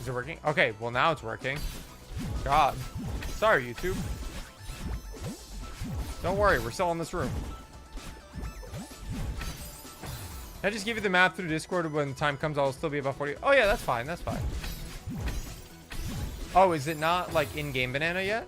Is it working? Okay, well now it's working. God. Sorry, YouTube. Don't worry, we're still in this room. Can I just give you the map through Discord? When the time comes, I'll still be about 40. Oh yeah, that's fine. That's fine. Oh, is it not like in-game banana yet?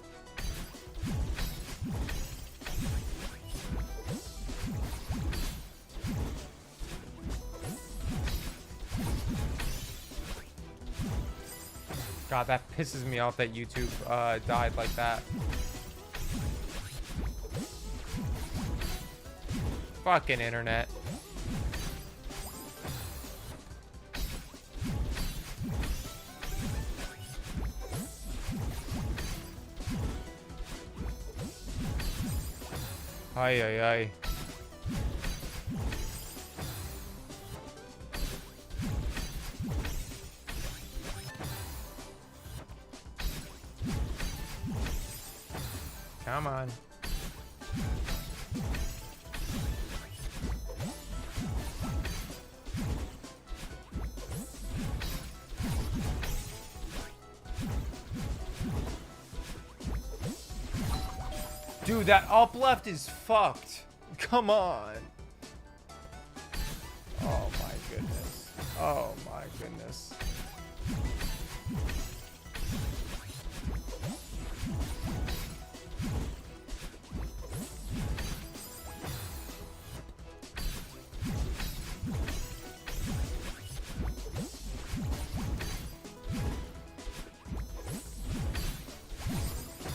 God, that pisses me off that YouTube died like that. Fucking internet. Ay, ay, ay. Come on. Dude, that up left is fucked. Come on. Oh my goodness. Oh my goodness.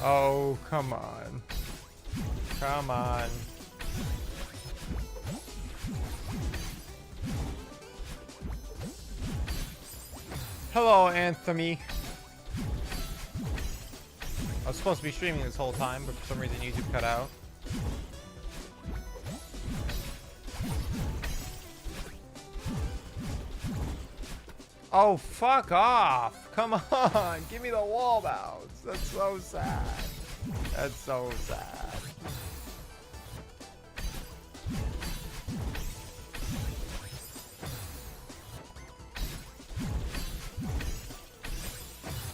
Oh, come on. Come on. Hello, Anthony. I was supposed to be streaming this whole time, but for some reason YouTube cut out. Oh, fuck off. Come on. Give me the wall bounce. That's so sad. That's so sad.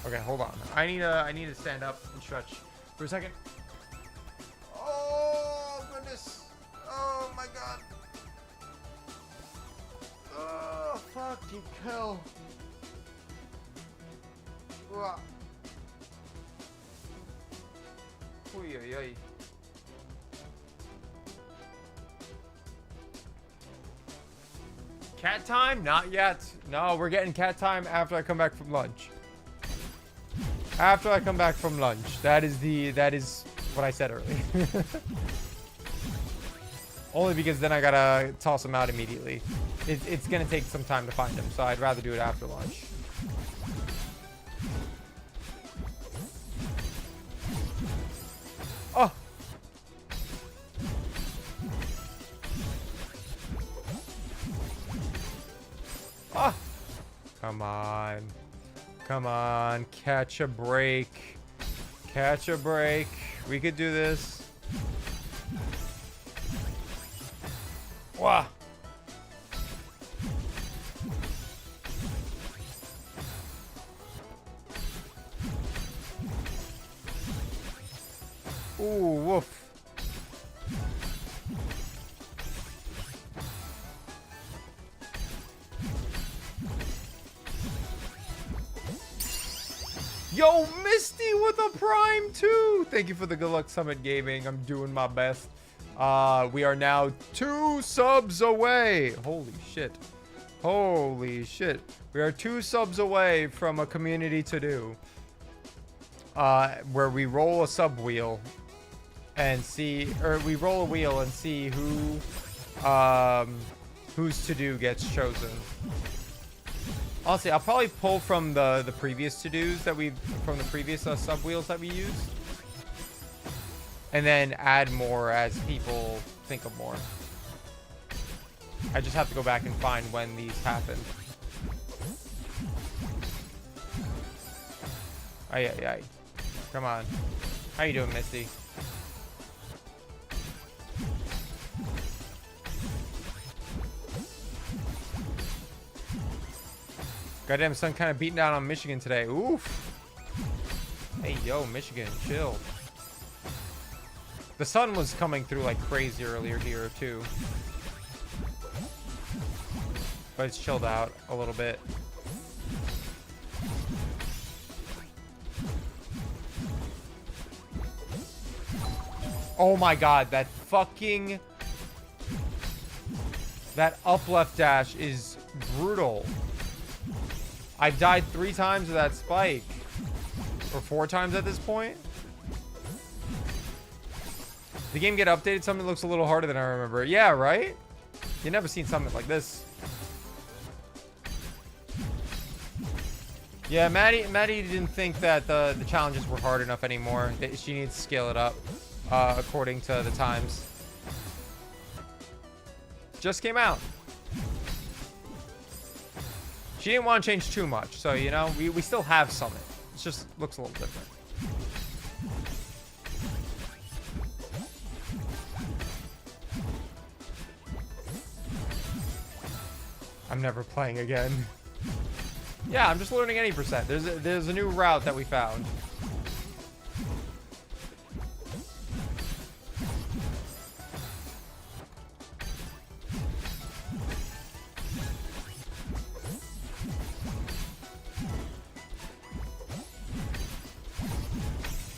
Okay, hold on. I need to stand up and stretch for a second. Oh goodness. Oh my god. Oh fucking hell. Ugh. Oy, oy, oy. Cat time? Not yet. No, we're getting cat time after I come back from lunch. After I come back from lunch. That is what I said earlier. Only because then I gotta toss him out immediately. It's gonna take some time to find him, so I'd rather do it after lunch. Oh! Ah! Come on. Come on. Catch a break. Catch a break. We could do this. Wow. Ooh, woof. Yo, Misty with a Prime 2. Thank you for the Good Luck Summit Gaming. I'm doing my best. We are now 2 subs away. Holy shit. Holy shit. We are 2 subs away from a community to do. Where we roll a sub wheel and see, or we roll a wheel and see whose to do gets chosen. Honestly, I'll probably pull from the previous to-dos that from the previous sub wheels that we used, and then add more as people think of more. I just have to go back and find when these happen. Ay, ay, ay. Come on. How you doing, Misty? Goddamn sun kind of beating down on Michigan today. Oof. Hey, yo, Michigan, chill. The sun was coming through like crazy earlier here, too. But it's chilled out a little bit. Oh my god, that fucking... That up left dash is brutal. I've died 3 times with that spike. Or 4 times at this point. The game get updated, something looks a little harder than I remember. Yeah, right? You never seen something like this. Yeah, Maddie didn't think that the challenges were hard enough anymore. She needs to scale it up according to the times. Just came out. She didn't want to change too much, so you know, we still have Summit. It just looks a little different. I'm never playing again. Yeah, I'm just learning any percent. There's a new route that we found.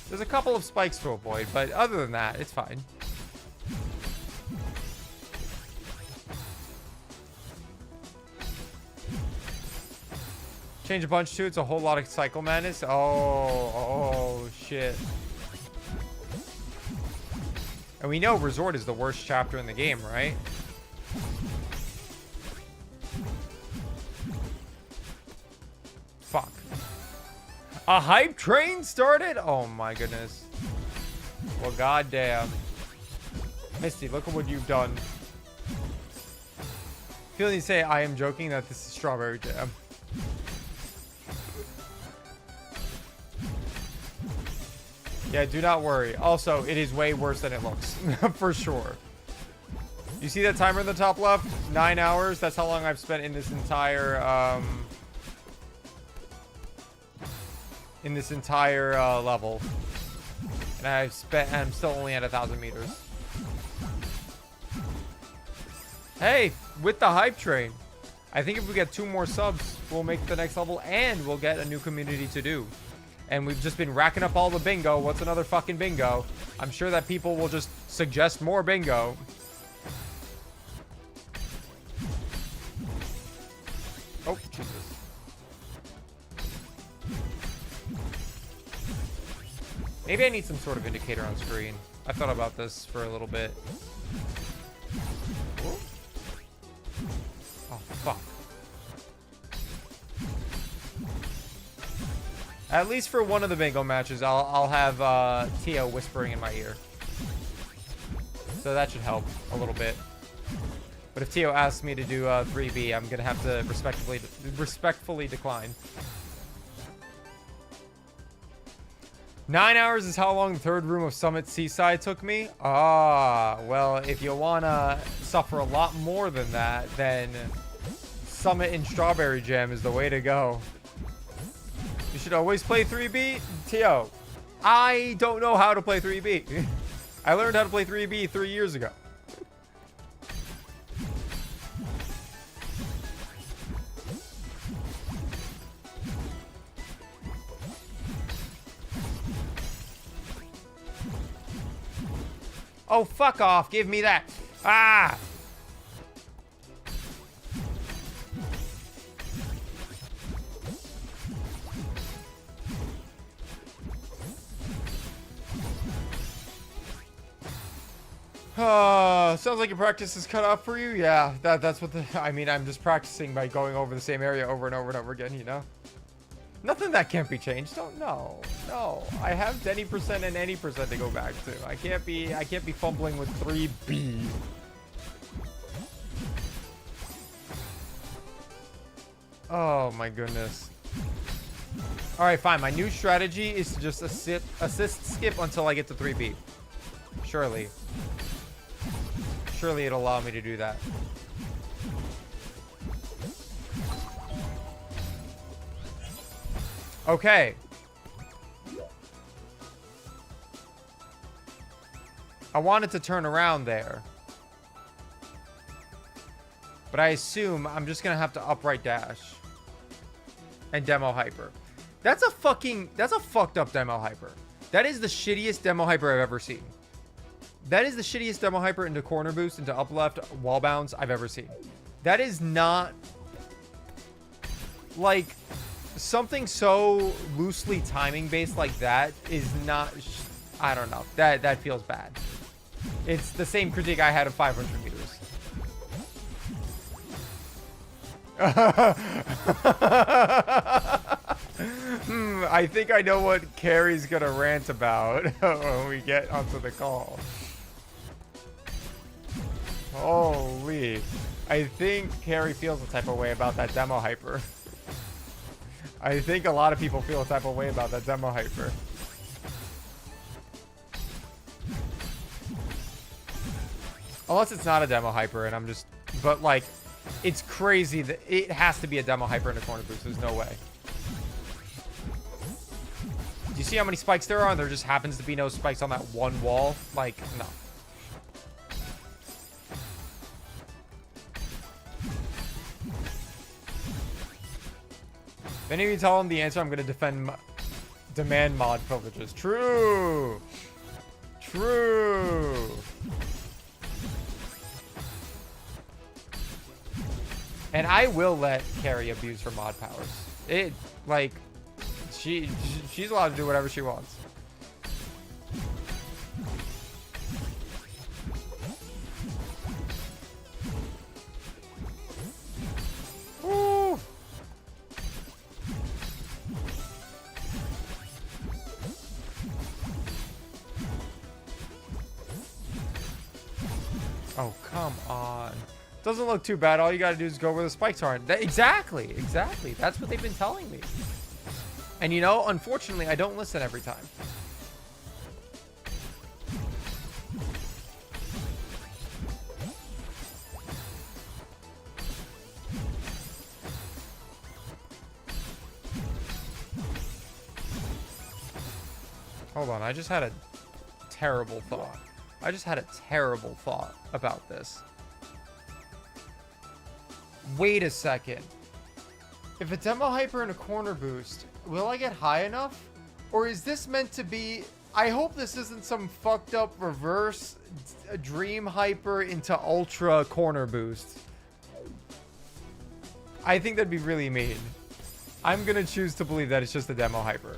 There's a couple of spikes to avoid, but other than that, it's fine. Change a bunch too. It's a whole lot of cycle madness. Oh shit. And we know Resort is the worst chapter in the game, right? Fuck. A hype train started? Oh my goodness. Well, goddamn. Misty, look at what you've done. Feeling you say I am joking that this is strawberry jam. Yeah, do not worry. Also, it is way worse than it looks. For sure. You see that timer in the top left? 9 hours. That's how long I've spent in this entire, level. And I'm still only at 1,000 meters. Hey, with the hype train. I think if we get 2 more subs, we'll make the next level and we'll get a new community to do. And we've just been racking up all the bingo. What's another fucking bingo? I'm sure that people will just suggest more bingo. Oh, Jesus. Maybe I need some sort of indicator on screen. I thought about this for a little bit. Whoa. Oh, fuck. At least for one of the bingo matches, I'll have Tio whispering in my ear. So that should help a little bit. But if Tio asks me to do 3B, I'm gonna have to respectfully decline. 9 hours is how long the 3rd room of Summit Seaside took me? Ah, well, if you wanna suffer a lot more than that, then Summit and Strawberry Jam is the way to go. You should always play 3B. Tio, I don't know how to play 3B. I learned how to play 3B 3 years ago. Oh, fuck off. Give me that. Ah! Sounds like your practice is cut off for you. Yeah, that's what I mean, I'm just practicing by going over the same area over and over and over again, you know? Nothing that can't be changed. No. I have any percent and any percent to go back to. I can't be fumbling with 3B. Oh my goodness. All right, fine. My new strategy is to just assist skip until I get to 3B. Surely it'll allow me to do that. Okay. I wanted to turn around there. But I assume I'm just going to have to upright dash. And demo hyper. That's a fucked up demo hyper. That is the shittiest demo hyper I've ever seen. That is the shittiest demo hyper into corner boost, into up left, wall bounce I've ever seen. That is not... Like, something so loosely timing based like that is not... I don't know. That feels bad. It's the same critique I had of 500 meters. I think I know what Carrie's gonna rant about when we get onto the call. Holy. I think Carrie feels a type of way about that demo hyper. I think a lot of people feel a type of way about that demo hyper. Unless it's not a demo hyper and I'm just... But, like, it's crazy that it has to be a demo hyper in a corner boost. There's no way. Do you see how many spikes there are? And there just happens to be no spikes on that one wall? Like, no. If any of you tell them the answer, I'm going to demand mod privileges. True. True. And I will let Carrie abuse her mod powers. It, like, she's allowed to do whatever she wants. Woo. Oh, come on. Doesn't look too bad. All you gotta do is go where the spikes are. Exactly. That's what they've been telling me. And you know, unfortunately, I don't listen every time. Hold on, I just had a terrible thought. About this. Wait a second. If a demo hyper and a corner boost, will I get high enough? Or is this meant to be... I hope this isn't some fucked up reverse dream hyper into ultra corner boost. I think that'd be really mean. I'm gonna choose to believe that it's just a demo hyper.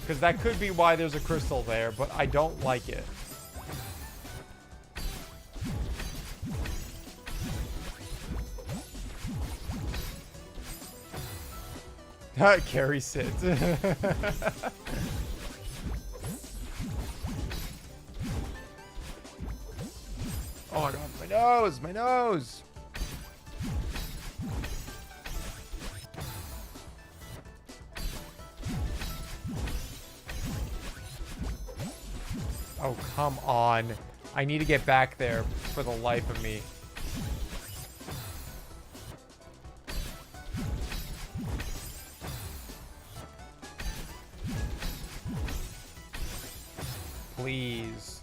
Because that could be why there's a crystal there, but I don't like it. Carry sit. Oh my god, my nose, my nose. Oh, come on. I need to get back there for the life of me. Please.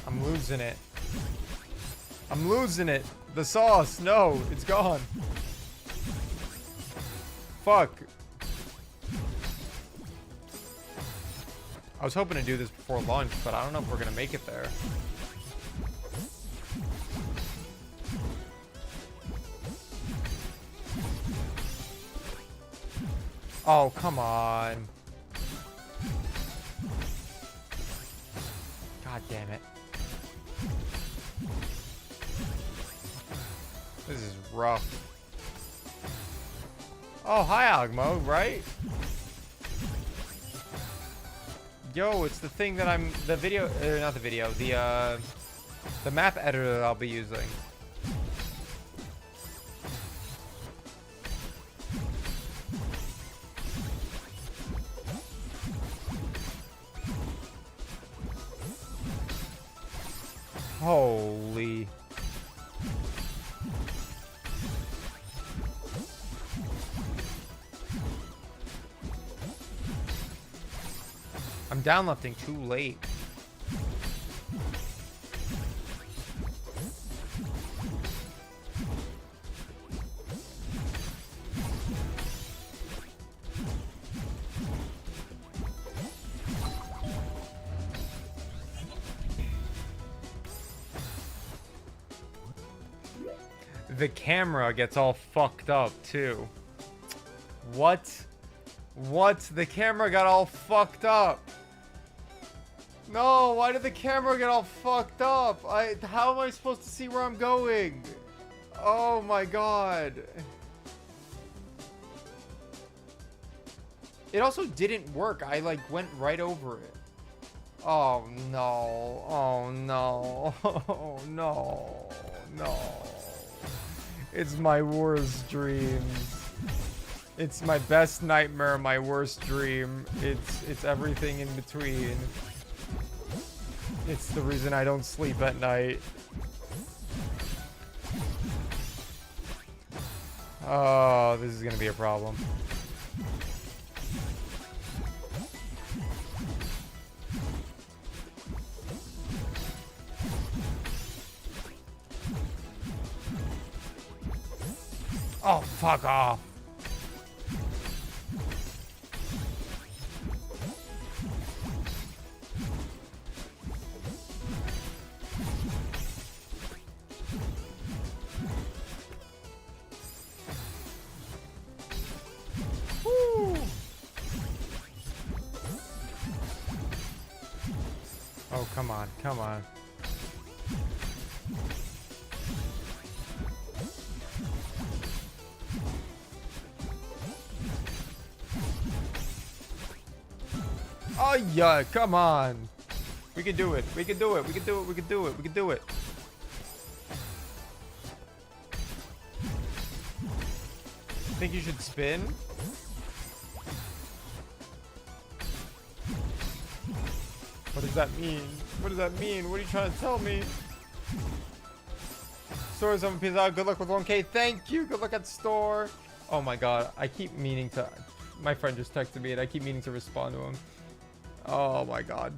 I'm losing it. I'm losing it. The sauce. No, it's gone. Fuck. I was hoping to do this before lunch, but I don't know if we're going to make it there. Oh, come on. God damn it. This is rough. Oh, hi, Agmo, right? Yo, it's the thing that the video, not the video, the map editor that I'll be using. Holy. I'm downlifting too late. The camera gets all fucked up too. What? What? The camera got all fucked up. No, why did the camera get all fucked up? How am I supposed to see where I'm going? Oh my god. It also didn't work. I like went right over it. Oh no. Oh no. Oh no. No. It's my worst dreams. It's my best nightmare, my worst dream. It's everything in between. It's the reason I don't sleep at night. Oh, this is gonna be a problem. Oh, fuck off. Woo. Oh, come on, come on. Oh yeah, come on. We can do it. We can do it. We can do it. We can do it. We can do it. Think you should spin? What does that mean? What does that mean? What are you trying to tell me? Store 7 pieces out. Good luck with 1K. Thank you. Good luck at store. Oh my god. I keep meaning to... My friend just texted me and I keep meaning to respond to him. Oh my god.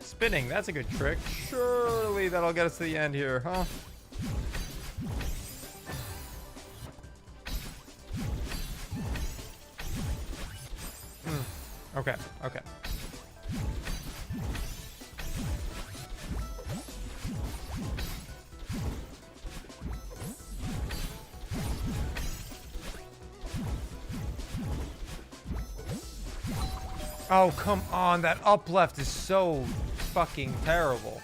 Spinning, that's a good trick. Surely that'll get us to the end here, huh? Okay, okay. Oh, come on. That up left is so fucking terrible.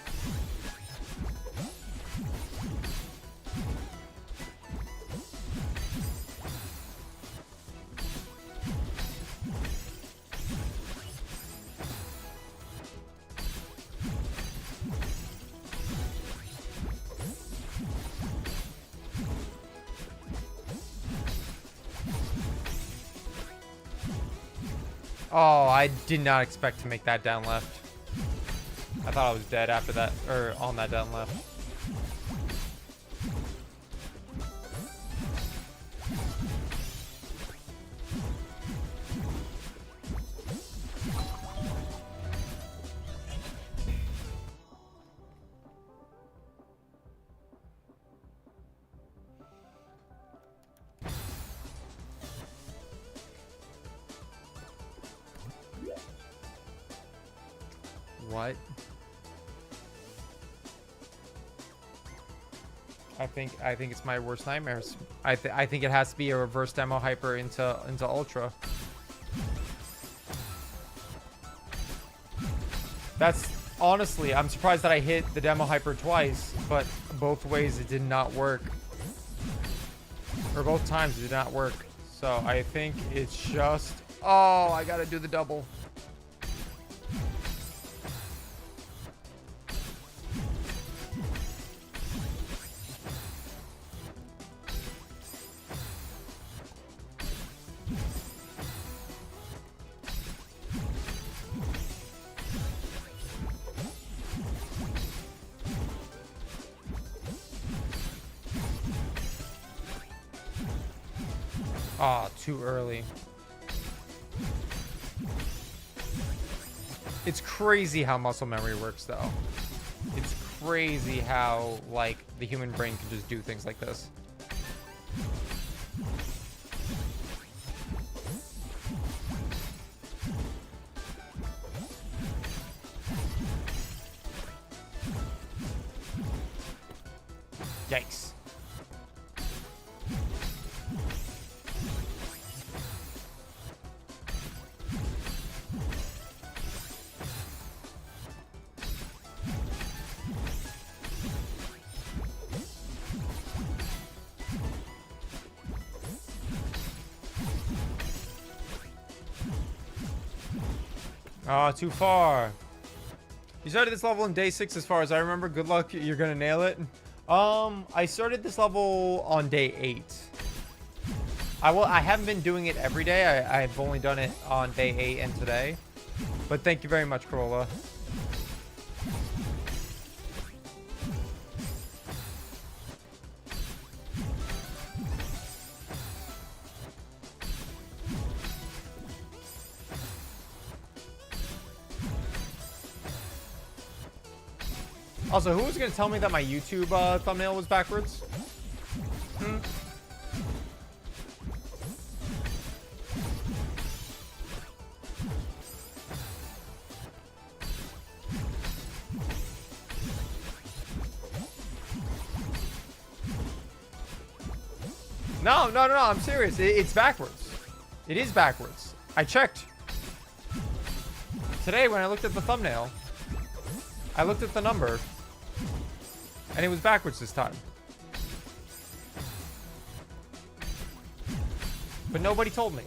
Oh, I did not expect to make that down left. I thought I was dead after that, or on that down left. What? I think it's my worst nightmares. I think it has to be a reverse demo hyper into ultra. That's honestly, I'm surprised that I hit the demo hyper twice, but both ways it did not work. Or both times it did not work. So I think it's just, oh, I gotta do the double. Ah, too early. It's crazy how muscle memory works, though. It's crazy how, like, the human brain can just do things like this. Yikes. Ah, too far. You started this level in day 6 as far as I remember. Good luck. You're gonna nail it. I started this level on day 8. I haven't been doing it every day. I've only done it on day 8 and today. But thank you very much, Corolla. Also, who was going to tell me that my YouTube thumbnail was backwards? No, I'm serious. It's backwards. It is backwards. I checked. Today when I looked at the thumbnail, I looked at the number, and it was backwards this time. But nobody told me.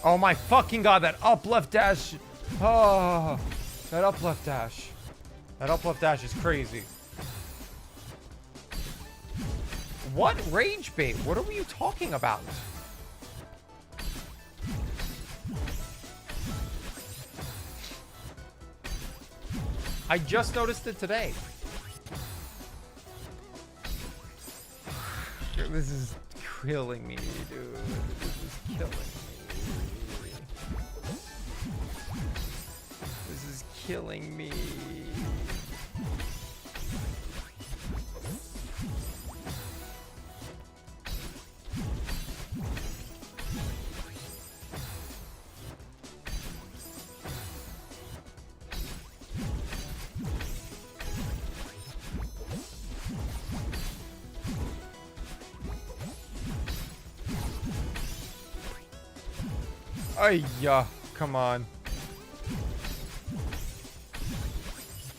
Oh my fucking god, that up left dash. Oh, that up left dash. That up left dash is crazy. What rage bait? What are you talking about? I just noticed it today. This is killing me, dude. This is killing me. This is killing me. Ay-ya, come on.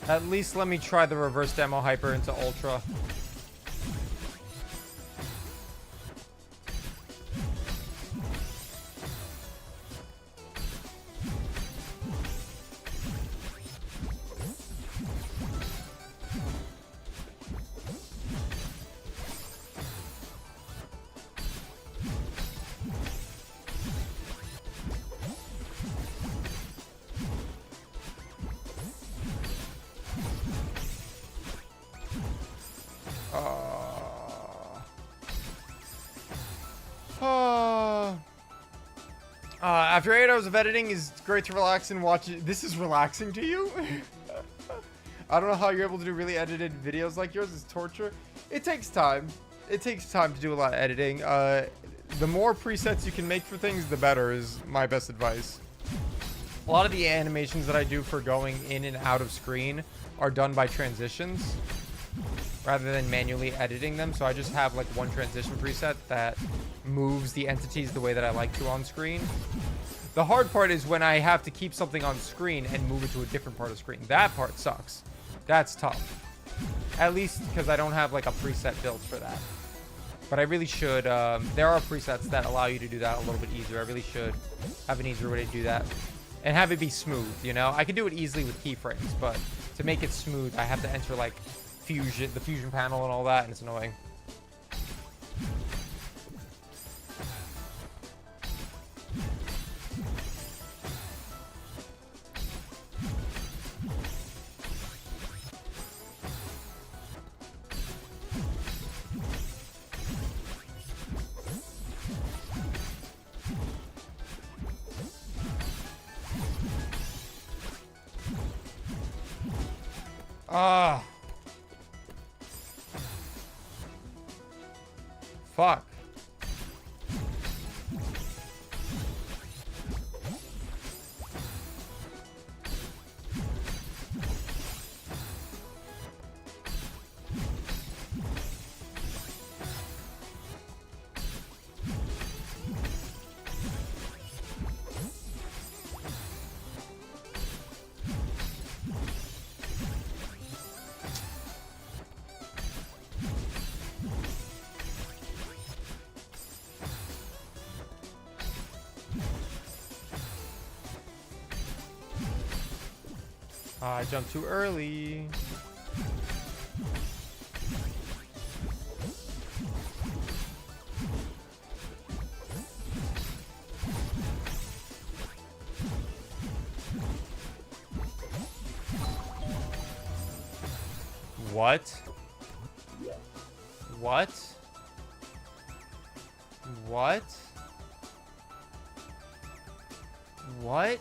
At least let me try the reverse demo hyper into ultra. After 8 hours of editing, it's great to relax and watch it. This is relaxing to you? I don't know how you're able to do really edited videos like yours. It's torture. It takes time. It takes time to do a lot of editing. The more presets you can make for things, the better is my best advice. A lot of the animations that I do for going in and out of screen are done by transitions rather than manually editing them. So I just have like one transition preset that moves the entities the way that I like to on screen. The hard part is when I have to keep something on screen and move it to a different part of the screen. That part sucks. That's tough. At least because I don't have like a preset built for that. But I really should. There are presets that allow you to do that a little bit easier. I really should have an easier way to do that. And have it be smooth, you know? I can do it easily with keyframes, but to make it smooth, I have to enter like the fusion panel and all that, and it's annoying. Ah. Fuck. I jumped too early. What? What? What? What?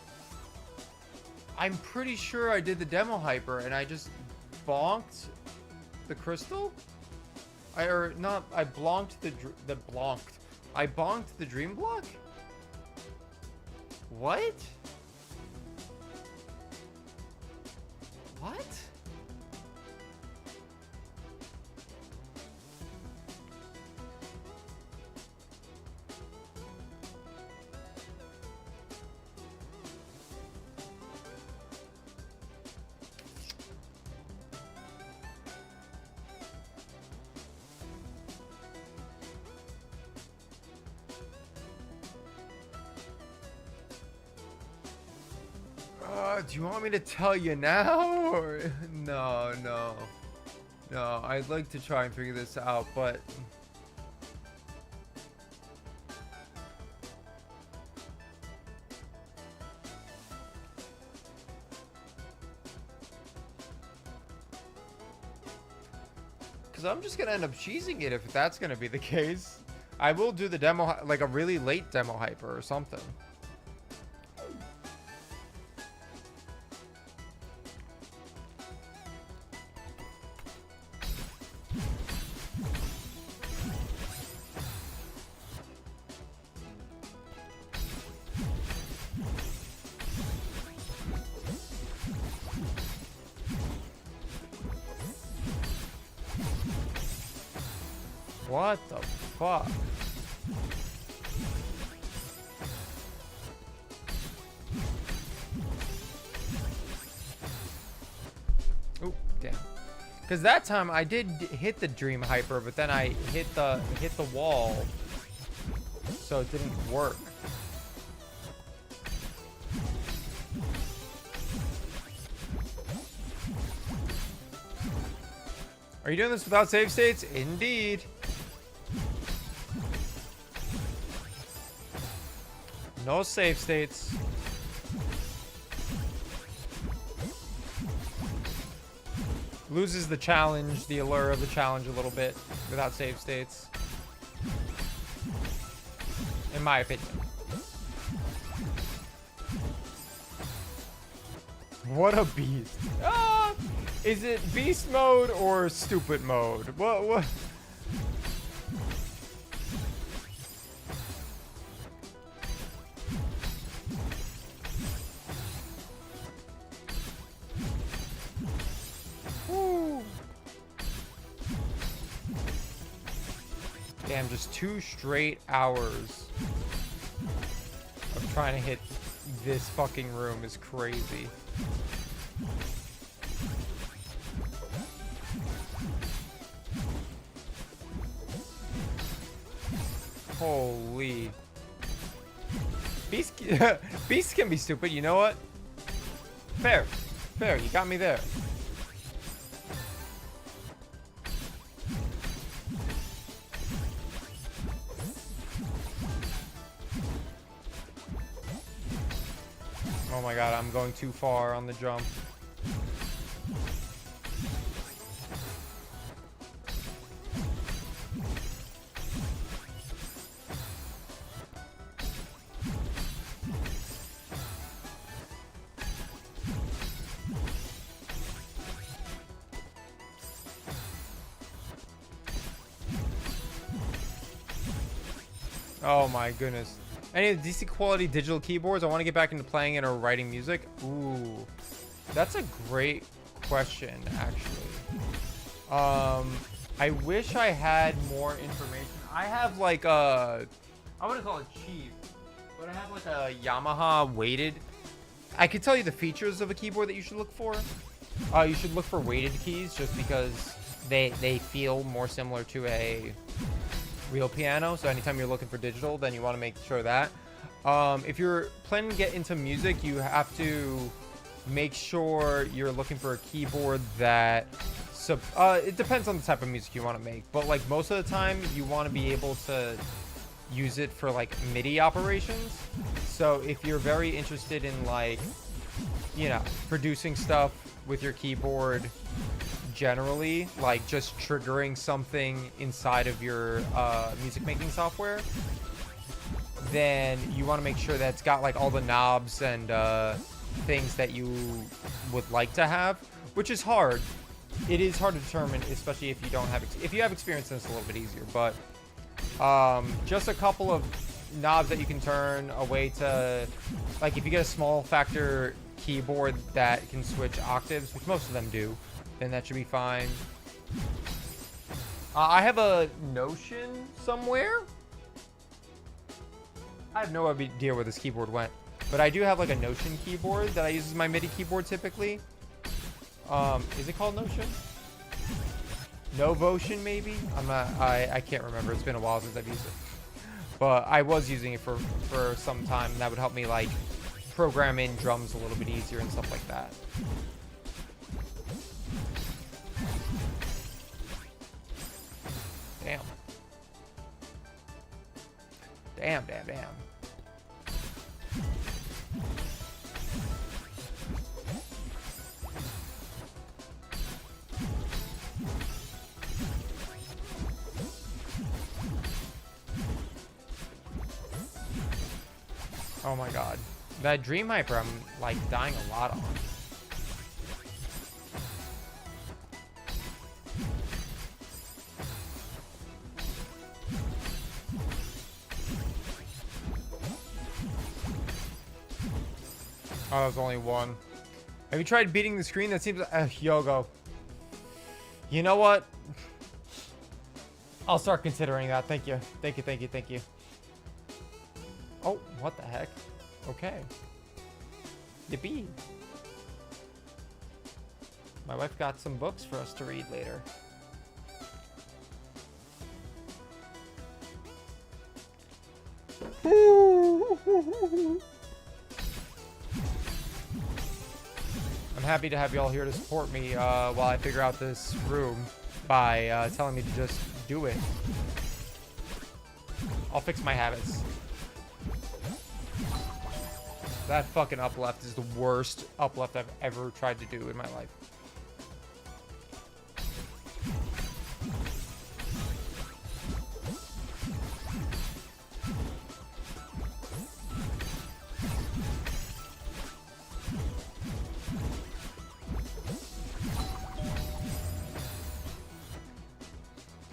I'm pretty sure I did the demo hyper and I just bonked the crystal. I bonked the dream block. What? What? Do you want me to tell you now? Or no. I'd like to try and figure this out, but because I'm just gonna end up cheesing it if that's gonna be the case. I will do the demo, like a really late demo hyper or something. What the fuck? Oh, damn. Because that time I did hit the dream hyper, but then I hit the wall, so it didn't work. Are you doing this without save states? Indeed. No save states. Loses the challenge, the allure of the challenge a little bit without save states. In my opinion. What a beast. Ah! Is it beast mode or stupid mode? What? Woo. Damn, just 2 straight hours of trying to hit this fucking room is crazy. Holy. Beast can be stupid, you know what? Fair. Fair, you got me there. Oh my god, I'm going too far on the jump. Oh my goodness. Any decent quality digital keyboards? I want to get back into playing it or writing music. Ooh, that's a great question, actually. I wish I had more information. I have like a, I wouldn't call it cheap, but I have like a Yamaha weighted. I could tell you the features of a keyboard that you should look for. You should look for weighted keys just because they feel more similar to a real piano. So anytime you're looking for digital, then you want to make sure that if you're planning to get into music, you have to make sure you're looking for a keyboard that it depends on the type of music you want to make, but like most of the time you want to be able to use it for like MIDI operations. So if you're very interested in like, you know, producing stuff with your keyboard generally, like just triggering something inside of your music making software, then you want to make sure that it's got like all the knobs and things that you would like to have, which is hard. It is hard to determine, especially if you don't have if you have experience, then it's a little bit easier. But just a couple of knobs that you can turn, a way to, like, if you get a small factor keyboard that can switch octaves, which most of them do, then that should be fine. I have a Notion somewhere. I have no idea where this keyboard went, but I do have like a Notion keyboard that I use as my MIDI keyboard typically. Is it called Notion? Novotion maybe? I can't remember. It's been a while since I've used it. But I was using it for some time, and that would help me like program in drums a little bit easier and stuff like that. Damn. Damn, damn, damn. Oh my god. That Dream Hyper, I'm like dying a lot on. Oh, that was only one. Have you tried beating the screen? That seems Yogo. You know what? I'll start considering that. Thank you. Thank you, thank you, thank you. Oh, what the heck? Okay. Yippee. My wife got some books for us to read later. I'm happy to have y'all here to support me while I figure out this room by telling me to just do it. I'll fix my habits. That fucking up left is the worst up left I've ever tried to do in my life.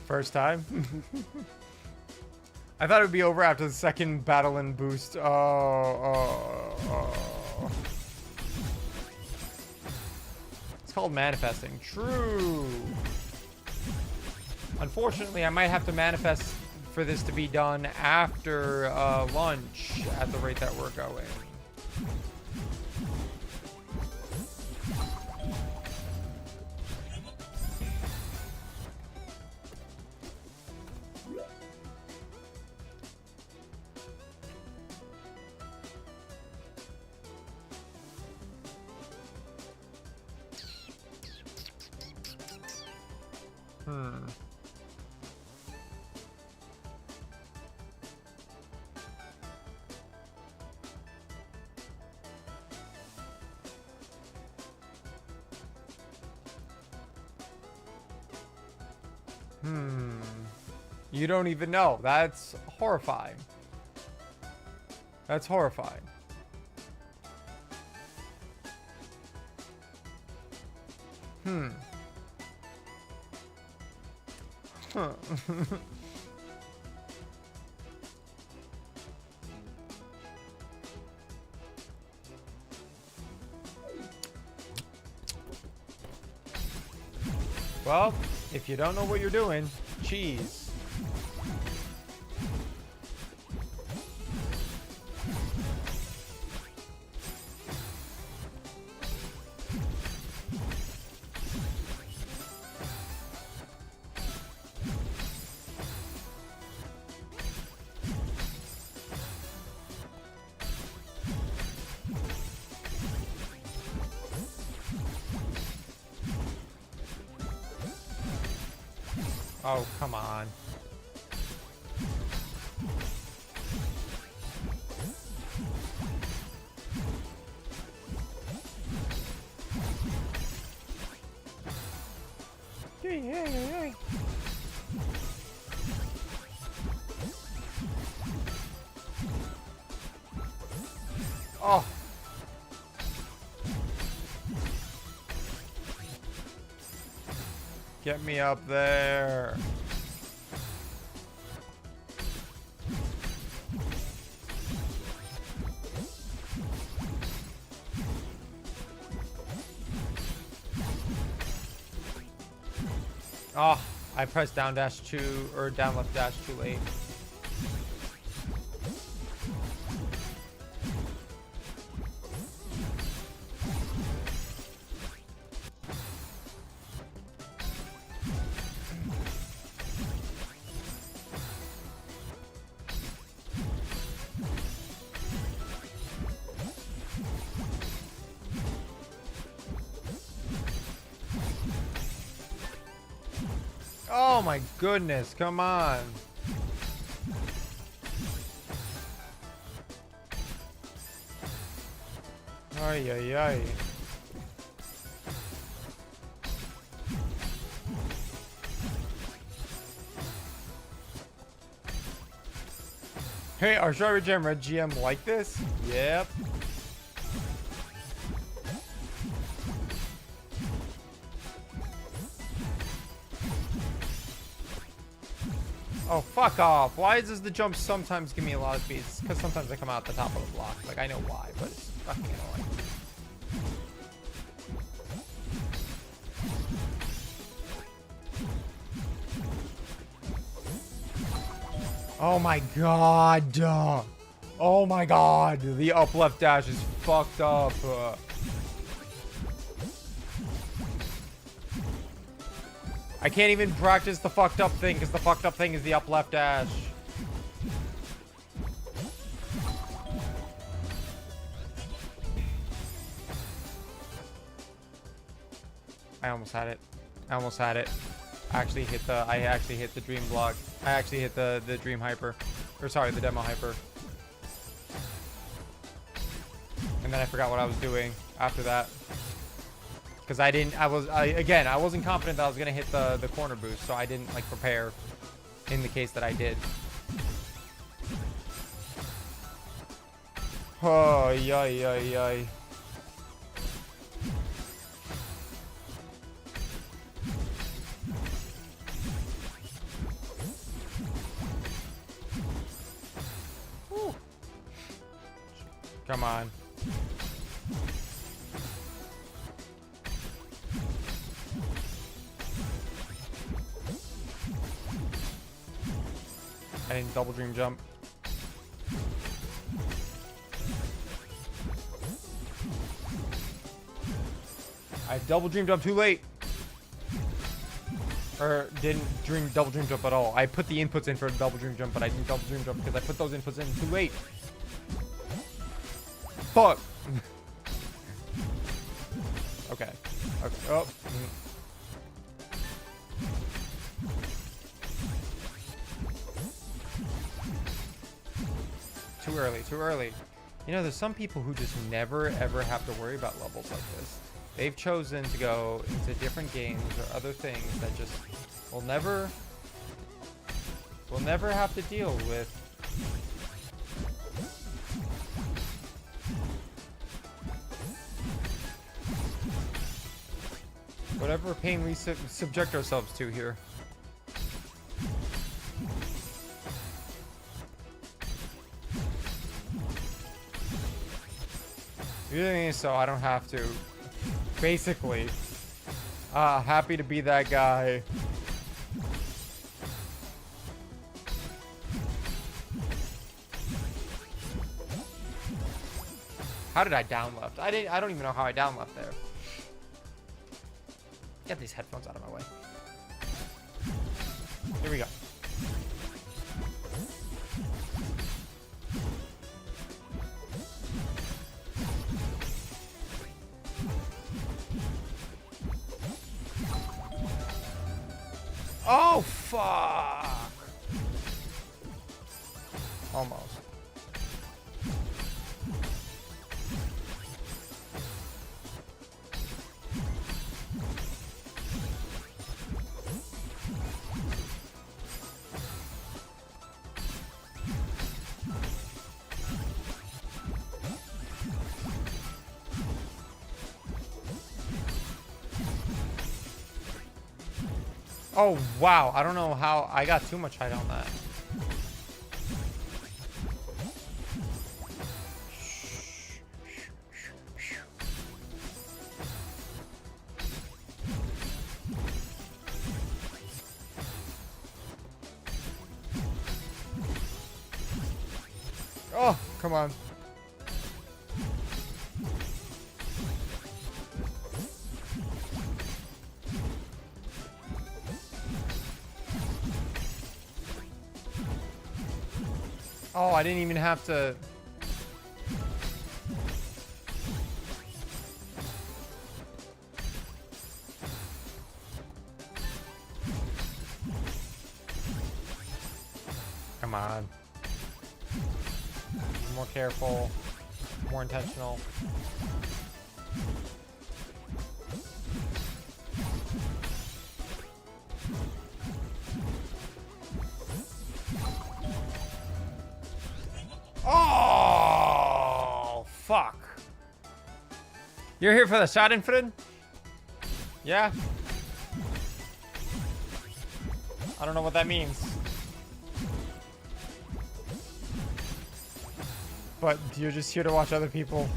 First time? I thought it would be over after the second battle and boost. Oh. It's called manifesting. True. Unfortunately, I might have to manifest for this to be done after lunch at the rate that we're going. You don't even know. That's horrifying. That's horrifying. Huh. Well, if you don't know what you're doing, cheese. Oh, come on. Oh. Get me up there. Oh, I pressed down dash 2 or down left dash too late. Oh my goodness, come on. Ay, ay, ay. Hey, are Strawberry Jam Red GM like this? Yep. Oh, fuck off. Why does the jump sometimes give me a lot of speed? It's because sometimes I come out the top of the block. Like, I know why, but it's fucking annoying. Oh my god. Oh my god. The up left dash is fucked up. I can't even practice the fucked up thing because the fucked up thing is the up left dash. I almost had it. I almost had it. I actually hit the dream block. I actually hit the dream hyper. Or sorry, the demo hyper. And then I forgot what I was doing after that. Because I wasn't confident that I was going to hit the corner boost, so I didn't, like, prepare in the case that I did. Oh, yay, yay, yay. Come on. I didn't double dream jump. I double dream jump too late. Or didn't double dream jump at all. I put the inputs in for a double dream jump, but I didn't double dream jump because I put those inputs in too late. Fuck. Okay. Okay. Oh. Too early. Too early. You know, there's some people who just never ever have to worry about levels like this. They've chosen to go into different games or other things that just will never have to deal with whatever pain we subject ourselves to here. So I don't have to. Basically. Happy to be that guy. How did I down left? I don't even know how I down left there. Get these headphones out of my way. Here we go. Oh, fuck. Almost. Oh, wow. I don't know how I got too much height on that. Oh, come on. Oh, I didn't even have to. Come on. Be more careful, more intentional. Oh, fuck. You're here for the Schadenfreude? Yeah? I don't know what that means. But you're just here to watch other people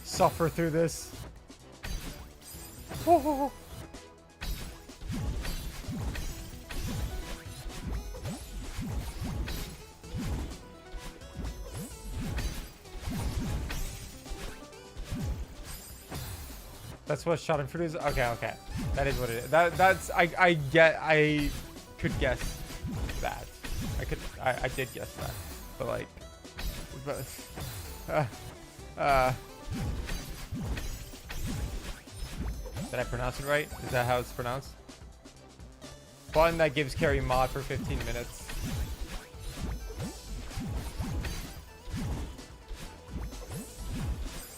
suffer through this. Oh. That's what Schadenfreude is? Okay, okay. That is what it is. That's I could guess that. I did guess that. But like did I pronounce it right? Is that how it's pronounced? Button that gives carry mod for 15 minutes.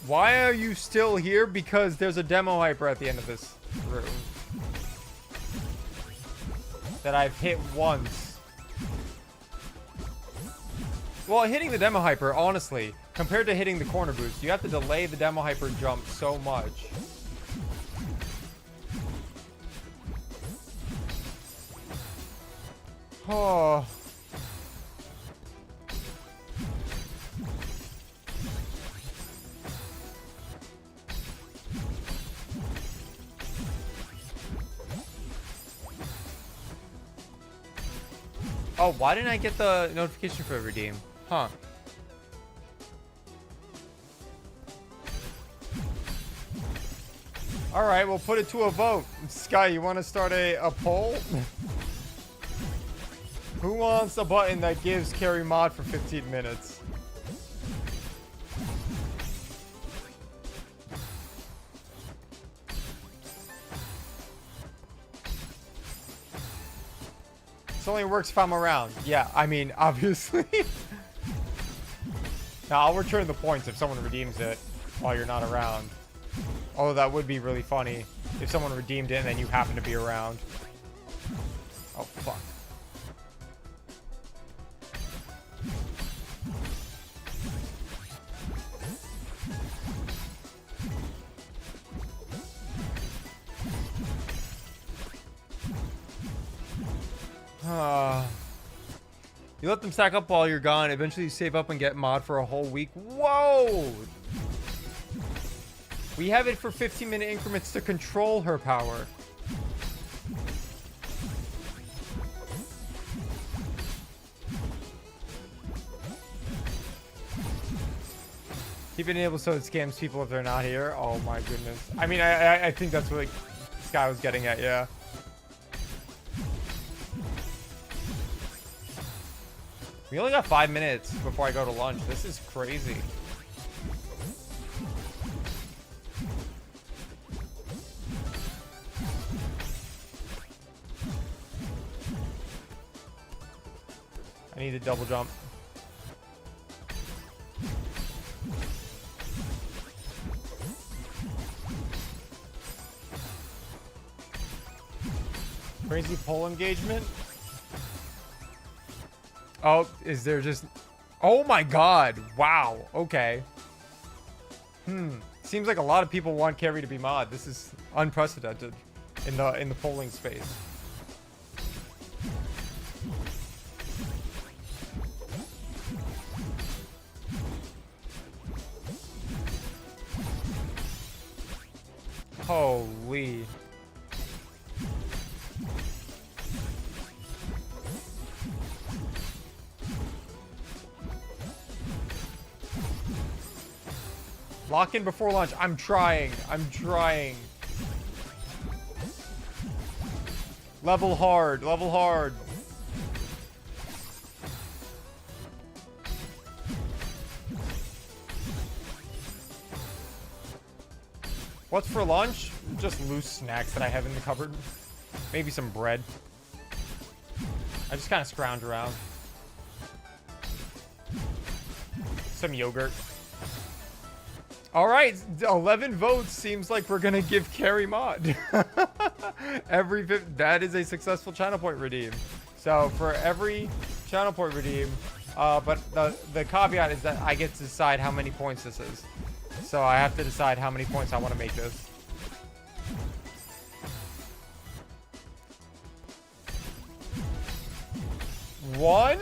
Why are you still here? Because there's a demo hyper at the end of this room that I've hit once. Well, hitting the demo hyper, honestly, compared to hitting the corner boost, you have to delay the demo hyper jump so much. Oh. Oh, why didn't I get the notification for redeem? Huh. All right, we'll put it to a vote. Sky, you want to start a poll? Who wants a button that gives carry mod for 15 minutes? This only works if I'm around. Yeah, I mean, obviously. Now, I'll return the points if someone redeems it while you're not around. Although that would be really funny if someone redeemed it and then you happen to be around. Oh, fuck. You let them stack up while you're gone. Eventually you save up and get mod for a whole week. Whoa! We have it for 15-minute increments to control her power. Keep it enabled so it scams people if they're not here. Oh my goodness. I mean, I think that's what this guy was getting at, yeah. We only got 5 minutes before I go to lunch. This is crazy. I need a double jump. Crazy pole engagement. Oh, is there just... Oh my god. Wow. Okay. Seems like a lot of people want carry to be mod. This is unprecedented in the polling space. Holy. Lock in before lunch. I'm trying. I'm trying. Level hard. Level hard. What's for lunch? Just loose snacks that I have in the cupboard. Maybe some bread. I just kind of scrounge around. Some yogurt. All right, 11 votes. Seems like we're gonna give carry mod. That is a successful channel point redeem. So for every channel point redeem, but the caveat is that I get to decide how many points this is. So I have to decide how many points I want to make this. One?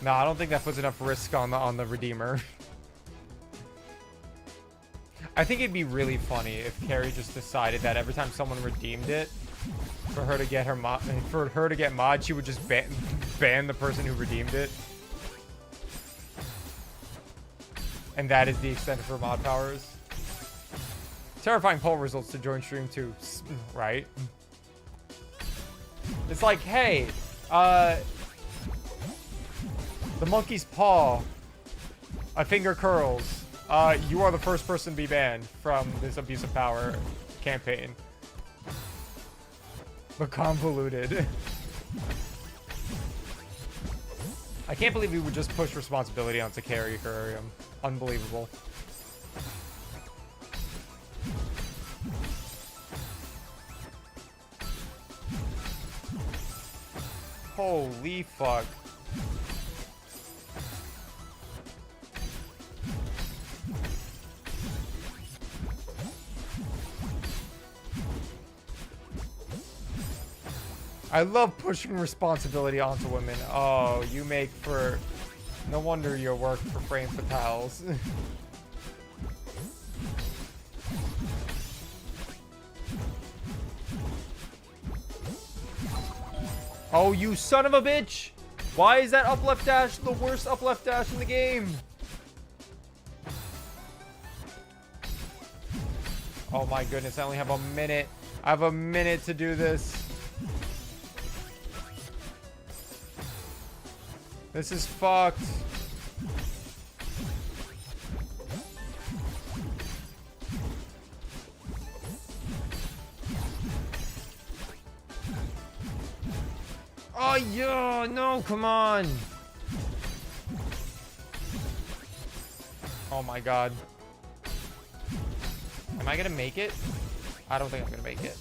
No, I don't think that puts enough risk on the Redeemer. I think it'd be really funny if Carrie just decided that every time someone redeemed it, for her to get mod, she would just ban the person who redeemed it. And that is the extent of her mod powers. Terrifying poll results to join stream too, right? It's like, hey, the monkey's paw, a finger curls. You are the first person to be banned from this abuse of power campaign. But convoluted. I can't believe we would just push responsibility onto Carrie Aquarium. Unbelievable. Holy fuck. I love pushing responsibility onto women. Oh, you make for... No wonder you work for Frame Fatales. Oh, you son of a bitch! Why is that up left dash the worst up left dash in the game? Oh my goodness, I only have a minute. I have a minute to do this. This is fucked. Oh, yeah, no, come on. Oh my god. Am I gonna make it? I don't think I'm gonna make it.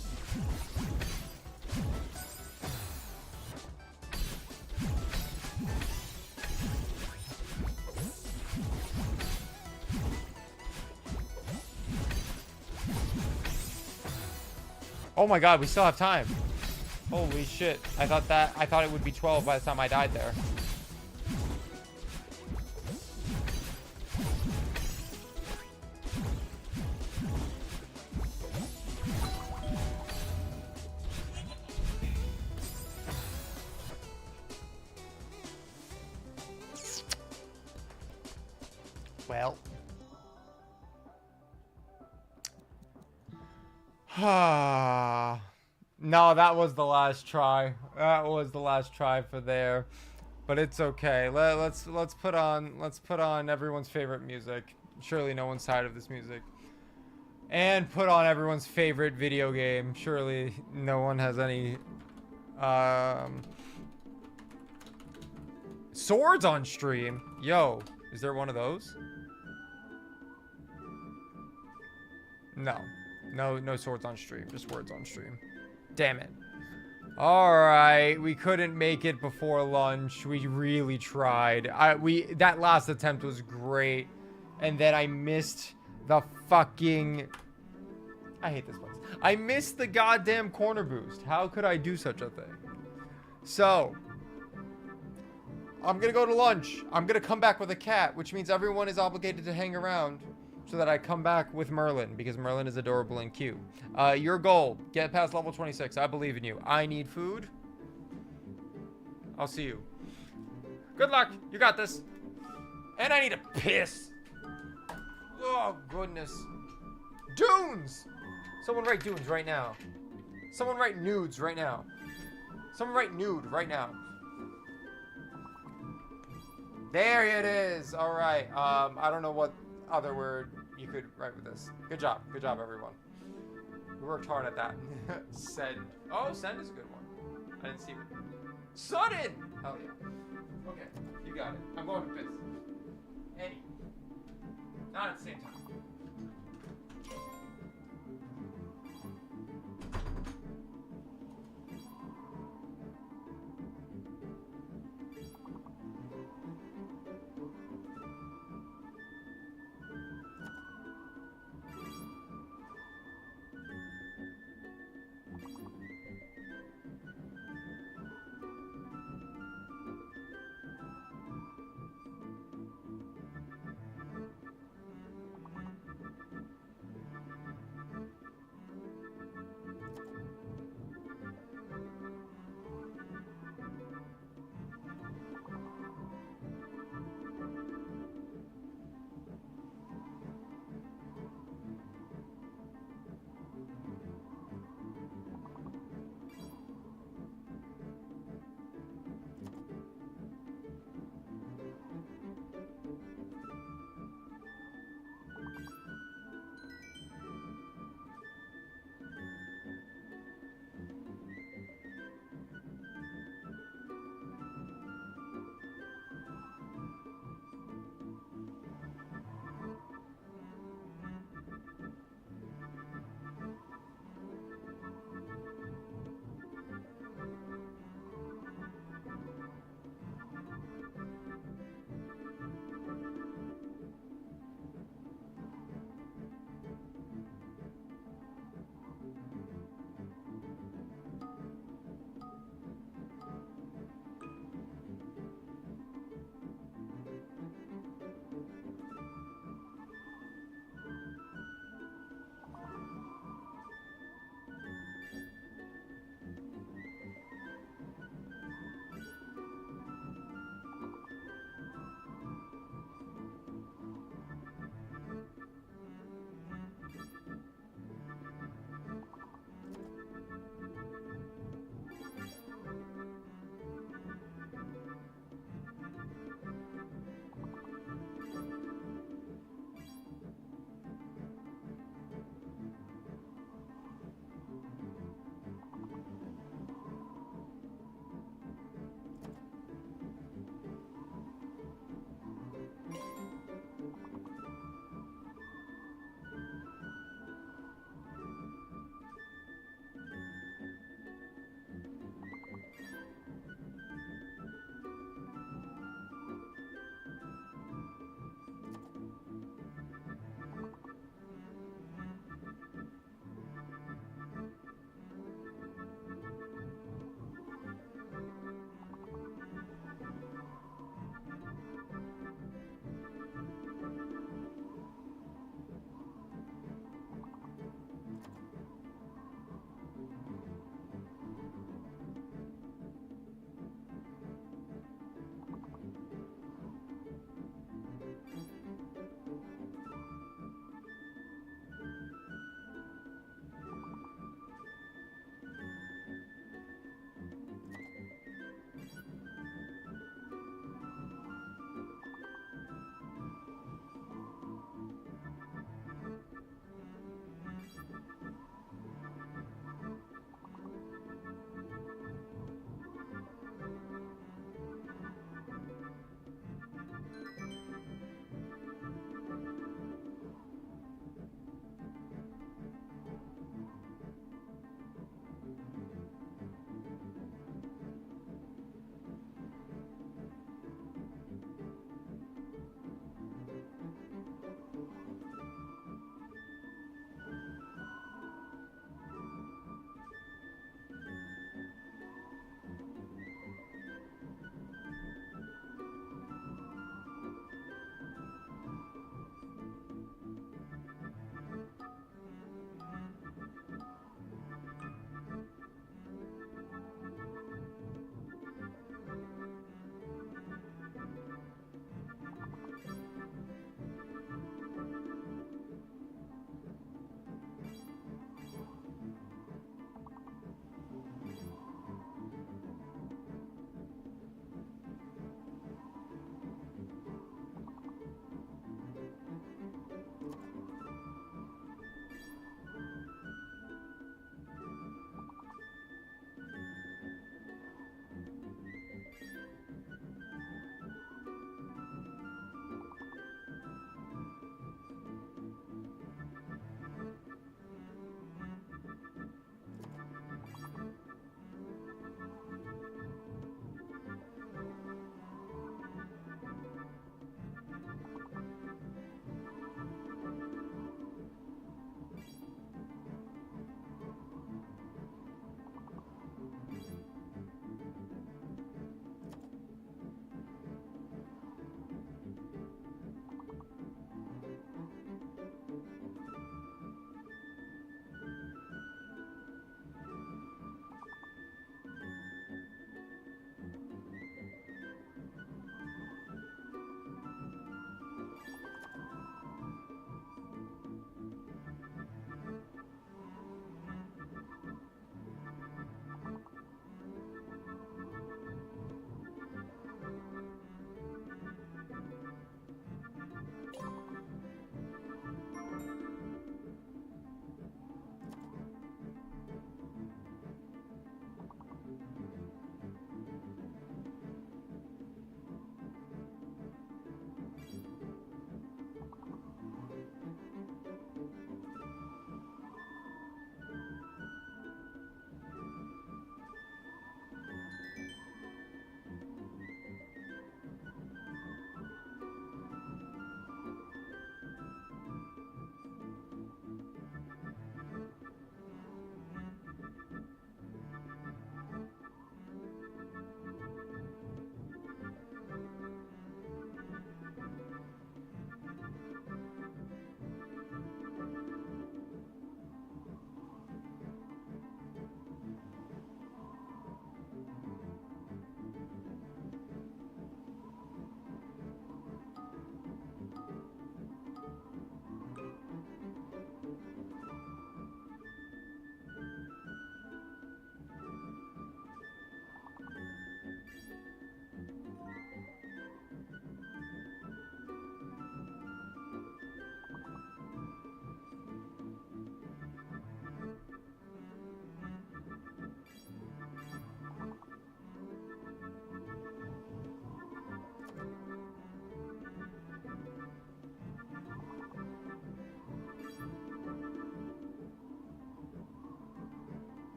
Oh my god, we still have time. Holy shit. I thought it would be 12 by the time I died there. Well. No, that was the last try. That was the last try for there. But it's okay. Let's put on everyone's favorite music. Surely no one's tired of this music. And put on everyone's favorite video game. Surely no one has any swords on stream. Yo, is there one of those? No. No swords on stream. Just words on stream. Damn it. Alright, we couldn't make it before lunch. We really tried. That last attempt was great. And then I missed the fucking... I hate this place. I missed the goddamn corner boost. How could I do such a thing? So, I'm gonna go to lunch. I'm gonna come back with a cat, which means everyone is obligated to hang around so that I come back with Merlin, because Merlin is adorable and cute. Your goal, get past level 26. I believe in you. I need food. I'll see you. Good luck. You got this. And I need a piss. Oh, goodness. Dunes! Someone write dunes right now. Someone write nudes right now. Someone write nude right now. There it is. All right. I don't know what other word you could write with this. Good job. Good job, everyone. We worked hard at that. Send. Oh, send is a good one. I didn't see it. Sudden! Hell yeah. Okay. You got it. I'm going to piss. Any. Not at the same time.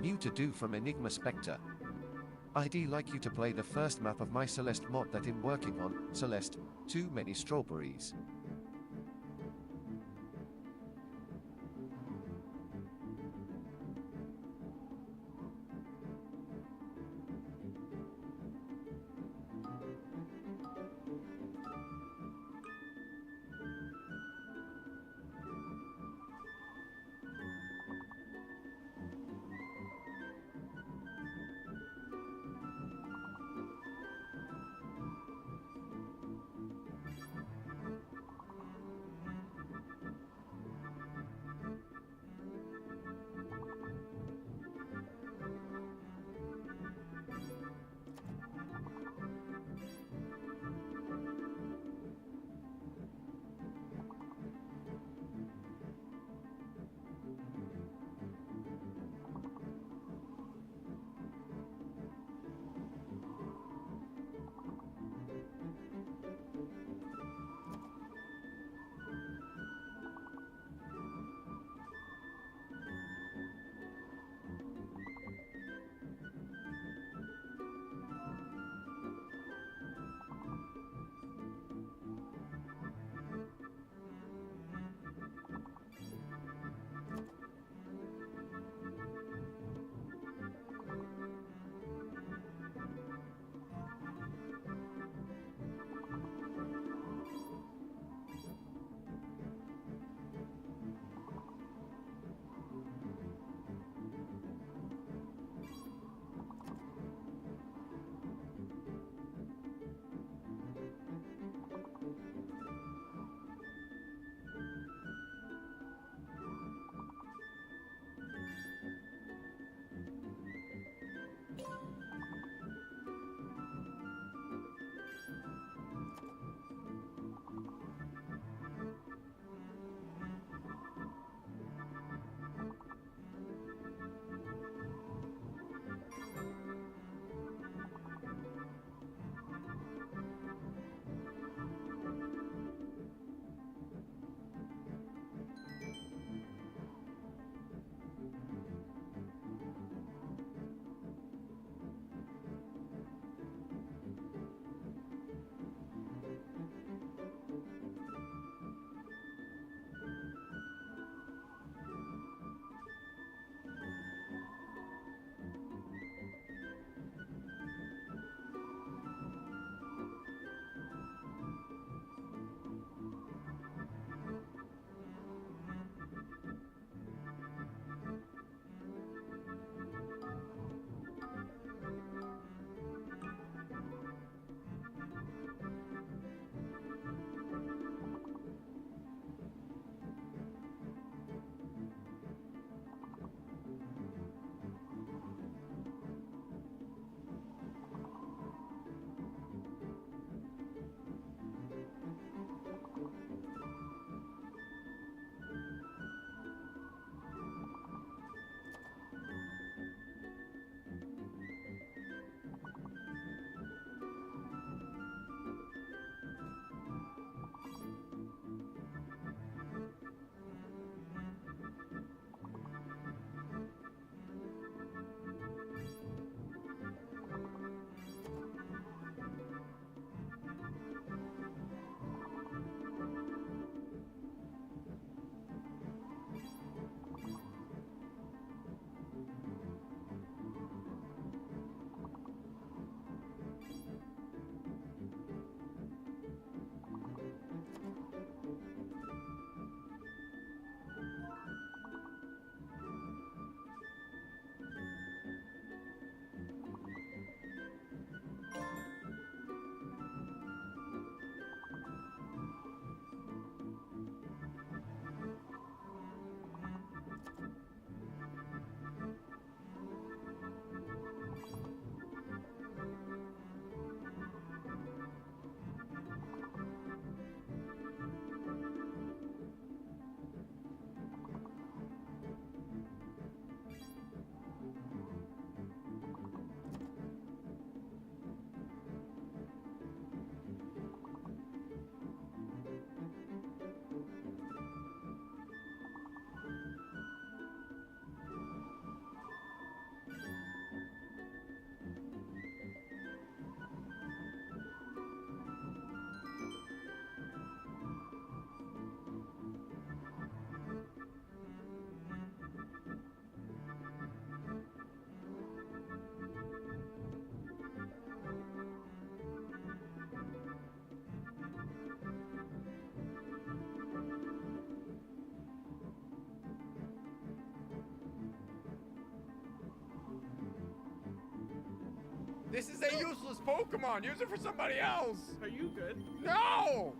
New to do from Enigma Spectre. I'd like you to play the first map of my Celeste mod that I'm working on, Celeste, Too Many Strawberries. This is a useless Pokemon. Use it for somebody else. Are you good? No!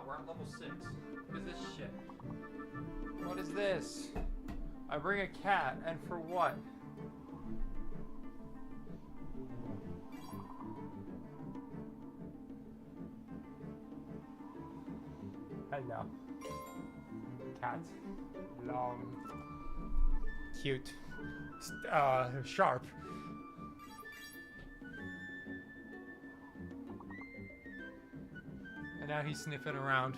we're at level 6. What is this shit? What is this? I bring a cat, and for what? Hello. Cat. Long. Cute. Sharp. And now he's sniffing around.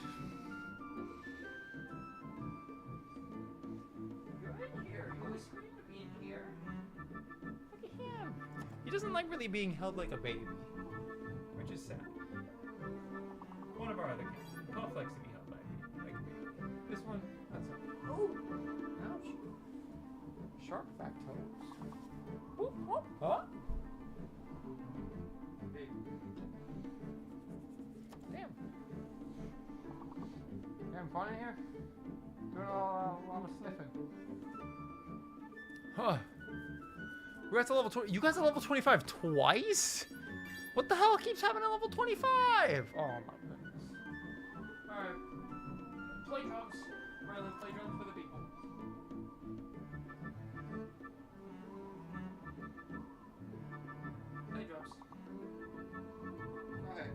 You're in here. You always scream to be in here. Look at him. He doesn't like really being held like a baby, which is sad. One of our other cats. Puff likes to be held like a baby. This one, that's a... Oh! Ouch. Sharp back toes. Whoop, whoop, huh? Big. Damn. You having fun in here? Doing a lot of sniffing. Huh. We're at the level 20. You guys are level 25 twice? What the hell keeps happening at level 25? Oh my goodness. Alright. Play drums. Riley, play drums for the people. Play drums. Go ahead.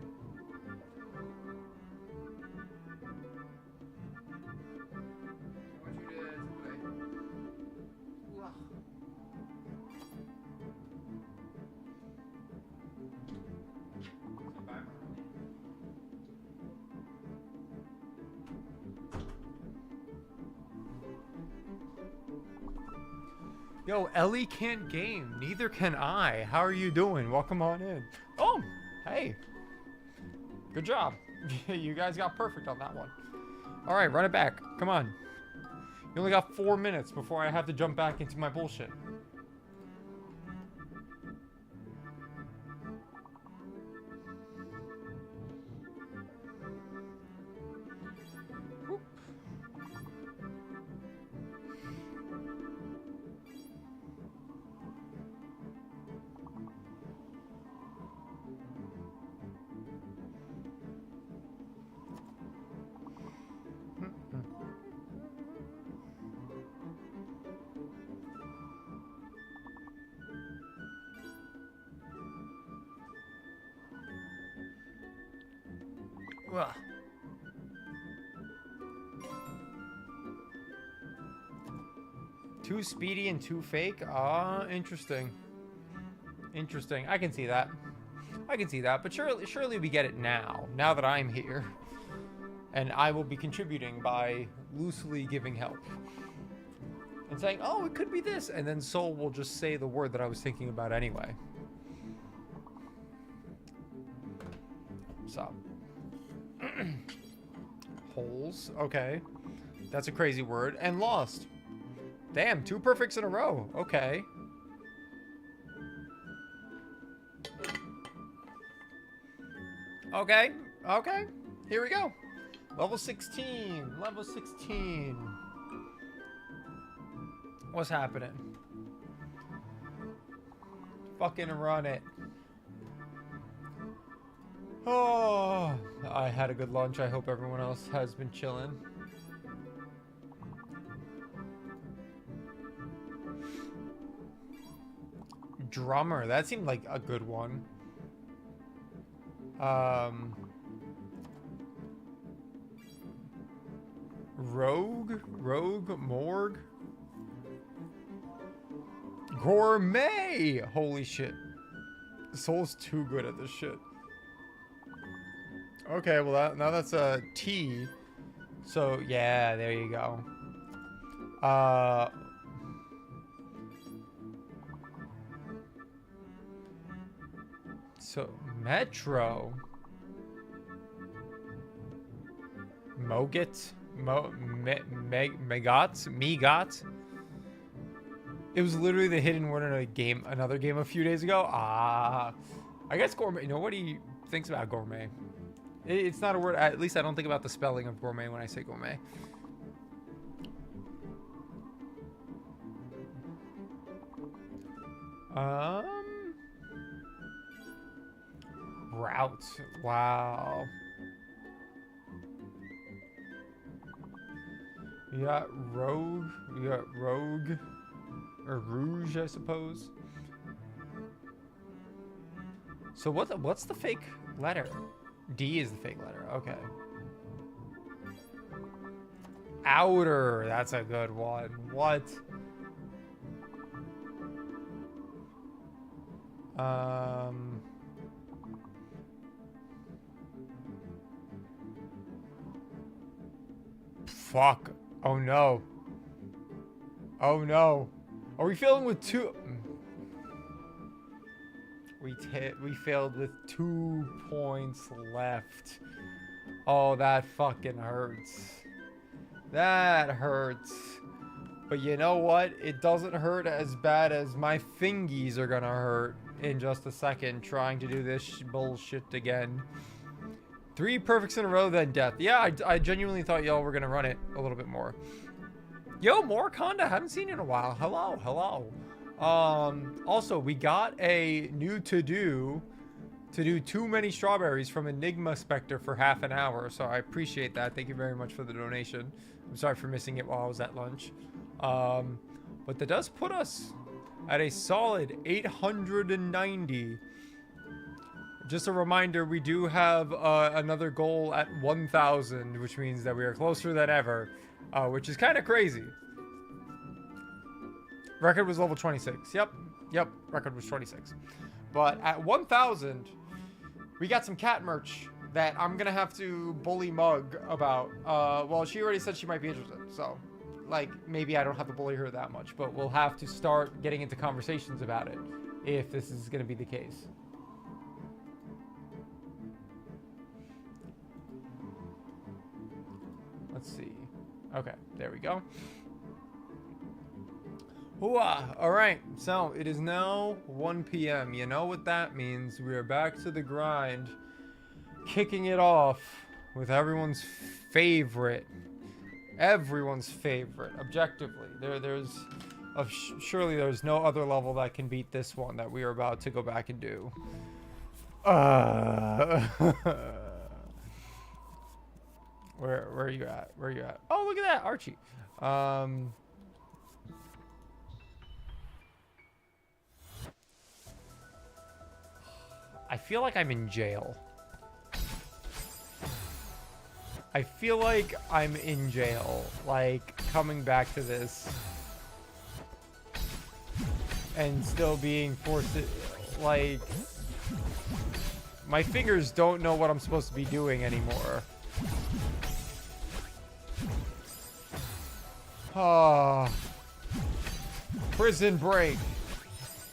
I want you to play. Ugh. Say bye, Marley. Yo, Ellie can't game. Neither can I. How are you doing? Welcome on in. Oh, hey. Good job. You guys got perfect on that one. All right, run it back. Come on. You only got 4 minutes before I have to jump back into my bullshit. Whoop. Ugh. Too speedy and too fake? Ah, interesting. Interesting. I can see that. I can see that. But surely we get it now. Now that I'm here. And I will be contributing by loosely giving help. And saying, oh, it could be this. And then Soul will just say the word that I was thinking about anyway. So. Holes. Okay. That's a crazy word. And lost. Damn, 2 perfects in a row. Okay. Okay. Okay. Here we go. Level 16. Level 16. What's happening? Fucking run it. Oh, I had a good lunch. I hope everyone else has been chilling. Drummer. That seemed like a good one. Rogue, morgue. Gourmet. Holy shit. Soul's too good at this shit. Okay, well now that's a T. So yeah, there you go. So Metro. Moget. Megot. It was literally the hidden word in a game, another game a few days ago. I guess gourmet. Nobody thinks about gourmet. It's not a word. At least I don't think about the spelling of gourmet when I say gourmet. Route. Wow. We got Rogue. We got Rogue. Or Rouge, I suppose. So what's the fake letter? D is the fake letter. Okay. Outer. That's a good one. What? Fuck. Oh no. Oh no. Are we failing with two? We failed with 2 points left. Oh, that fucking hurts. That hurts. But you know what? It doesn't hurt as bad as my fingies are gonna hurt in just a second trying to do this bullshit again. 3 perfects in a row, then death. Yeah, I genuinely thought y'all were gonna run it a little bit more. Yo, more Conda. Haven't seen you in a while. Hello, hello. Also, we got a new to-do too many strawberries from Enigma Spectre for half an hour. So I appreciate that. Thank you very much for the donation. I'm sorry for missing it while I was at lunch. But that does put us at a solid 890. Just a reminder, we do have another goal at 1,000, which means that we are closer than ever, which is kind of crazy. Record was level 26. Yep, record was 26. But at 1,000, we got some cat merch that I'm gonna have to bully Mug about. Well, she already said she might be interested, so like maybe I don't have to bully her that much, but we'll have to start getting into conversations about it if this is gonna be the case. Let's see. Okay, there we go. Hooah! Alright, so it is now 1 p.m. You know what that means. We are back to the grind. Kicking it off with everyone's favorite. Objectively. Surely there's no other level that can beat this one that we are about to go back and do. Where are you at? Where are you at? Oh, look at that, Archie. I feel like I'm in jail. I feel like I'm in jail. Like, coming back to this. And still being forced to, like... My fingers don't know what I'm supposed to be doing anymore. Ah. Prison break.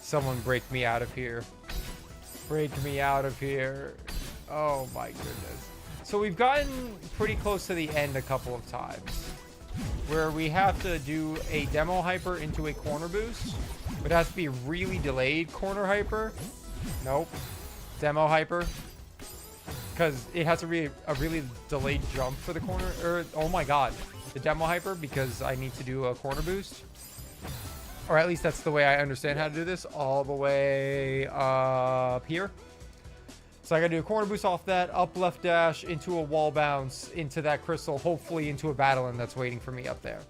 Someone break me out of here. Break me out of here. Oh my goodness. So we've gotten pretty close to the end a couple of times. Where we have to do a demo hyper into a corner boost. But it has to be really delayed corner hyper. Nope. Demo hyper. Because it has to be a really delayed jump for the corner. Oh my god. The demo hyper because I need to do a corner boost. Or at least that's the way I understand how to do this. All the way up here. So I gotta do a corner boost off that, up left dash, into a wall bounce, into that crystal, hopefully into a battling that's waiting for me up there.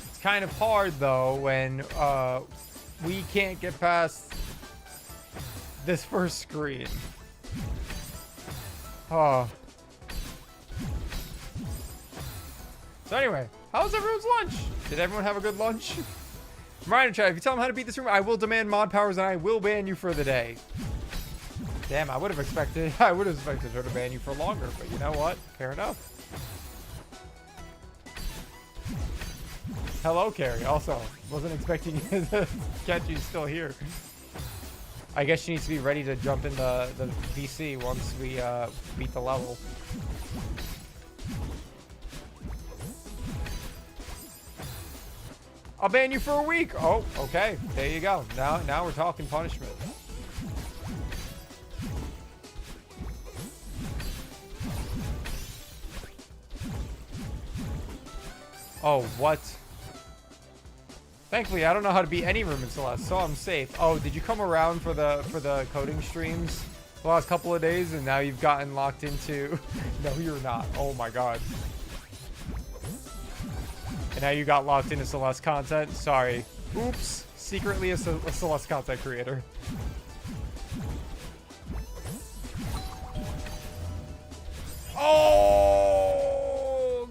It's kind of hard though when we can't get past this first screen. Oh. So anyway, how was everyone's lunch? Did everyone have a good lunch? Reminder chat, if you tell them how to beat this room, I will demand mod powers and I will ban you for the day. Damn, I would have expected her to ban you for longer, but you know what? Fair enough. Hello, Carrie. Also, wasn't expecting you to catch you still here. I guess she needs to be ready to jump in the VC once we beat the level. I'll ban you for a week. Oh, okay. There you go. Now we're talking punishment. Oh, what? Thankfully, I don't know how to beat any room in Celeste, so I'm safe. Oh, did you come around for the coding streams the last couple of days, and now you've gotten locked into... No, you're not. Oh my god. And now you got locked into Celeste content. Sorry. Oops. Secretly a Celeste content creator. Oh,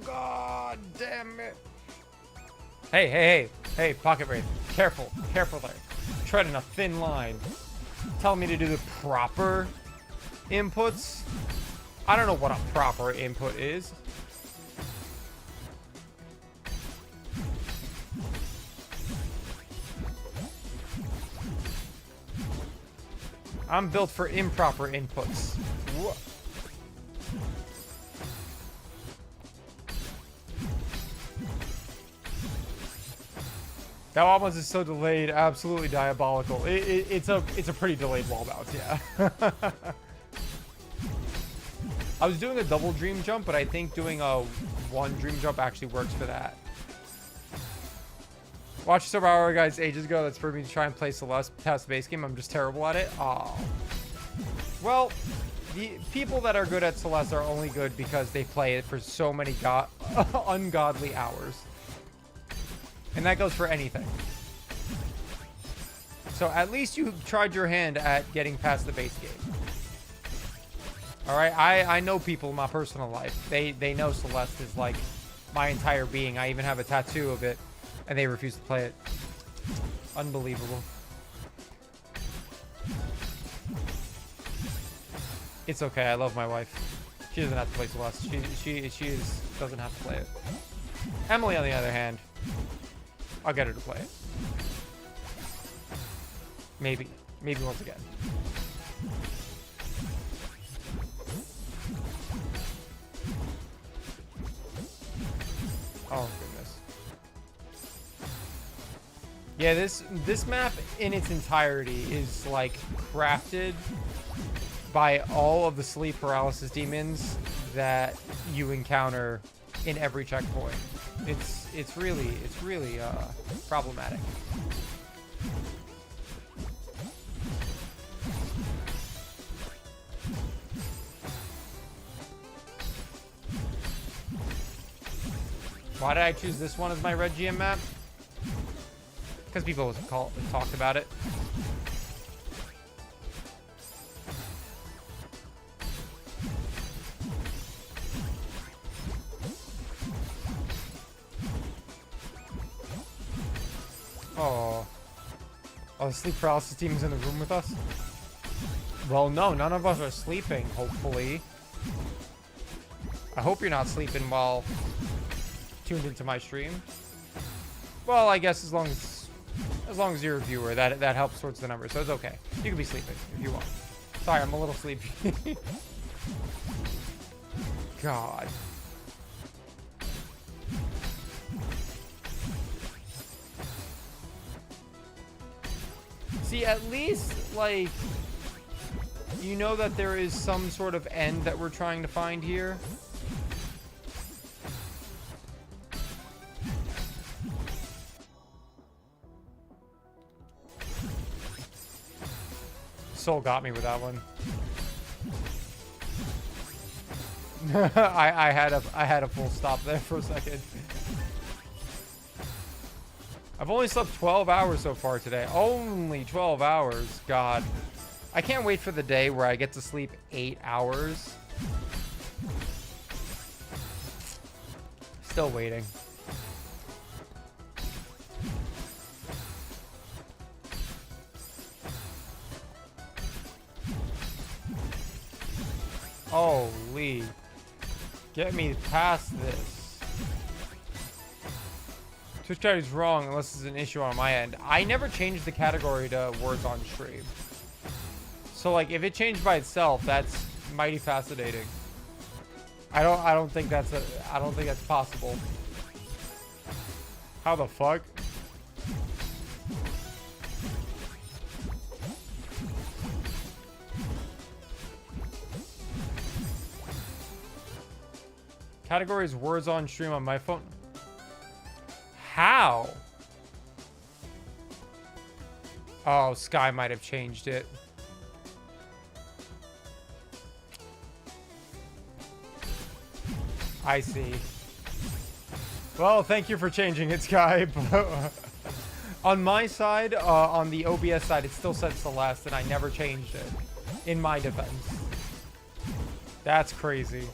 god damn it. Hey, hey, hey. Hey, Pocket Wraith. Careful. Careful there. Treading a thin line. Telling me to do the proper inputs? I don't know what a proper input is. I'm built for improper inputs. Whoa. That almost is so delayed, absolutely diabolical. It's a pretty delayed wall bounce, yeah. I was doing a double dream jump, but I think doing a one dream jump actually works for that. Watched Survivor guys ages ago. That's for me to try and play Celeste past the base game. I'm just terrible at it. Oh. Well, the people that are good at Celeste are only good because they play it for so many ungodly hours. And that goes for anything. So at least you tried your hand at getting past the base game. Alright, I know people in my personal life. They know Celeste is like my entire being. I even have a tattoo of it. And they refuse to play it. Unbelievable. It's okay, I love my wife. She doesn't have to play Celeste. She doesn't have to play it. Emily, on the other hand, I'll get her to play it. Maybe. Maybe once again. Oh, goodness. Yeah, this map in its entirety is, like, crafted by all of the sleep paralysis demons that you encounter in every checkpoint. It's really problematic. Why did I choose this one as my red GM map? Because people talked about it. Oh, the sleep paralysis team is in the room with us? Well, no, none of us are sleeping, hopefully. I hope you're not sleeping while tuned into my stream. Well, I guess as long as you're a viewer, that helps towards the numbers, so it's okay. You can be sleeping if you want. Sorry, I'm a little sleepy. God. See, at least, like, you know that there is some sort of end that we're trying to find here. Soul got me with that one. I had a full stop there for a second. I've only slept 12 hours so far today. Only 12 hours. God. I can't wait for the day where I get to sleep 8 hours. Still waiting. Holy. Get me past this. Twitch chat is wrong unless it's an issue on my end. I never changed the category to words on stream. So like if it changed by itself, that's mighty fascinating. I don't think that's possible. How the fuck? Category is words on stream on my phone. How? Oh, Sky might have changed it. I see. Well, thank you for changing it, Sky. On my side, on the OBS side, it still said Celeste, and I never changed it. In my defense. That's crazy.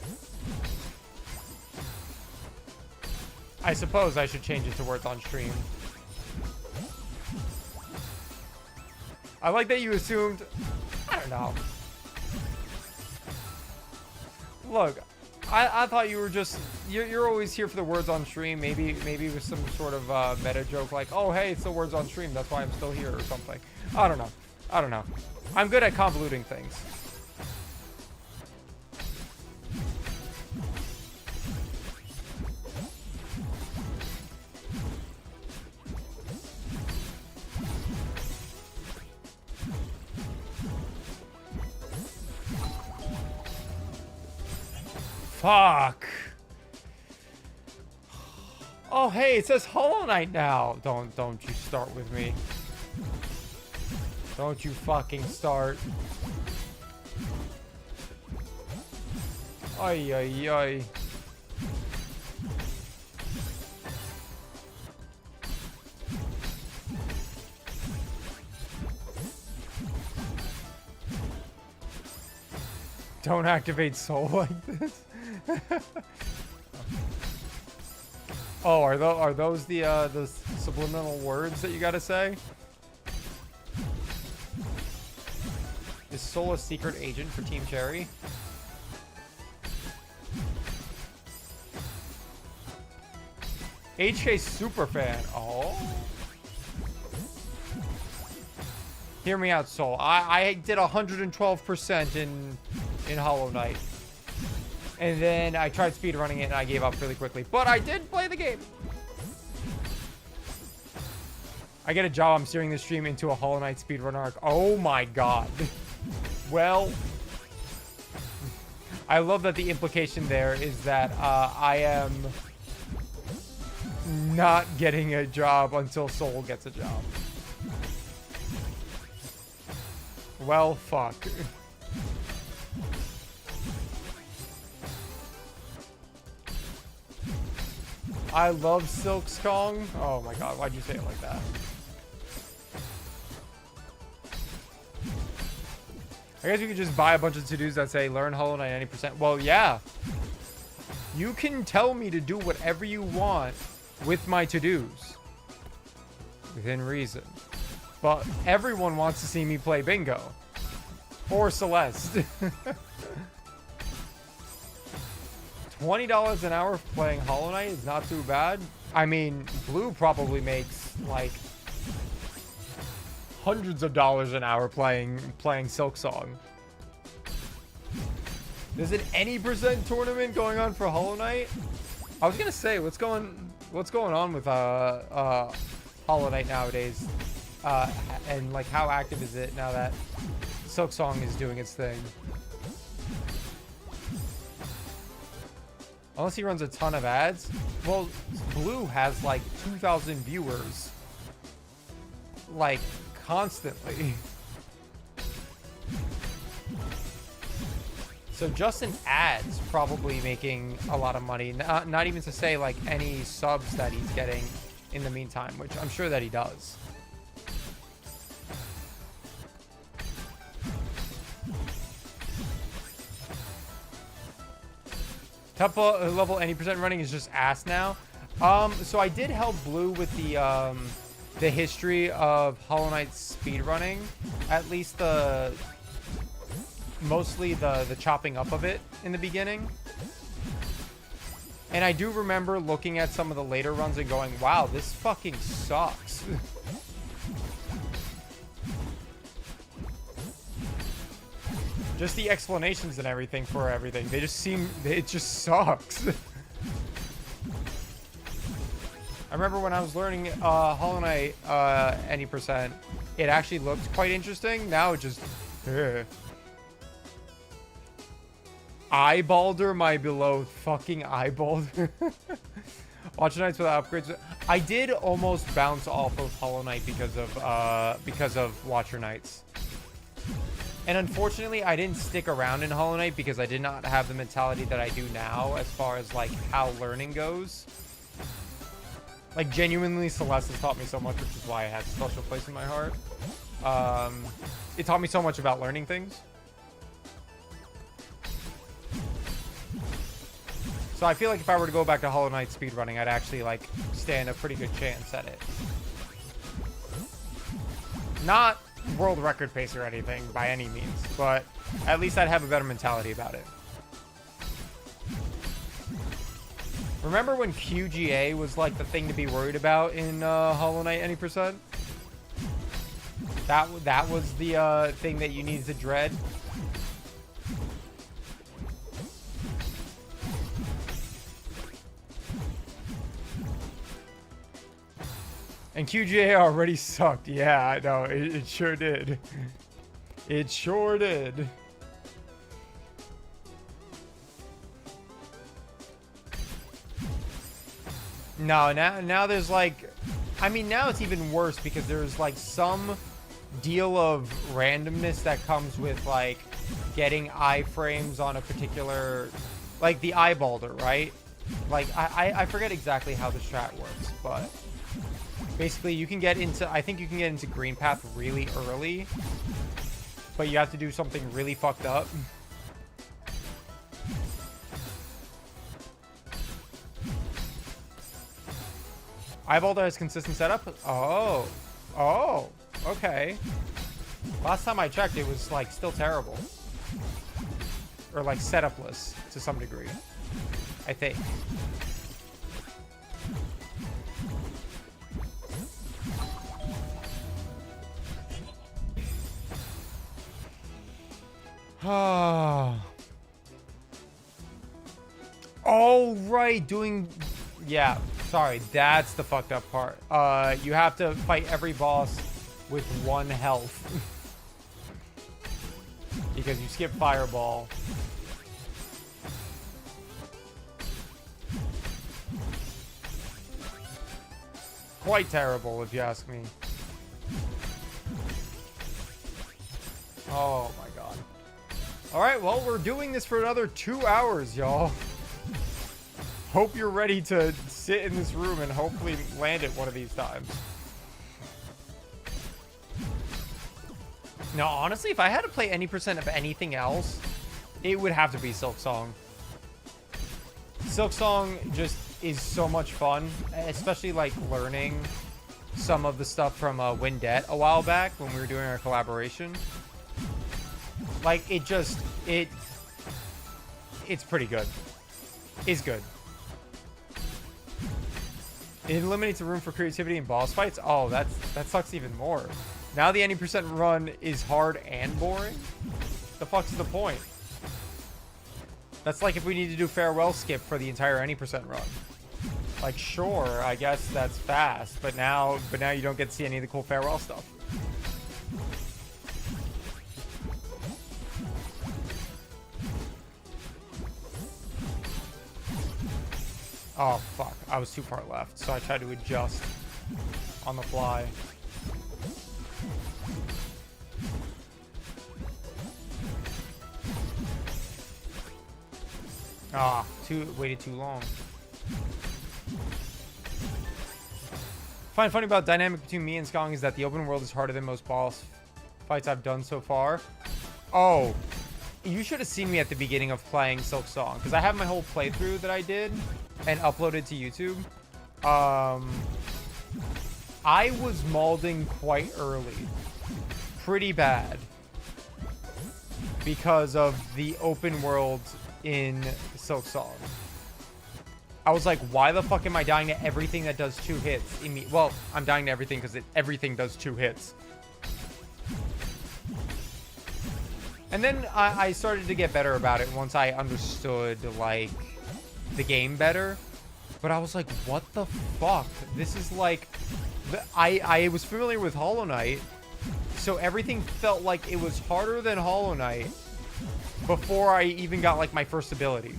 I suppose I should change it to words on stream. I like that you assumed... I don't know. Look, I thought you were just... You're always here for the words on stream. Maybe it was some sort of meta joke like, oh, hey, it's the words on stream. That's why I'm still here or something. I don't know. I don't know. I'm good at convoluting things. Fuck. Oh, hey, it says Hollow Knight now. Don't you start with me. Don't you fucking start. Ay, ay, ay. Don't activate soul like this. Oh, are those the subliminal words that you gotta say? Is Soul a secret agent for Team Cherry? HK Superfan. Oh. Hear me out, Soul. I did 112% in Hollow Knight. And then I tried speedrunning it and I gave up really quickly. But I did play the game. I get a job. I'm steering the stream into a Hollow Knight speedrun arc. Oh my god. Well, I love that the implication there is that I am not getting a job until Soul gets a job. Well, fuck. I love Silk's Kong. Oh my god, why'd you say it like that? I guess you could just buy a bunch of to-dos that say learn Hollow Knight 90%. Well, yeah. You can tell me to do whatever you want with my to-dos. Within reason. But everyone wants to see me play bingo. Or Celeste. $20 an hour for playing Hollow Knight is not too bad. I mean, Blue probably makes like hundreds of dollars an hour playing Silk Song. There's an any percent tournament going on for Hollow Knight. I was gonna say what's going on with Hollow Knight nowadays, and like how active is it now that Silk Song is doing its thing? Unless he runs a ton of ads. Well, Blue has like 2,000 viewers. Like, constantly. So just in ads, probably making a lot of money. Not even to say like any subs that he's getting in the meantime, which I'm sure that he does. Top level any percent running is just ass now. So I did help Blue with the history of Hollow Knight speedrunning, at least mostly the chopping up of it in the beginning. And I do remember looking at some of the later runs and going, wow, this fucking sucks. Just the explanations and everything for everything. They just seem... It just sucks. I remember when I was learning Hollow Knight any percent, it actually looked quite interesting. Now it just... Eyebalder, my beloved. Fucking Eyebalder. Watcher Knights without upgrades. I did almost bounce off of Hollow Knight because of Watcher Knights. And unfortunately, I didn't stick around in Hollow Knight because I did not have the mentality that I do now as far as like how learning goes. Like genuinely, Celeste has taught me so much, which is why it has a special place in my heart. It taught me so much about learning things. So I feel like if I were to go back to Hollow Knight speedrunning, I'd actually like stand a pretty good chance at it. Not world record pace or anything by any means, but at least I'd have a better mentality about it. Remember when QGA was like the thing to be worried about in Hollow Knight any percent? That was the thing that you needed to dread. And QGA already sucked. Yeah, I know. It sure did. It sure did. No, now there's like... I mean, now it's even worse because there's like some deal of randomness that comes with like getting iframes on a particular... Like the eyebalder, right? Like, I forget exactly how the strat works, but... Basically, you can get into... I think you can get into green path really early. But you have to do something really fucked up. Eyebalder has consistent setup? Oh. Oh. Okay. Last time I checked, it was, like, still terrible. Or, like, setupless to some degree. I think. Oh, right. Doing... Yeah. Sorry. That's the fucked up part. You have to fight every boss with 1 health. Because you skip Fireball. Quite terrible, if you ask me. Oh, my God. All right, well, we're doing this for another 2 hours, y'all. Hope you're ready to sit in this room and hopefully land it one of these times. No, honestly, if I had to play any percent of anything else, it would have to be Silksong. Silksong just is so much fun, especially like learning some of the stuff from Windet a while back when we were doing our collaboration. Like, it's pretty good. It's good. It eliminates the room for creativity in boss fights. Oh, that sucks even more. Now the any percent run is hard and boring. The fuck's the point? That's like if we need to do farewell skip for the entire any percent run. Like, sure, I guess that's fast, but now you don't get to see any of the cool farewell stuff. Oh, fuck. I was too far left, so I tried to adjust on the fly. Ah, waited too long. Find funny about dynamic between me and Skong is that the open world is harder than most boss fights I've done so far. Oh, you should have seen me at the beginning of playing Silksong, because I have my whole playthrough that I did and uploaded to YouTube. I was malding quite early. Pretty bad. Because of the open world in Silksong. I was like, why the fuck am I dying to everything that does 2 hits? Well, I'm dying to everything because everything does 2 hits. And then I started to get better about it once I understood, like, the game better. But I was like, what the fuck? This is like... I was familiar with Hollow Knight, so everything felt like it was harder than Hollow Knight before I even got, like, my first ability.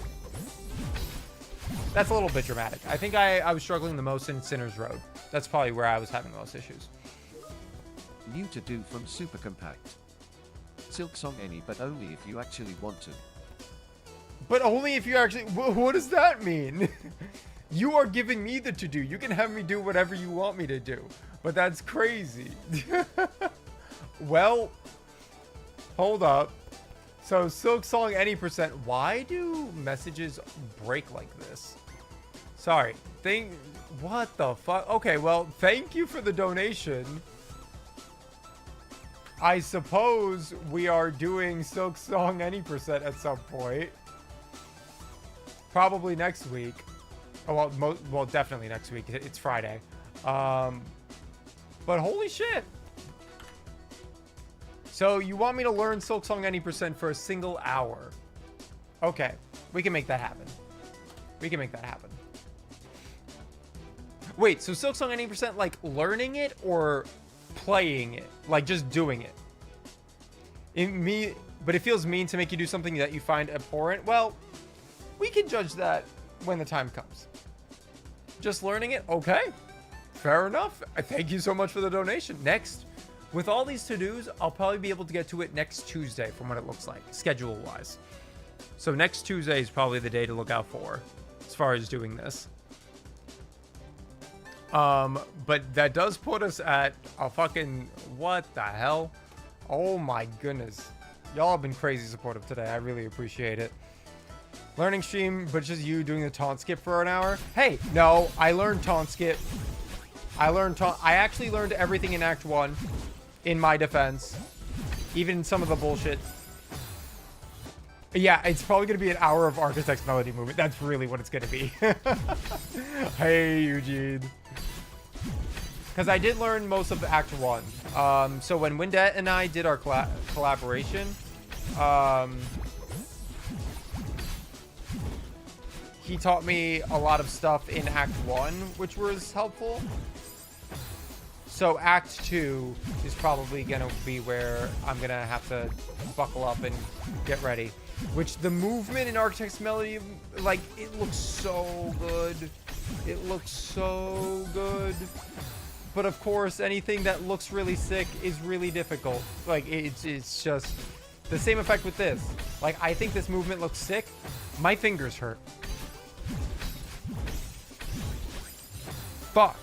That's a little bit dramatic. I think I was struggling the most in Sinner's Road. That's probably where I was having the most issues. New to do from Super Compact. Silk Song any, but only if you actually want to. But only if you actually... What does that mean? You are giving me the to-do. You can have me do whatever you want me to do. But that's crazy. Well, hold up. So, Silk Song any percent. Why do messages break like this? Sorry. What the fuck? Okay, well, thank you for the donation. I suppose we are doing Silk Song any percent at some point. Probably next week. Oh, well, definitely next week. It's Friday. But holy shit. So you want me to learn Silk Song any percent for a single hour? Okay, we can make that happen. We can make that happen. Wait, so Silk Song any percent, like learning it or playing it, like just doing it? But it feels mean to make you do something that you find abhorrent. Well, we can judge that when the time comes. Just learning it, okay, fair enough. Thank you so much for the donation. Next, with all these to-dos, I'll probably be able to get to it next Tuesday from what it looks like, schedule-wise. So next Tuesday is probably the day to look out for as far as doing this. But that does put us at a fucking, what the hell? Oh my goodness. Y'all have been crazy supportive today. I really appreciate it. Learning stream, but just you doing the taunt skip for an hour? Hey, no, I learned taunt skip. I actually learned everything in Act 1, in my defense. Even some of the bullshit. Yeah, it's probably going to be an hour of Architect's Melody movement. That's really what it's going to be. Hey, Eugene. Because I did learn most of Act 1. So when Windet and I did our collaboration, he taught me a lot of stuff in Act 1, which was helpful. So Act 2 is probably going to be where I'm going to have to buckle up and get ready. Which the movement in Architect's Melody, like, it looks so good. It looks so good. But of course, anything that looks really sick is really difficult. Like, it's just the same effect with this. Like, I think this movement looks sick. My fingers hurt. Fuck.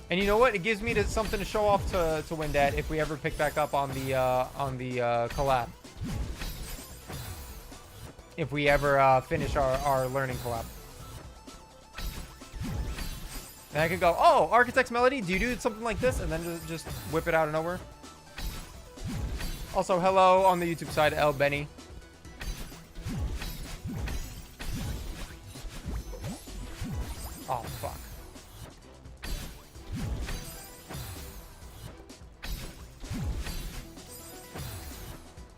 And you know what? It gives me something to show off to Windet if we ever pick back up on the collab. If we ever finish our learning collab. And I could go, oh, Architect's Melody, do you do something like this? And then just whip it out of nowhere. Also, hello on the YouTube side, El Benny. Oh, fuck.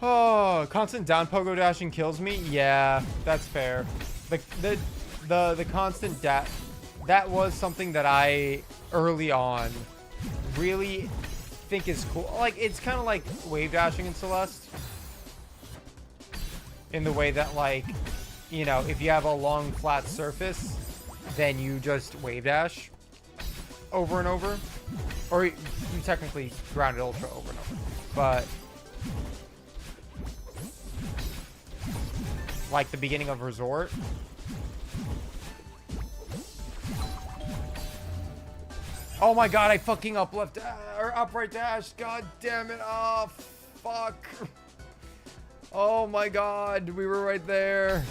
Oh, constant down pogo dashing kills me. Yeah, that's fair. The constant dash, that was something that I early on really think is cool. Like, it's kind of like wave dashing in Celeste, in the way that, like, you know, if you have a long flat surface, then you just wave dash over and over, or you technically grounded ultra over and over, but like the beginning of Resort. Oh my god, I fucking up left or upright dash. God damn it. Oh, fuck. Oh my god, we were right there.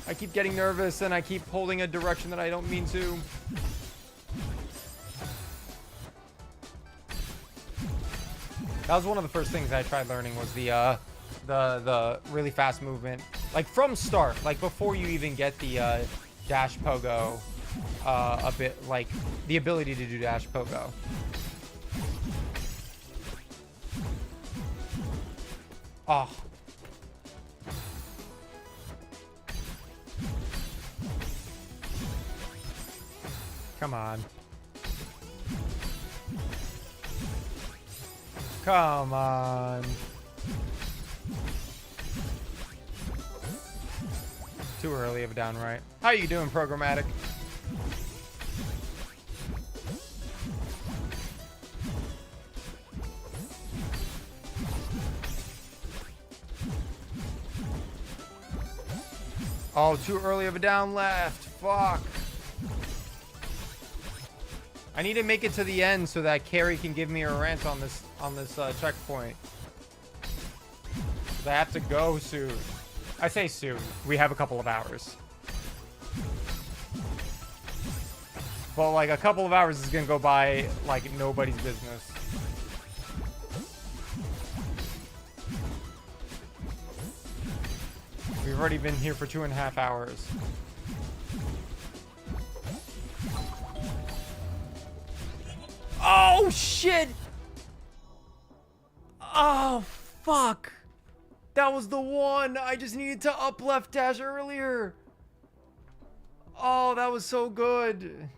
I keep getting nervous and I keep holding a direction that I don't mean to. That was one of the first things I tried learning, was the really fast movement. Like from start, like before you even get the dash pogo, a bit, like the ability to do dash pogo. Oh. Come on. Come on. Too early of a downright. How you doing, programmatic? Oh, too early of a down left. Fuck. I need to make it to the end so that Carrie can give me a rant on this checkpoint. 'Cause I have to go soon. I say soon. We have a couple of hours. But like a couple of hours is gonna go by like nobody's business. We've already been here for 2.5 hours. Oh shit! Oh fuck! That was the one! I just needed to up left dash earlier! Oh, that was so good!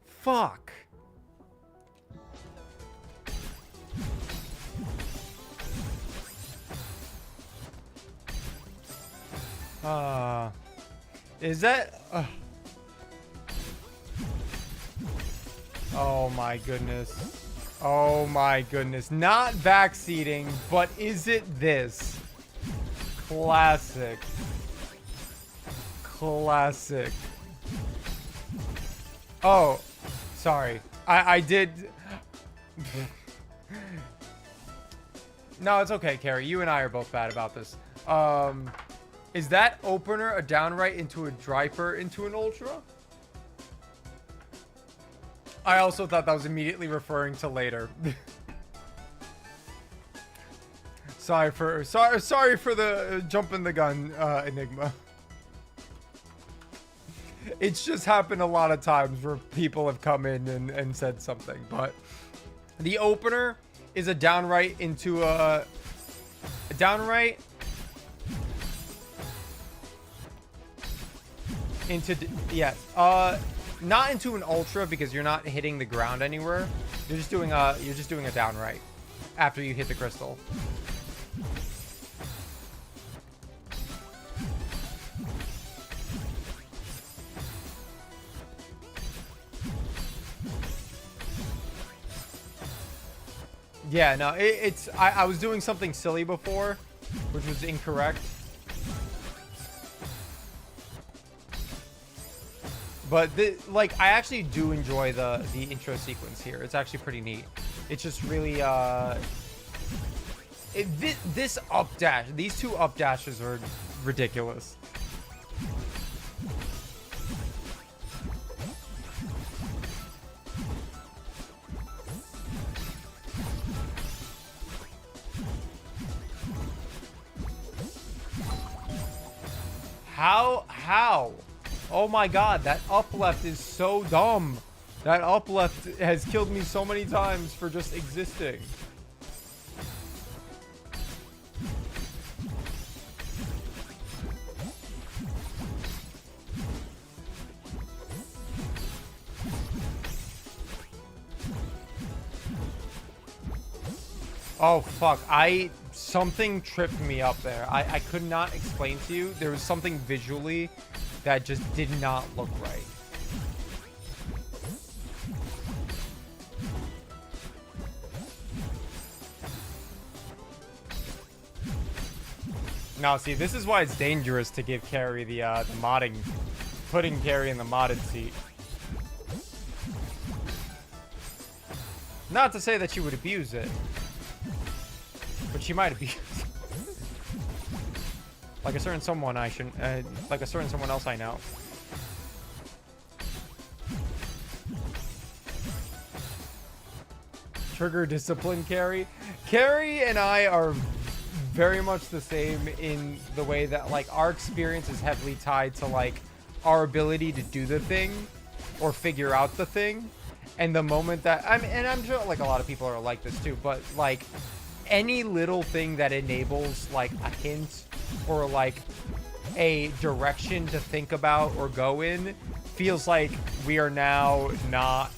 Fuck! Is that... Oh my goodness. Oh my goodness. Not backseating, but is it this? Classic. Classic. Oh, sorry. I did... No, it's okay, Carrie. You and I are both bad about this. Is that opener a downright into a driper into an ultra? I also thought that was immediately referring to later. sorry for the jumping the gun, Enigma. It's just happened a lot of times where people have come in and said something, but the opener is a downright into a downright into yes, not into an ultra because you're not hitting the ground anywhere. You're just doing a downright after you hit the crystal. Yeah, no, I was doing something silly before, which was incorrect. But like, I actually do enjoy the intro sequence here. It's actually pretty neat. It's just really this up dash, these two up dashes are ridiculous. How? Oh my god, that up left is so dumb. That up left has killed me so many times for just existing. Oh fuck, something tripped me up there. I could not explain to you. There was something visually that just did not look right. Now, see, this is why it's dangerous to give Carrie the modding, putting Carrie in the modded seat. Not to say that she would abuse it, but she might abuse it. Like a certain someone I shouldn't, like a certain someone else I know. Trigger discipline, Carrie. Carrie and I are very much the same in the way that like our experience is heavily tied to like our ability to do the thing or figure out the thing. And the moment that I'm sure like a lot of people are like this too, but like any little thing that enables like a hint or like a direction to think about or go in feels like we are now not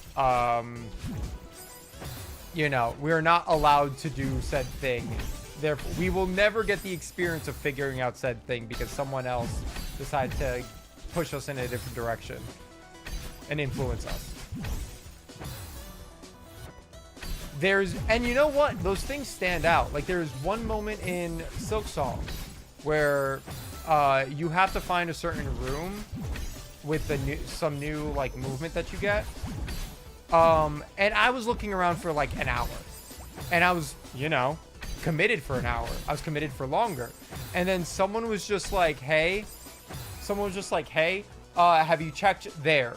you know, we are not allowed to do said thing. Therefore we will never get the experience of figuring out said thing because someone else decided to push us in a different direction and influence us. And you know what? Those things stand out. Like there's one moment in Silk Song where you have to find a certain room with some new like movement that you get. And I was looking around for like an hour, and I was, you know, committed for an hour. I was committed for longer, and then someone was just like, "Hey," have you checked there?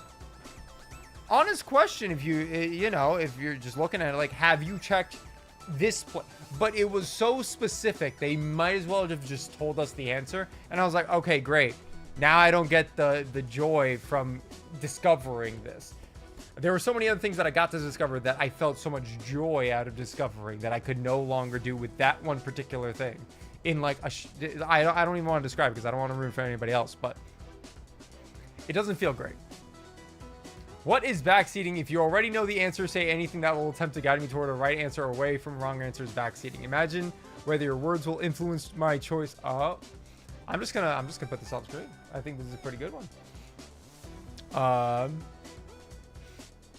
Honest question. If if you're just looking at it, like, have you checked this place? But it was so specific, they might as well have just told us the answer. And I was like, okay, great. Now I don't get the joy from discovering this. There were so many other things that I got to discover that I felt so much joy out of discovering that I could no longer do with that one particular thing. In like I don't even want to describe it because I don't want to ruin for anybody else, but it doesn't feel great. What is backseating? If you already know the answer, say anything that will attempt to guide me toward a right answer or away from wrong answer is backseating. Imagine whether your words will influence my choice. Oh, I'm just gonna put this on screen. I think this is a pretty good one.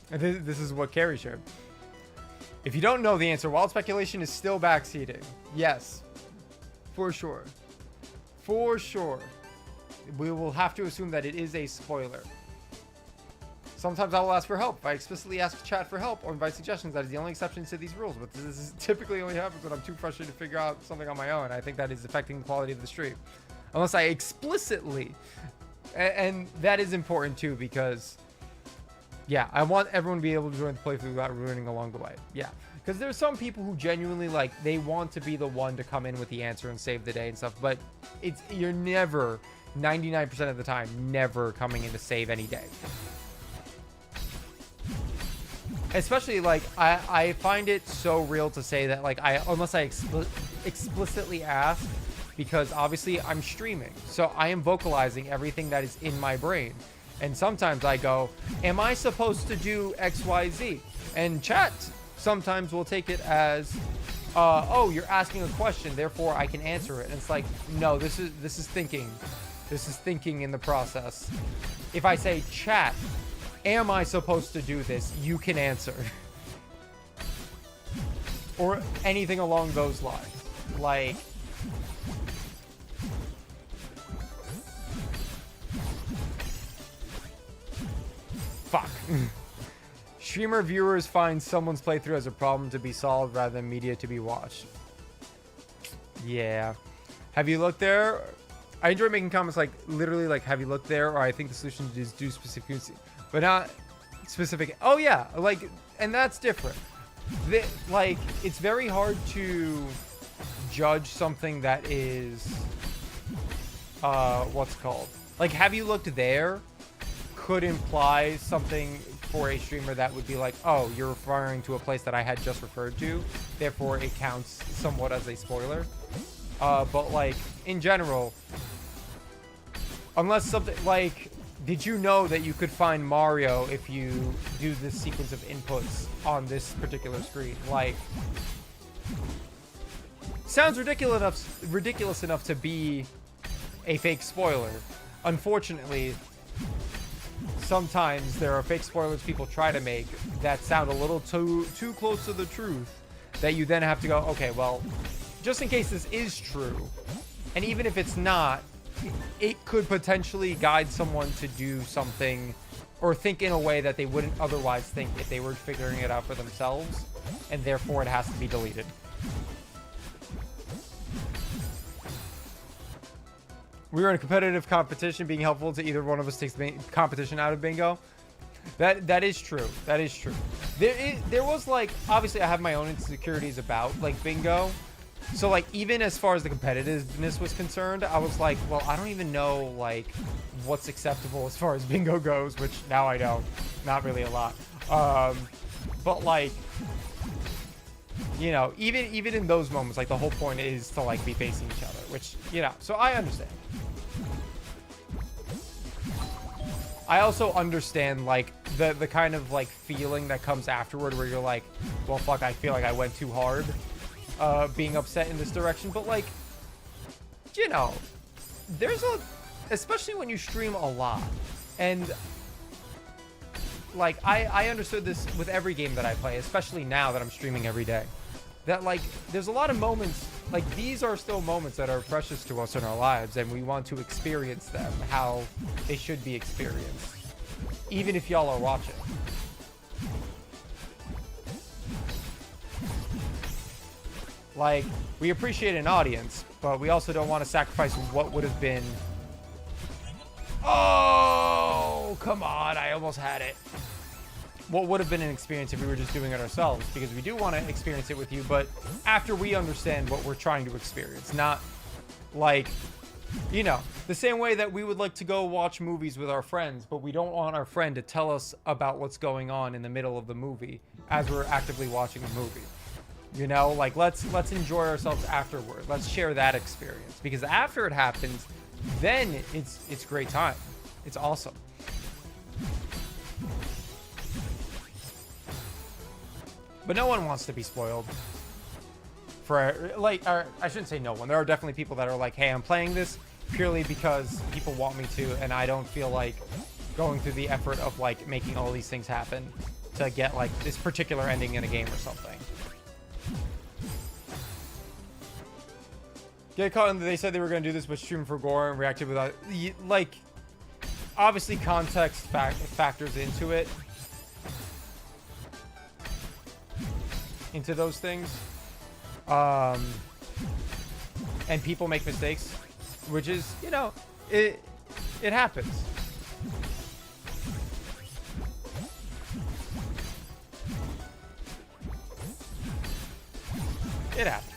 This is what Carrie shared. If you don't know the answer, wild speculation is still backseating. Yes, for sure. For sure. We will have to assume that it is a spoiler. Sometimes I will ask for help. If I explicitly ask chat for help or invite suggestions, that is the only exception to these rules. But this is typically only happens when I'm too frustrated to figure out something on my own. I think that is affecting the quality of the stream. Unless I explicitly... And that is important too, because... Yeah, I want everyone to be able to join the playthrough without ruining along the way. Yeah. Because there's some people who genuinely, like, they want to be the one to come in with the answer and save the day and stuff. But you're never, 99% of the time, never coming in to save any day. Especially, like, I find it so real to say that, like, unless I explicitly ask, because obviously I'm streaming, so I am vocalizing everything that is in my brain. And sometimes I go, am I supposed to do XYZ? And chat sometimes will take it as, oh, you're asking a question, therefore I can answer it. And it's like, no, this is thinking. This is thinking in the process. If I say, chat, am I supposed to do this? You can answer. Or anything along those lines. Like... Fuck. Streamer viewers find someone's playthrough as a problem to be solved rather than media to be watched. Yeah. Have you looked there? I enjoy making comments like, literally, like, have you looked there? Or I think the solution is do specific... But not specific. Oh yeah, like, and that's different. Like, it's very hard to judge something that is, what's called? Like, have you looked there? Could imply something for a streamer that would be like, oh, you're referring to a place that I had just referred to, therefore it counts somewhat as a spoiler. But like, in general, unless something like, did you know that you could find Mario if you do this sequence of inputs on this particular screen? Like, sounds ridiculous enough to be a fake spoiler. Unfortunately, sometimes there are fake spoilers people try to make that sound a little too close to the truth, that you then have to go, okay, well, just in case this is true, and even if it's not, it could potentially guide someone to do something or think in a way that they wouldn't otherwise think if they were figuring it out for themselves, and therefore it has to be deleted. We were in a competitive competition. Being helpful to either one of us takes the competition out of bingo. That is true. That is true. There was, like, obviously I have my own insecurities about, like, bingo. So, like, even as far as the competitiveness was concerned, I was like, well, I don't even know, like, what's acceptable as far as bingo goes, which now I know. Not really a lot. But, like, you know, even in those moments, like, the whole point is to, like, be facing each other, which, you know, so I understand. I also understand, like, the kind of, like, feeling that comes afterward where you're like, well, fuck, I feel like I went too hard, being upset in this direction. But, like, you know, there's especially when you stream a lot, and, like, I understood this with every game that I play, especially now that I'm streaming every day, that, like, there's a lot of moments like, these are still moments that are precious to us in our lives, and we want to experience them how they should be experienced, even if y'all are watching. Like, we appreciate an audience, but we also don't want to sacrifice what would have been. Oh, come on. I almost had it. What would have been an experience if we were just doing it ourselves, because we do want to experience it with you, but after we understand what we're trying to experience, not like, you know, the same way that we would like to go watch movies with our friends, but we don't want our friend to tell us about what's going on in the middle of the movie as we're actively watching the movie. You know, like, let's enjoy ourselves afterward. Let's share that experience, because after it happens, then it's great time. It's awesome. But no one wants to be spoiled. For, like, or I shouldn't say no one. There are definitely people that are like, hey, I'm playing this purely because people want me to, and I don't feel like going through the effort of, like, making all these things happen to get, like, this particular ending in a game or something. Get caught in, they said they were going to do this, but stream for gore and reacted without, like, obviously context factors into it. Into those things. And people make mistakes, which is, you know, it happens. It happens.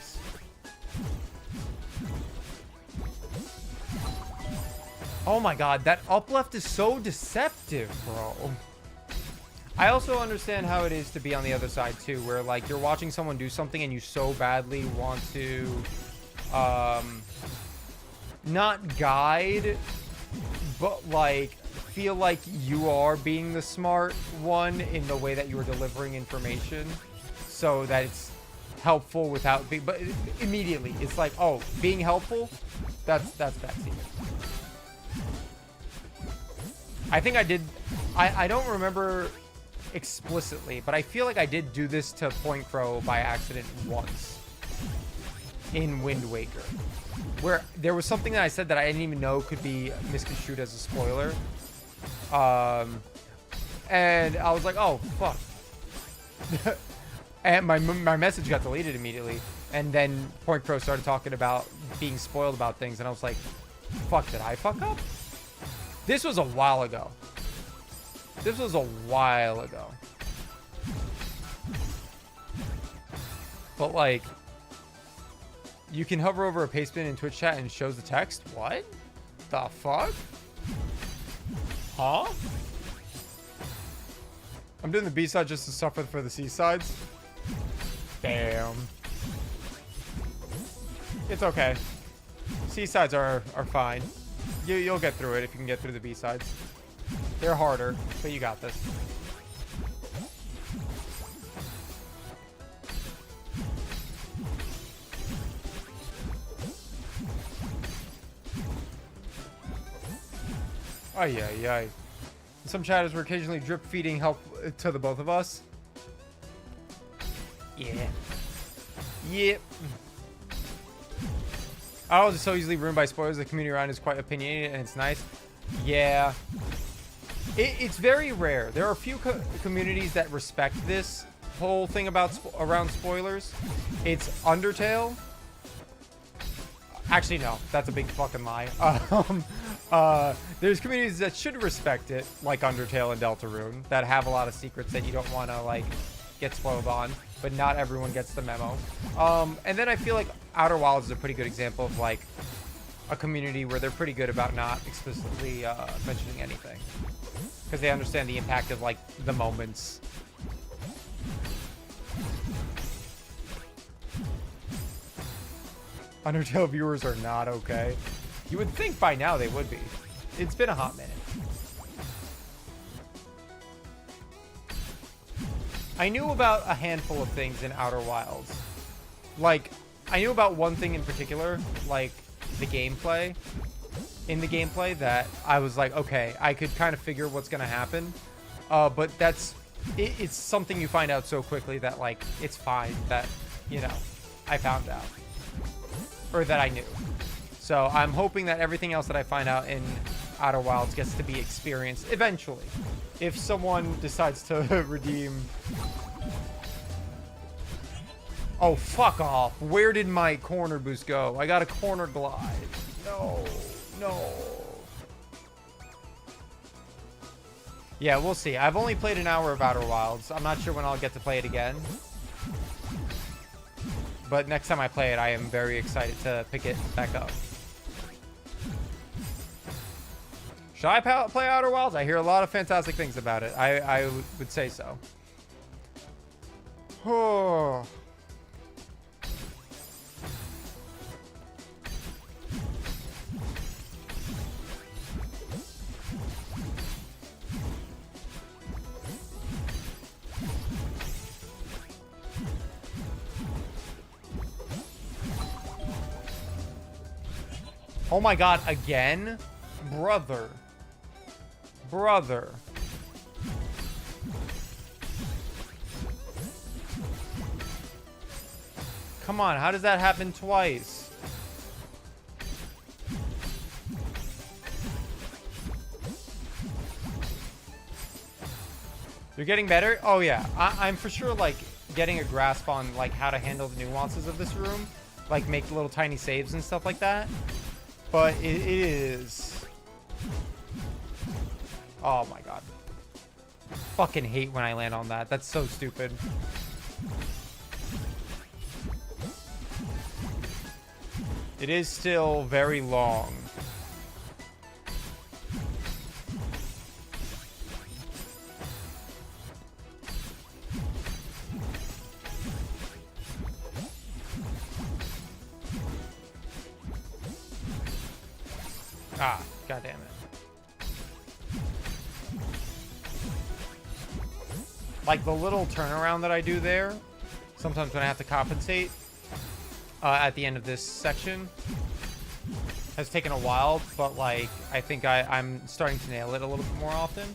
Oh my god, that up left is so deceptive, bro. I also understand how it is to be on the other side too, where, like, you're watching someone do something and you so badly want to not guide, but, like, feel like you are being the smart one in the way that you are delivering information so that it's helpful without being, but immediately it's like, oh, being helpful, that's backseat. I think I did, I don't remember explicitly, but I feel like I did do this to Point Crow by accident once in Wind Waker, where there was something that I said that I didn't even know could be misconstrued as a spoiler, and I was like, oh fuck. And my message got deleted immediately, and then Point Crow started talking about being spoiled about things, and I was like, fuck, did I fuck up? This was a while ago. This was a while ago. But, like, you can hover over a paste bin in Twitch chat and it shows the text? What? The fuck? Huh? I'm doing the B-side just to suffer for the C-sides. Damn. It's okay. C-sides are fine. You'll get through it if you can get through the B-sides. They're harder, but you got this. Ay, ay, ay. Some chatters were occasionally drip feeding help to the both of us. Yeah. Yep. I was so easily ruined by spoilers. The community around is quite opinionated and it's nice. Yeah. It's very rare. There are a few communities that respect this whole thing about around spoilers. It's Undertale. Actually, no. That's a big fucking lie. There's communities that should respect it, like Undertale and Deltarune, that have a lot of secrets that you don't want to, like, get spoiled on, but not everyone gets the memo. And then I feel like Outer Wilds is a pretty good example of, like, a community where they're pretty good about not explicitly mentioning anything, because they understand the impact of, like, the moments. Undertale viewers are not okay. You would think by now they would be. It's been a hot minute. I knew about a handful of things in Outer Wilds. Like, I knew about one thing in particular, like the gameplay. In the gameplay that I was like, okay, I could kind of figure what's going to happen. But it's something you find out so quickly that, like, it's fine that, you know, I found out. or that I knew. So I'm hoping that everything else that I find out in Outer Wilds gets to be experienced eventually. If someone decides to redeem... Oh, fuck off. Where did my corner boost go? I got a corner glide. No. No. Yeah, we'll see. I've only played an hour of Outer Wilds. I'm not sure when I'll get to play it again. But next time I play it, I am very excited to pick it back up. Should I play Outer Wilds? I hear a lot of fantastic things about it. I would say so. Oh. Oh my god, again? Brother. Brother. Come on, how does that happen twice? You're getting better? Oh yeah, I'm for sure like getting a grasp on like how to handle the nuances of this room. Like make little tiny saves and stuff like that. But it is... Oh my god. Fucking hate when I land on that. That's so stupid. It is still very long. Ah, god damn it. Like the little turnaround that I do there, sometimes when I have to compensate at the end of this section, has taken a while, but like I think I'm starting to nail it a little bit more often.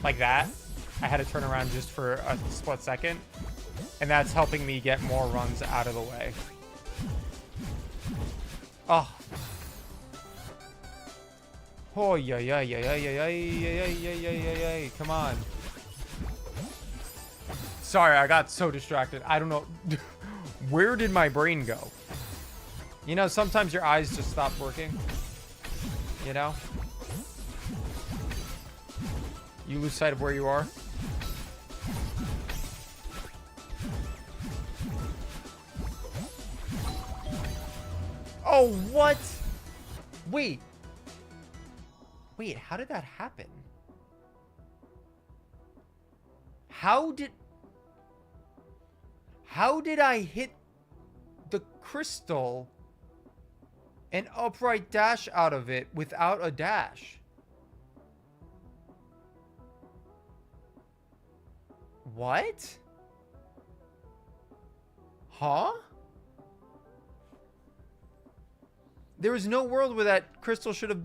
Like that. I had to turn around just for a split second, and that's helping me get more runs out of the way. Oh. Oh, yeah, yeah, yeah, yeah, yeah, yeah, yeah, yeah, yeah, yeah, yeah, come on. Sorry, I got so distracted. I don't know. Where did my brain go? You know, sometimes your eyes just stop working. You know? You lose sight of where you are. Oh, what? Wait. Wait, how did that happen? How did I hit the crystal and upright dash out of it without a dash? What? Huh? There was no world where that crystal should have...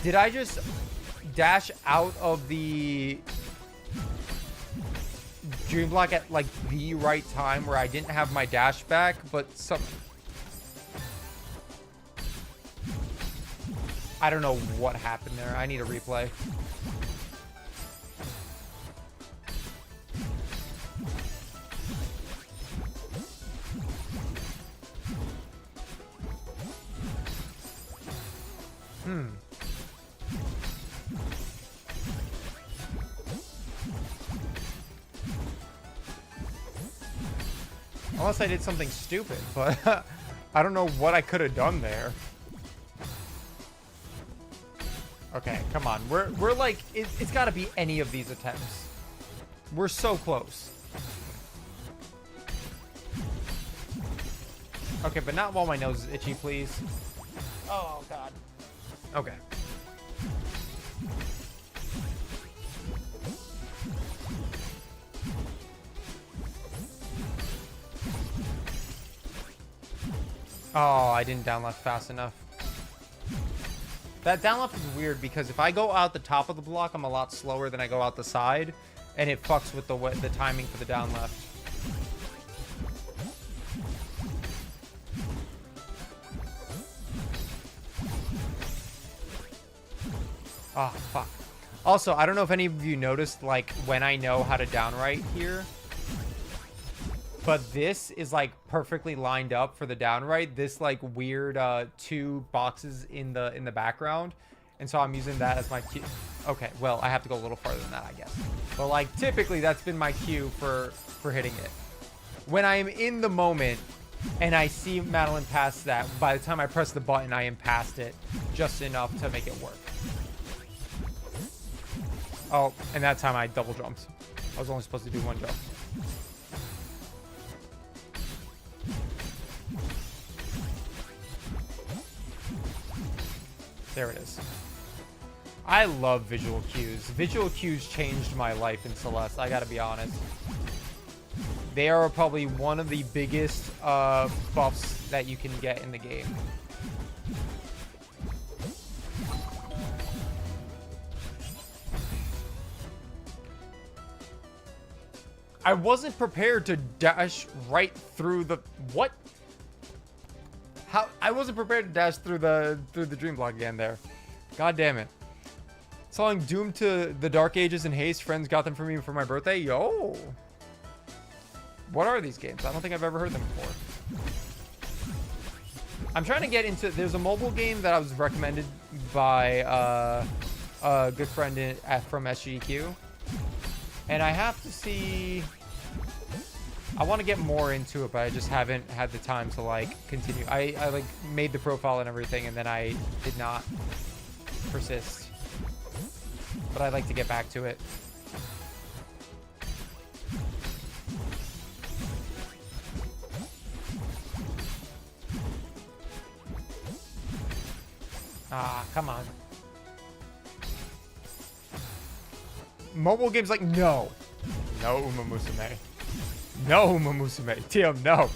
Did I just dash out of the dream block at like the right time where I didn't have my dash back, but some... I don't know what happened there. I need a replay. Unless I did something stupid, but I don't know what I could have done there. Okay, come on. We're like, it's got to be any of these attempts. We're so close. Okay, but not while my nose is itchy, please. Oh, God. Okay. Oh, I didn't down left fast enough. That down left is weird because if I go out the top of the block, I'm a lot slower than I go out the side, and it fucks with the timing for the down left. Oh, fuck. Also, I don't know if any of you noticed, like, when I know how to downright here. But this is, like, perfectly lined up for the downright. This, like, weird 2 boxes in the background. And so I'm using that as my cue. Okay, well, I have to go a little farther than that, I guess. But, like, typically that's been my cue for hitting it. When I am in the moment and I see Madeline pass that, by the time I press the button, I am past it just enough to make it work. Oh, and that time I double jumped. I was only supposed to do 1 jump. There it is. I love visual cues. Visual cues changed my life in Celeste, I gotta be honest. They are probably one of the biggest buffs that you can get in the game. I wasn't prepared to dash right through the... What? How? I wasn't prepared to dash through the dream block again there. God damn it. Selling Doom to the Dark Ages in haste. Friends got them for me for my birthday. Yo. What are these games? I don't think I've ever heard them before. I'm trying to get into... There's a mobile game that I was recommended by a good friend from SGQ. And I have to see... I want to get more into it, but I just haven't had the time to, like, continue. I like, made the profile and everything, and then I did not persist. But I'd like to get back to it. Ah, come on. Mobile games like, no. No, Uma Musume. No, Uma Musume. TM, no.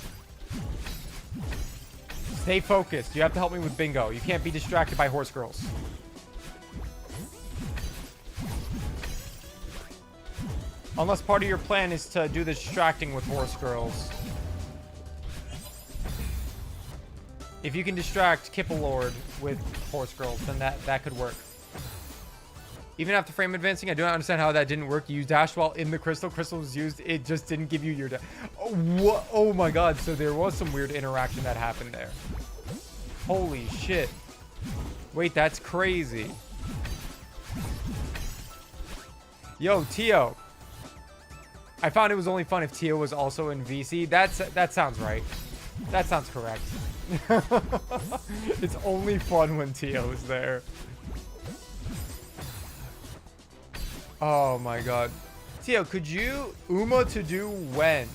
Stay focused. You have to help me with bingo. You can't be distracted by horse girls. Unless part of your plan is to do the distracting with horse girls. If you can distract Kipple Lord with horse girls, then that could work. Even after frame advancing, I do not understand how that didn't work. You used dash while in the crystal. Crystal was used. It just didn't give you your dash. Oh, what? Oh my god. So there was some weird interaction that happened there. Holy shit. Wait, that's crazy. Yo, Tio. I found it was only fun if Tio was also in VC. That sounds right. That sounds correct. It's only fun when Tio is there. Oh my god. Tio, could you Uma to do when?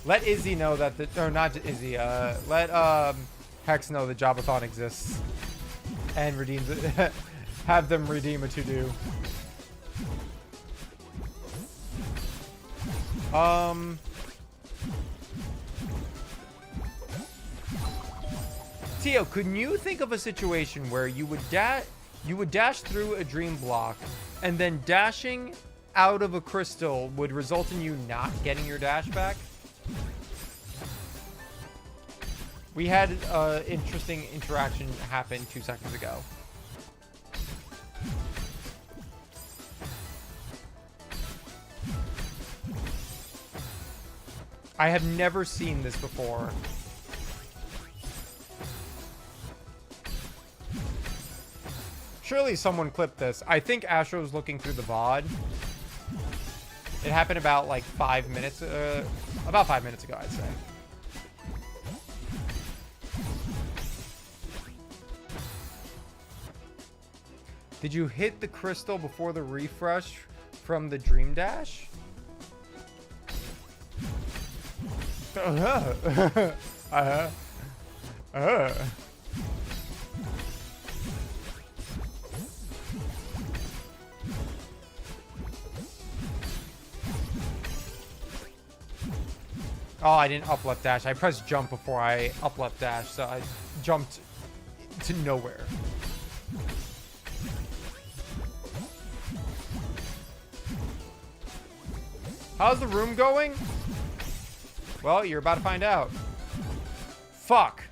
Let Izzy know that the... Or not Izzy. Let Hex know the JOB-A-THON exists. And redeem the... have them redeem a to-do. Tio, couldn't you think of a situation where you would dash through a dream block, and then dashing out of a crystal would result in you not getting your dash back? We had an interesting interaction happen 2 seconds ago. I have never seen this before. Surely someone clipped this. I think Astro's looking through the VOD. It happened about like 5 minutes, about 5 minutes ago, I'd say. Did you hit the crystal before the refresh from the Dream Dash? Oh, I didn't up left dash. I pressed jump before I up left dash, so I jumped to nowhere. How's the room going? Well, you're about to find out. Fuck.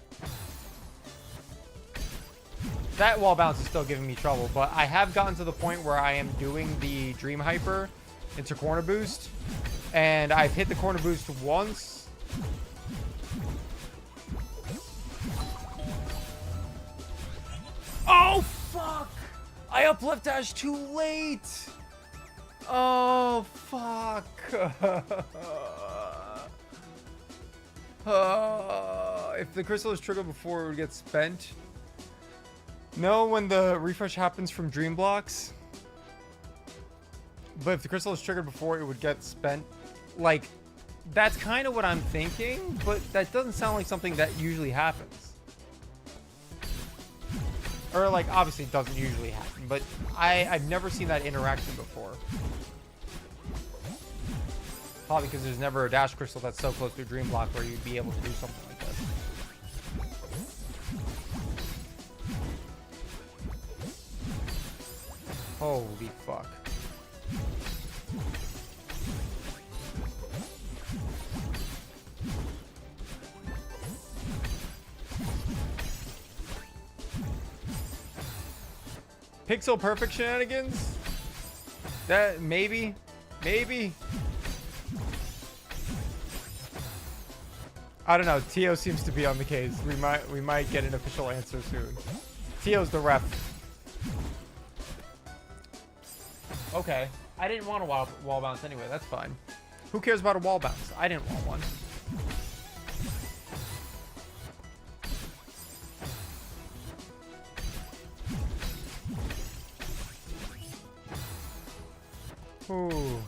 That wall bounce is still giving me trouble, but I have gotten to the point where I am doing the Dream Hyper into corner boost, and I've hit the corner boost once. Oh, fuck! I up left dash too late! Oh, fuck. If the crystal is triggered before it would get spent. No, when the refresh happens from dream blocks. But if the crystal is triggered before it would get spent. Like, that's kind of what I'm thinking, but that doesn't sound like something that usually happens. Or, like, obviously it doesn't usually happen, but I've never seen that interaction before. Probably because there's never a dash crystal that's so close to a dream block where you'd be able to do something like this. Holy fuck. Pixel perfect shenanigans? That maybe? Maybe? I don't know. Tio seems to be on the case. We might get an official answer soon. Tio's the ref. Okay. I didn't want a wall bounce anyway. That's fine. Who cares about a wall bounce? I didn't want one. Ooh.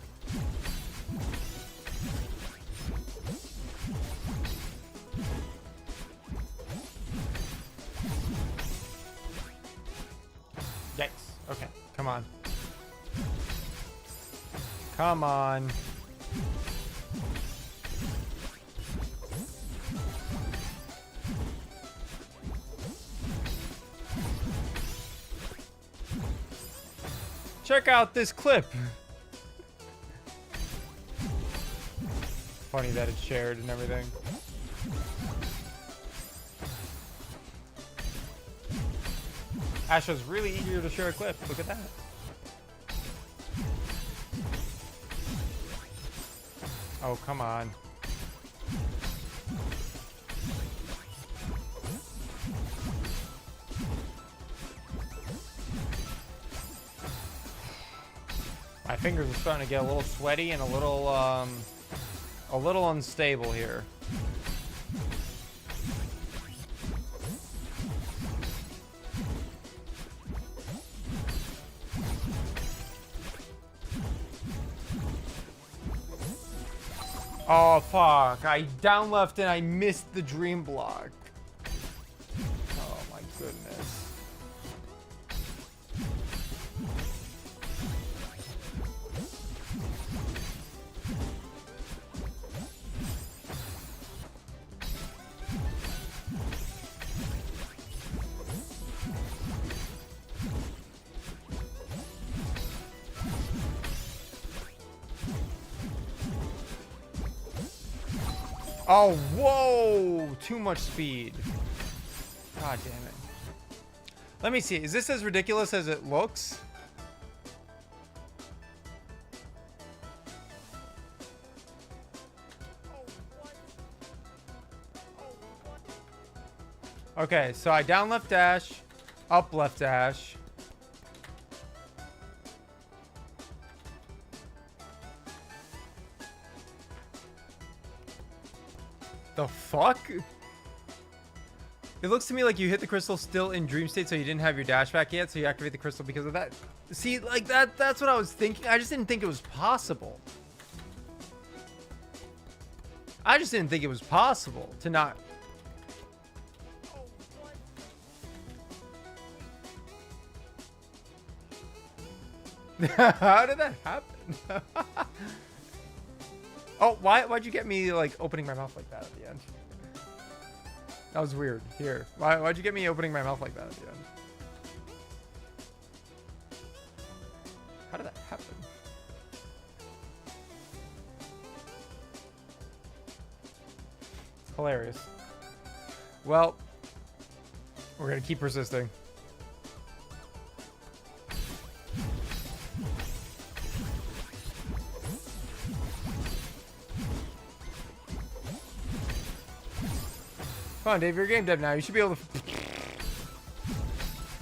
Yikes. Okay. Come on. Come on. Check out this clip. Funny that it's shared and everything. Asha's really eager to share a clip. Look at that. Oh, come on. My fingers are starting to get a little sweaty and a little unstable here. Oh, fuck. I down left and I missed the dream block. Oh, my goodness. Oh, whoa! Too much speed. God damn it. Let me see. Is this as ridiculous as it looks? Okay, so I down left dash, up left dash. The fuck? It looks to me like you hit the crystal still in dream state, so you didn't have your dash back yet, so you activate the crystal because of that. See, like that's what I was thinking. I just didn't think it was possible. I just didn't think it was possible to not. How did that happen? Oh, why'd you get me, like, opening my mouth like that at the end? That was weird. Here. Why'd you get me opening my mouth like that at the end? How did that happen? Hilarious. Well, we're gonna keep persisting. Come on, Dave, you're a game dev now. You should be able to...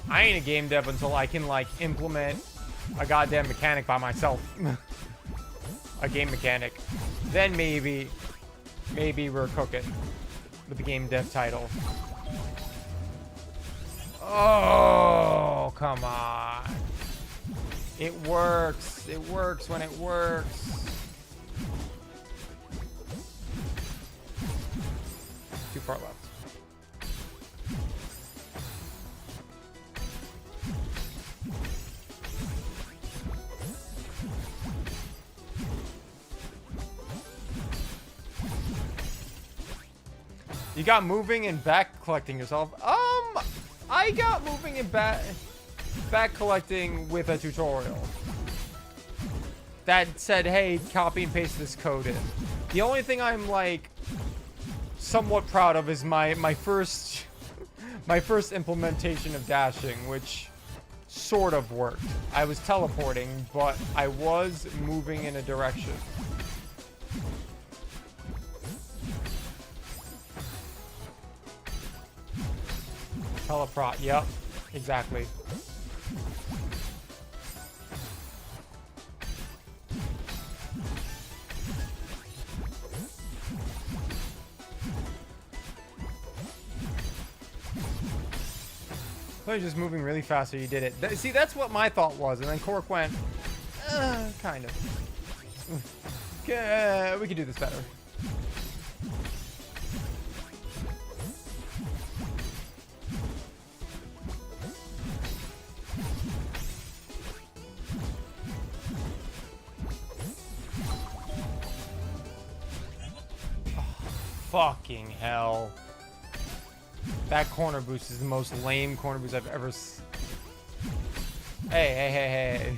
I ain't a game dev until I can, like, implement a goddamn mechanic by myself. A game mechanic. Then maybe we're cooking with the game dev title. Oh, come on. It works. It works when it works. Too far left. You got moving and back collecting yourself. I got moving and back collecting with a tutorial that said, hey, copy and paste this code in. The only thing I'm like somewhat proud of is my first implementation of dashing, which sort of worked. I was teleporting, but I was moving in a direction. Teleprot, yep, exactly. I was just moving really fast, so you did it. See, that's what my thought was, and then Cork went, kind of. We could do this better. Fucking hell. That corner boost is the most lame corner boost I've ever Hey.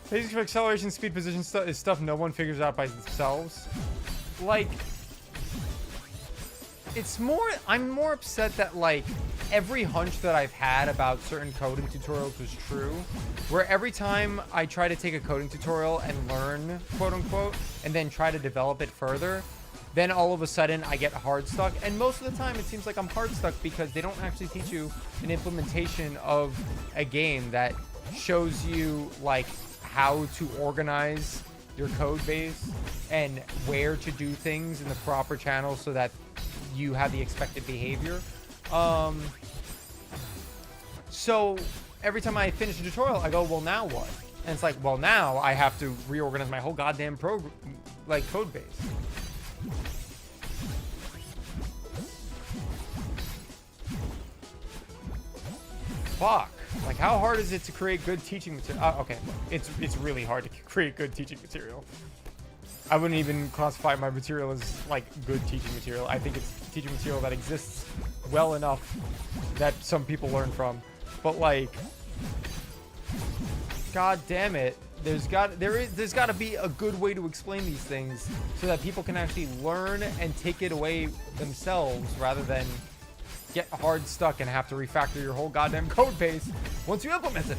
Basics for acceleration, speed, position is stuff no one figures out by themselves. Like, it's more, I'm more upset that, like, every hunch that I've had about certain coding tutorials was true, where every time I try to take a coding tutorial and learn, quote unquote, and then try to develop it further, then all of a sudden I get hard stuck. And most of the time it seems like I'm hard stuck because they don't actually teach you an implementation of a game that shows you, like, how to organize your code base and where to do things in the proper channels so that you have the expected behavior. So every time I finish a tutorial, I go, well, now what? And it's like, well, now I have to reorganize my whole goddamn code base. Fuck. Like, how hard is it to create good teaching material? Okay, it's really hard to create good teaching material. I wouldn't even classify my material as, like, good teaching material. I think it's teaching material that exists well enough that some people learn from. But, like, god damn it, there's got to be a good way to explain these things so that people can actually learn and take it away themselves rather than get hard stuck and have to refactor your whole goddamn code base once you implement it.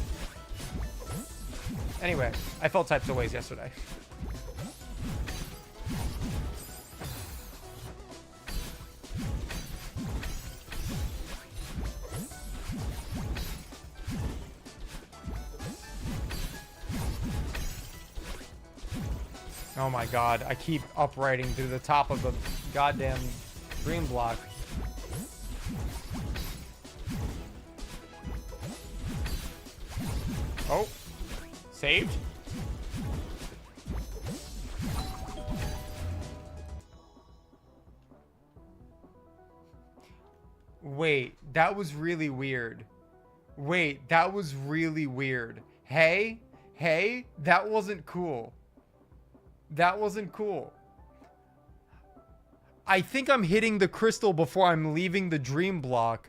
Anyway, I felt types of ways yesterday. Oh my god, I keep uprighting to the top of the goddamn dream block. Oh, saved? Wait, that was really weird. Wait, that was really weird. Hey, that wasn't cool. That wasn't cool. I think I'm hitting the crystal before I'm leaving the dream block.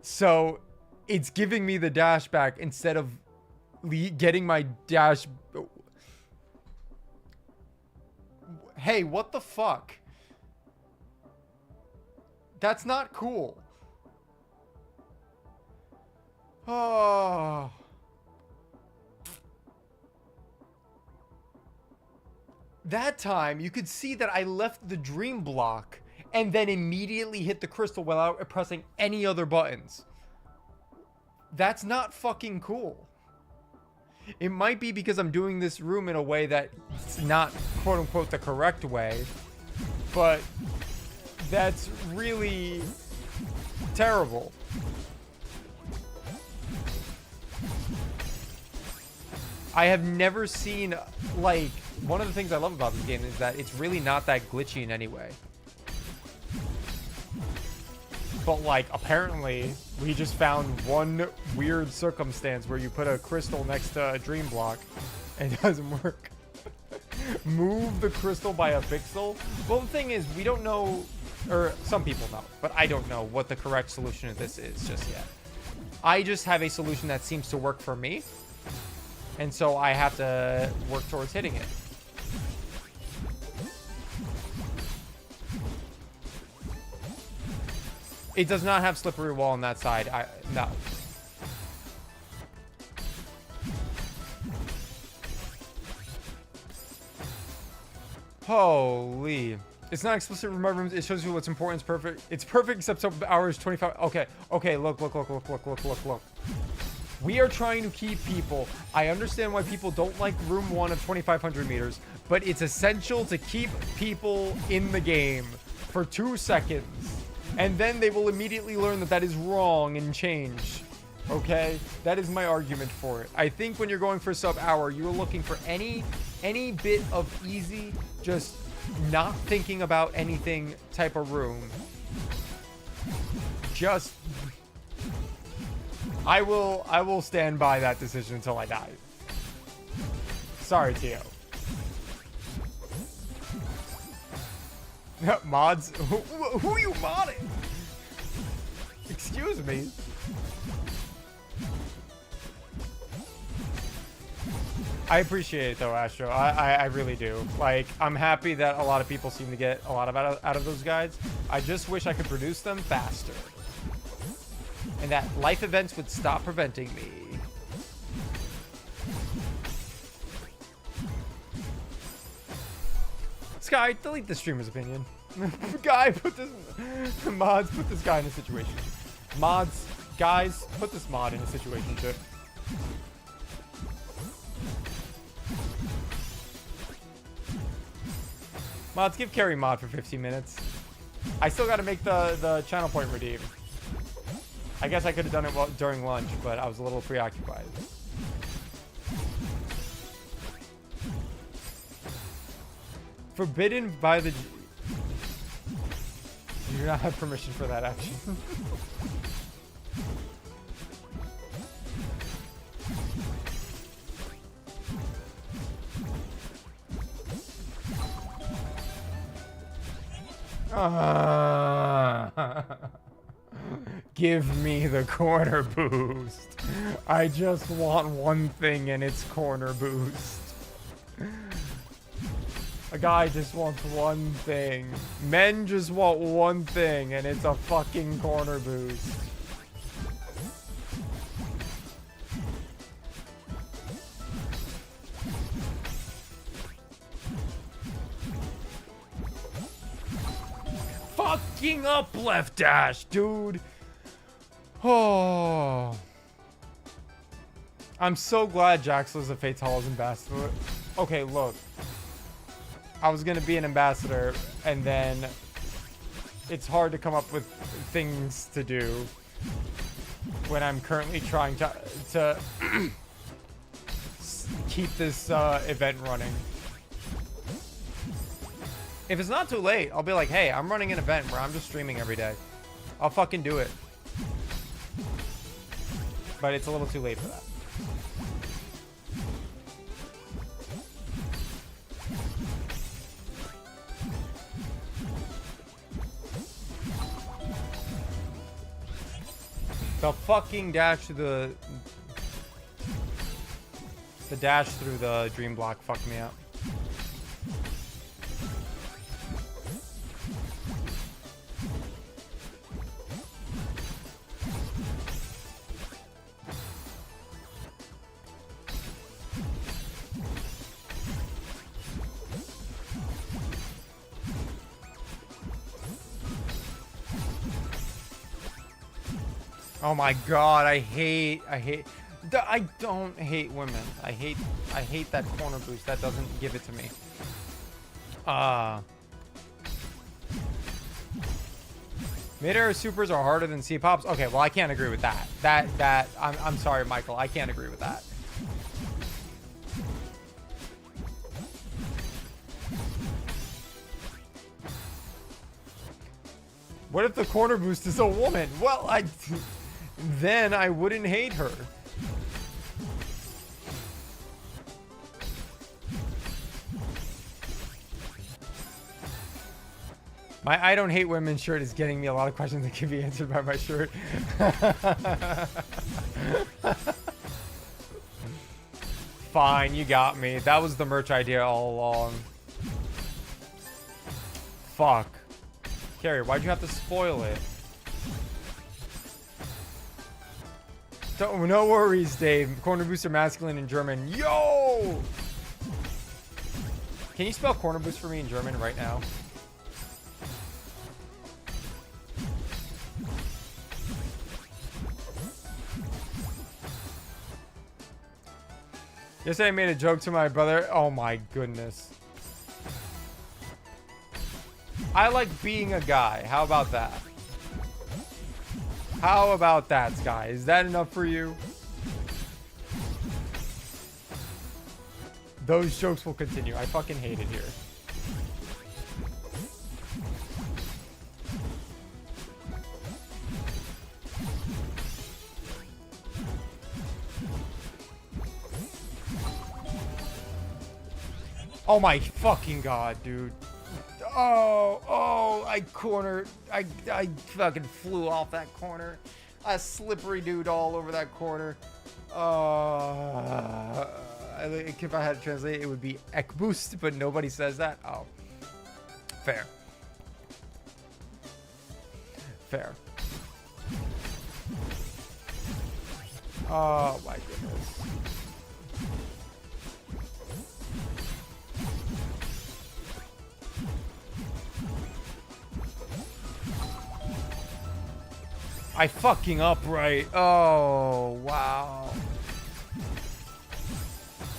So it's giving me the dash back instead of getting my dash. Hey, what the fuck? That's not cool. Oh. That time, you could see that I left the dream block and then immediately hit the crystal without pressing any other buttons. That's not fucking cool. It might be because I'm doing this room in a way that's not quote-unquote the correct way, but that's really terrible. I have never seen, like, one of the things I love about this game is that it's really not that glitchy in any way. But, like, apparently, we just found one weird circumstance where you put a crystal next to a dream block and it doesn't work. Move the crystal by a pixel? Well, the thing is, we don't know, or some people know, but I don't know what the correct solution to this is just yet. I just have a solution that seems to work for me, and so I have to work towards hitting it. It does not have slippery wall on that side. No. Holy. It's not explicit remote rooms. It shows you what's important. It's perfect. It's perfect except some hours 25. Okay. Okay. Look. We are trying to keep people. I understand why people don't like room 1 of 2,500 meters, but it's essential to keep people in the game for 2 seconds. And then they will immediately learn that that is wrong and change. Okay? That is my argument for it. I think when you're going for sub-hour, you're looking for any bit of easy, just not thinking about anything type of room. Just... I will stand by that decision until I die. Sorry, Tio. Mods? Who are you modding? Excuse me. I appreciate it though, Astro. I really do. Like, I'm happy that a lot of people seem to get a lot of out of those guides. I just wish I could produce them faster. And that life events would stop preventing me. Sky, delete the streamer's opinion. Guy, put this... Mods, put this guy in a situation. Mods, guys, put this mod in a situation ship. Mods, give Carrie mod for 15 minutes. I still gotta make the channel point redeem. I guess I could have done it during lunch, but I was a little preoccupied. Forbidden by the... You do not have permission for that action. Give me the corner boost. I just want one thing and it's corner boost. A guy just wants one thing. Men just want one thing and it's a fucking corner boost. Fucking up left dash, dude. Oh. I'm so glad Jaxla's a Fatale's ambassador. Okay, look. I was gonna be an ambassador, and then it's hard to come up with things to do when I'm currently trying to keep this event running. If it's not too late, I'll be like, hey, I'm running an event where I'm just streaming every day. I'll fucking do it. But it's a little too late for that. The fucking dash through the dash through the dream block fucked me up. Oh my god, I don't hate women. I hate that corner boost. That doesn't give it to me. Mid-air supers are harder than C-pops. Okay, well I can't agree with that. I'm sorry, Michael. I can't agree with that. What if the corner boost is a woman? Well, then I wouldn't hate her. My I don't hate women shirt is getting me a lot of questions that can be answered by my shirt. Fine, you got me. That was the merch idea all along. Fuck. Carrie, why'd you have to spoil it? No worries, Dave. Corner booster masculine in German. Yo! Can you spell corner boost for me in German right now? Yesterday I made a joke to my brother. Oh my goodness. I like being a guy. How about that? How about that, Sky? Is that enough for you? Those jokes will continue. I fucking hate it here. Oh my fucking god, dude. Oh, I fucking flew off that corner. A slippery dude all over that corner. I think if I had to translate, it would be Ekboost, but nobody says that. Oh, fair. Fair. Oh my goodness. I fucking upright. Oh, wow.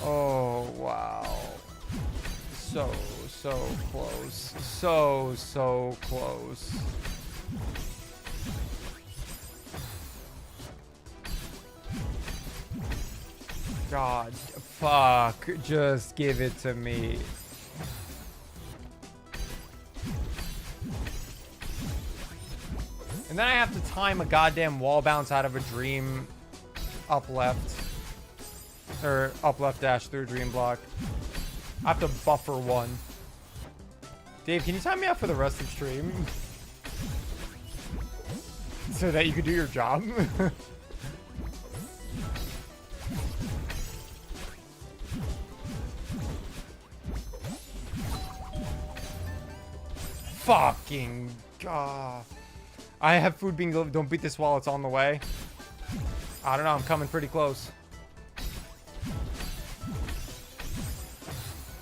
Oh, wow. So close. So close. God, fuck. Just give it to me. And then I have to time a goddamn wall bounce out of a dream up left. Or up left dash through a dream block. I have to buffer one. Dave, can you time me out for the rest of stream? So that you could do your job? Fucking god. I have food being delivered. Don't beat this while it's on the way. I don't know. I'm coming pretty close.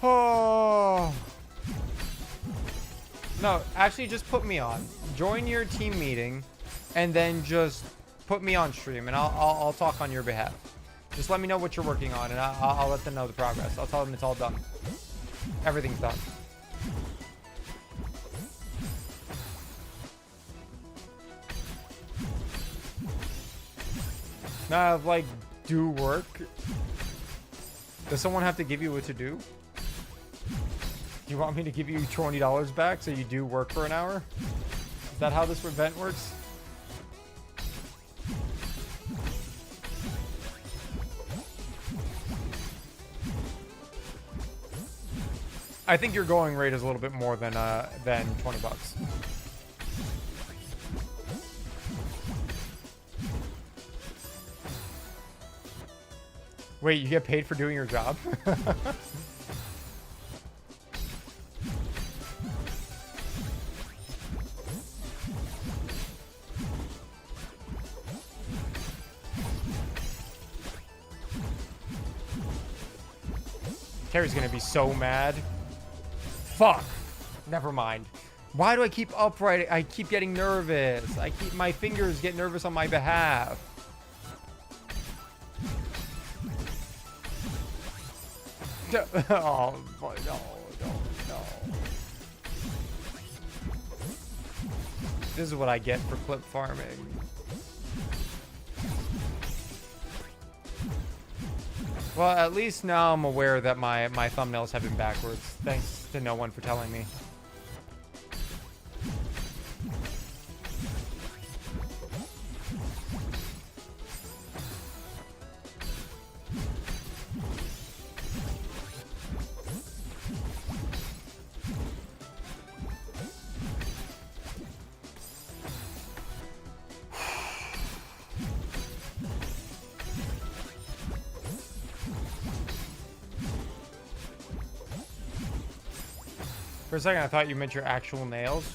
Oh. No, actually just put me on. Join your team meeting and then just put me on stream and I'll talk on your behalf. Just let me know what you're working on and I'll let them know the progress. I'll tell them it's all done. Everything's done. Now, like, do work. Does someone have to give you what to do? Do you want me to give you $20 back so you do work for an hour? Is that how this event works? I think your going rate is a little bit more than 20 bucks. Wait, you get paid for doing your job? Carrie's gonna be so mad. Fuck. Never mind. Why do I keep upright? I keep getting nervous. My fingers get nervous on my behalf. Oh, no, no, no. This is what I get for clip farming. Well, at least now I'm aware that my thumbnails have been backwards. Thanks to no one for telling me. For a second, I thought you meant your actual nails.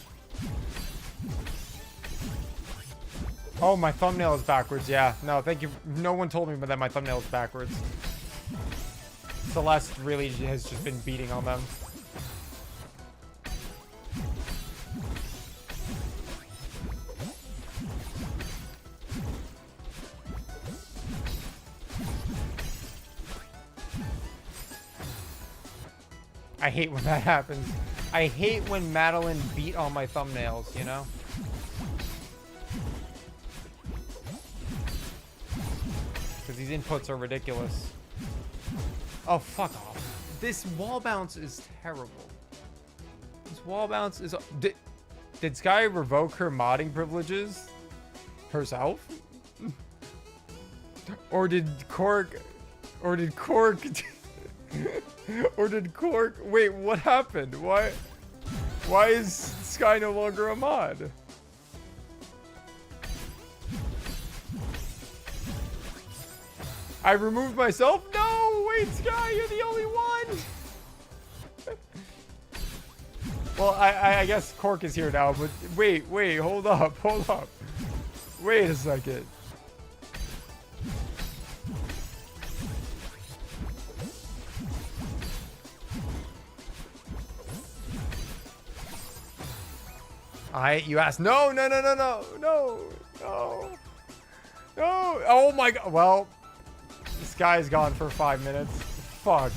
Oh, my thumbnail is backwards. Yeah, no, thank you. No one told me that my thumbnail is backwards. Celeste really has just been beating on them. I hate when that happens. I hate when Madeline beat on my thumbnails, you know? Because these inputs are ridiculous. Oh, fuck off. This wall bounce is terrible. This wall bounce is... Did Sky revoke her modding privileges? Herself? Or did Cork... Or did Cork... Or did Cork... Wait, what happened? Why is Sky no longer a mod? I removed myself? No! Wait, Sky, you're the only one! Well, I guess Cork is here now, but wait, hold up. Wait a second. You asked, no. Oh my god. Well, this guy's gone for 5 minutes. Fuck.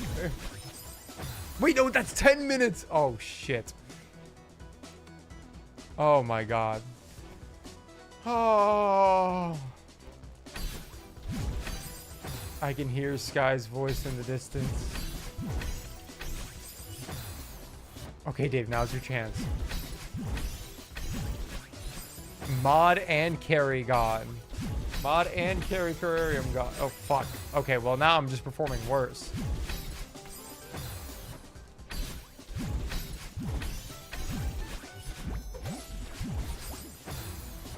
Wait, no, that's 10 minutes. Oh, shit. Oh my god. Oh. I can hear Sky's voice in the distance. Okay, Dave, now's your chance. Mod and carry gone. Mod and carry terrarium gone. Oh, fuck. Okay, well, now I'm just performing worse.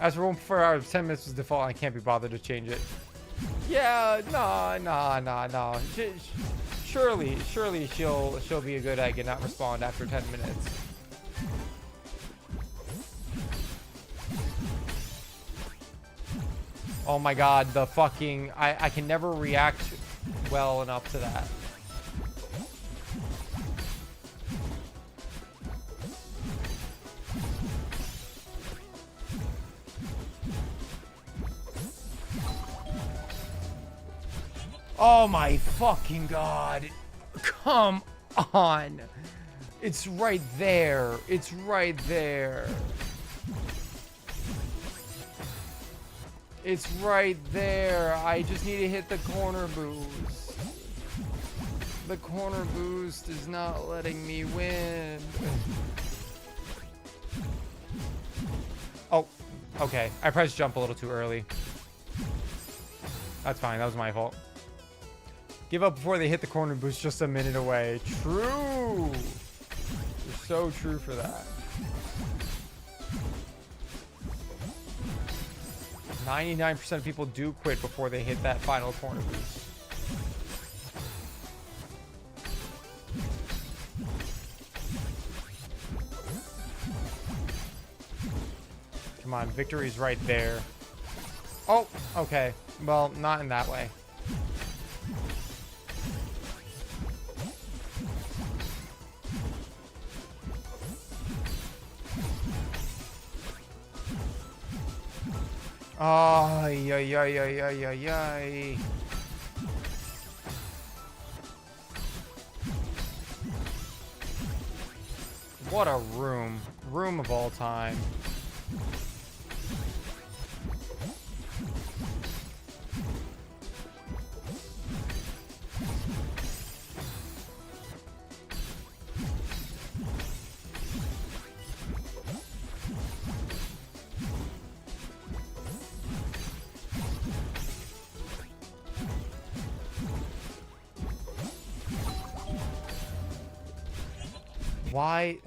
As for 1 4 hours, 10 minutes was default. I can't be bothered to change it. Yeah, no. Surely she'll be a good egg and not respond after 10 minutes. Oh my god, the fucking... I can never react well enough to that. Oh my fucking god. Come on. It's right there. It's right there. It's right there. I just need to hit the corner boost. The corner boost is not letting me win. Oh, okay. I pressed jump a little too early. That's fine. That was my fault. Give up before they hit the corner boost just a minute away. True. You're so true for that. 99% of people do quit before they hit that final corner boost. Come on, victory's right there. Oh, okay. Well, not in that way. Ay, ay, ay, ay, ay, ay, ay. What a room. Room of all time. Why?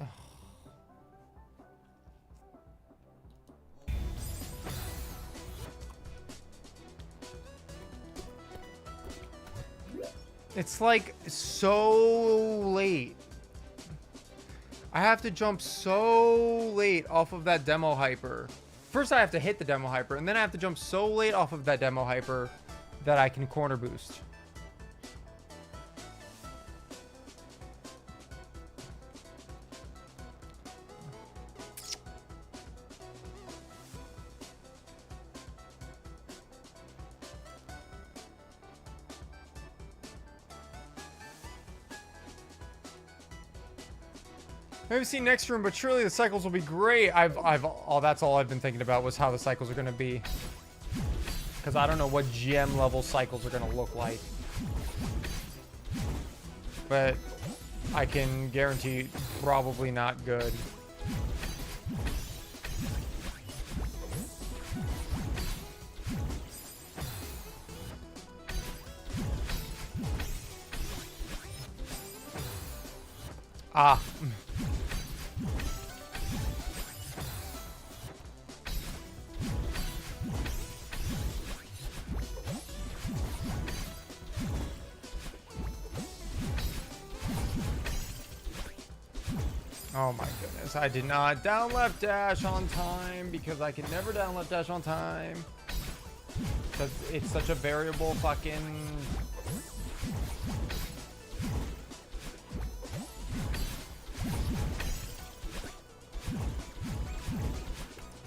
It's like so late. I have to jump so late off of that demo hyper. First I have to hit the demo hyper, and then I have to jump so late off of that demo hyper that I can corner boost. I haven't seen next room, but surely the cycles will be great. That's all I've been thinking about was how the cycles are going to be. Because I don't know what GM level cycles are going to look like. But I can guarantee probably not good. Ah. Oh my goodness, I did not down left dash on time because I can never down left dash on time. Because it's such a variable fucking...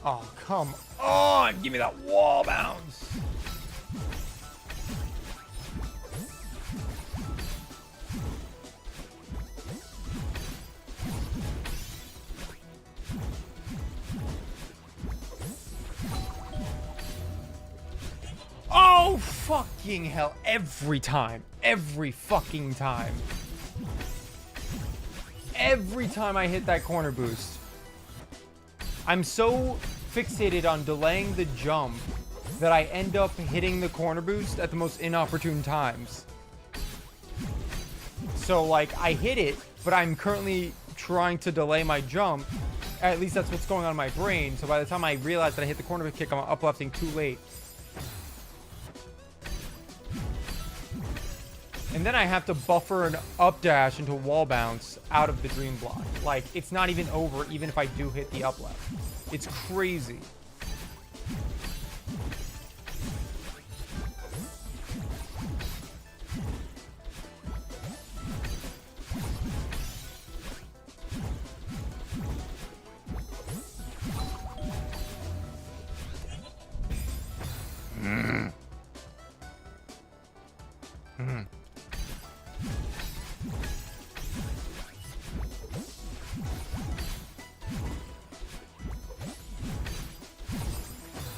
Oh, come on! Give me that wall bounce! Oh, fucking hell. Every time. Every fucking time. Every time I hit that corner boost. I'm so fixated on delaying the jump that I end up hitting the corner boost at the most inopportune times. So, like, I hit it, but I'm currently trying to delay my jump. At least that's what's going on in my brain. So by the time I realize that I hit the corner kick, I'm uplifting too late. And then I have to buffer an up dash into a wall bounce out of the dream block. Like, it's not even over even if I do hit the up left. It's crazy.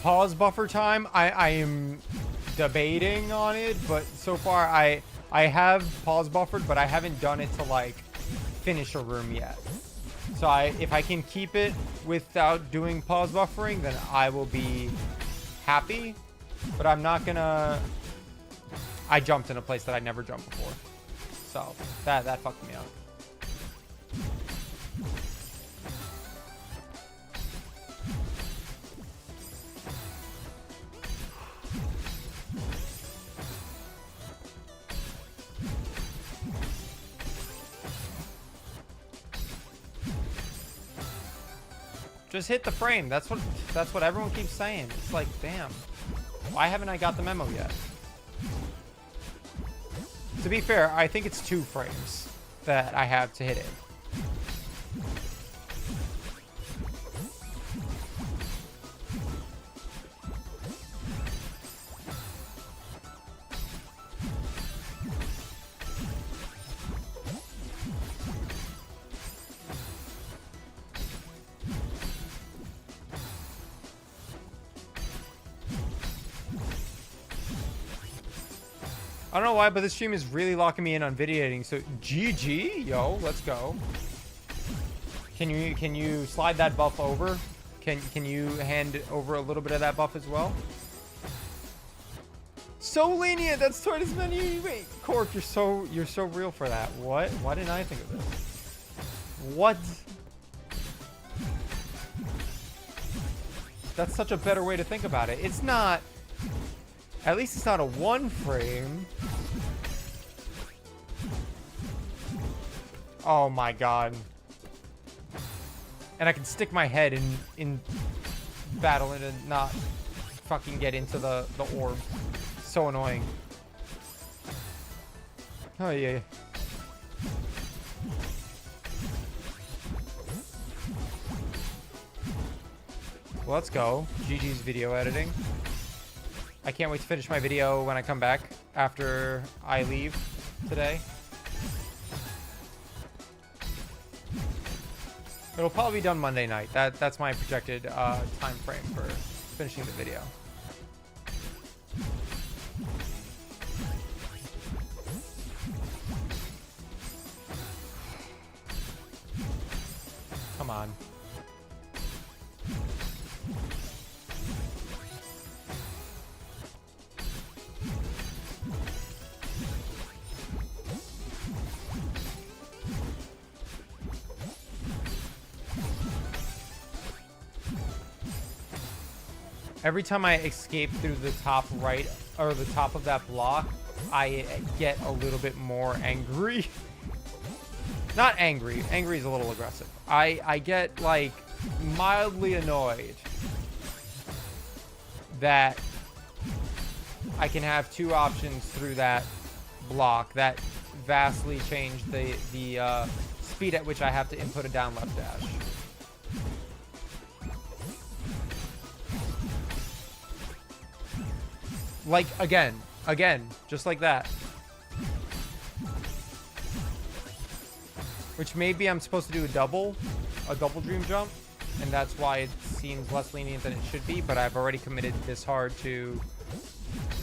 Pause buffer time, I am debating on it, but so far I have pause buffered, but I haven't done it to like finish a room yet. So if I can keep it without doing pause buffering, then I will be happy, but I'm not gonna... I jumped in a place that I never jumped before, so that fucked me up. Just hit the frame. That's what everyone keeps saying. It's like, damn. Why haven't I got the memo yet? To be fair, I think it's 2 frames that I have to hit it. I don't know why, but this stream is really locking me in on video editing. So GG, yo, let's go. Can you slide that buff over? Can you hand over a little bit of that buff as well? So lenient. That's twice as many. Wait, Cork, you're so real for that. What? Why didn't I think of this? What? That's such a better way to think about it. It's not. At least it's not a one frame. Oh my god. And I can stick my head in battle and not fucking get into the orb. So annoying. Oh yeah. Well, let's go. GG's video editing. I can't wait to finish my video when I come back after I leave today. It'll probably be done Monday night. That's my projected time frame for finishing the video. Come on. Every time I escape through the top right or the top of that block, I get a little bit more angry. Not angry. Angry is a little aggressive. I get like mildly annoyed that I can have two options through that block that vastly change the speed at which I have to input a down left dash. Like, again, just like that. Which maybe I'm supposed to do a double dream jump, and that's why it seems less lenient than it should be, but I've already committed this hard to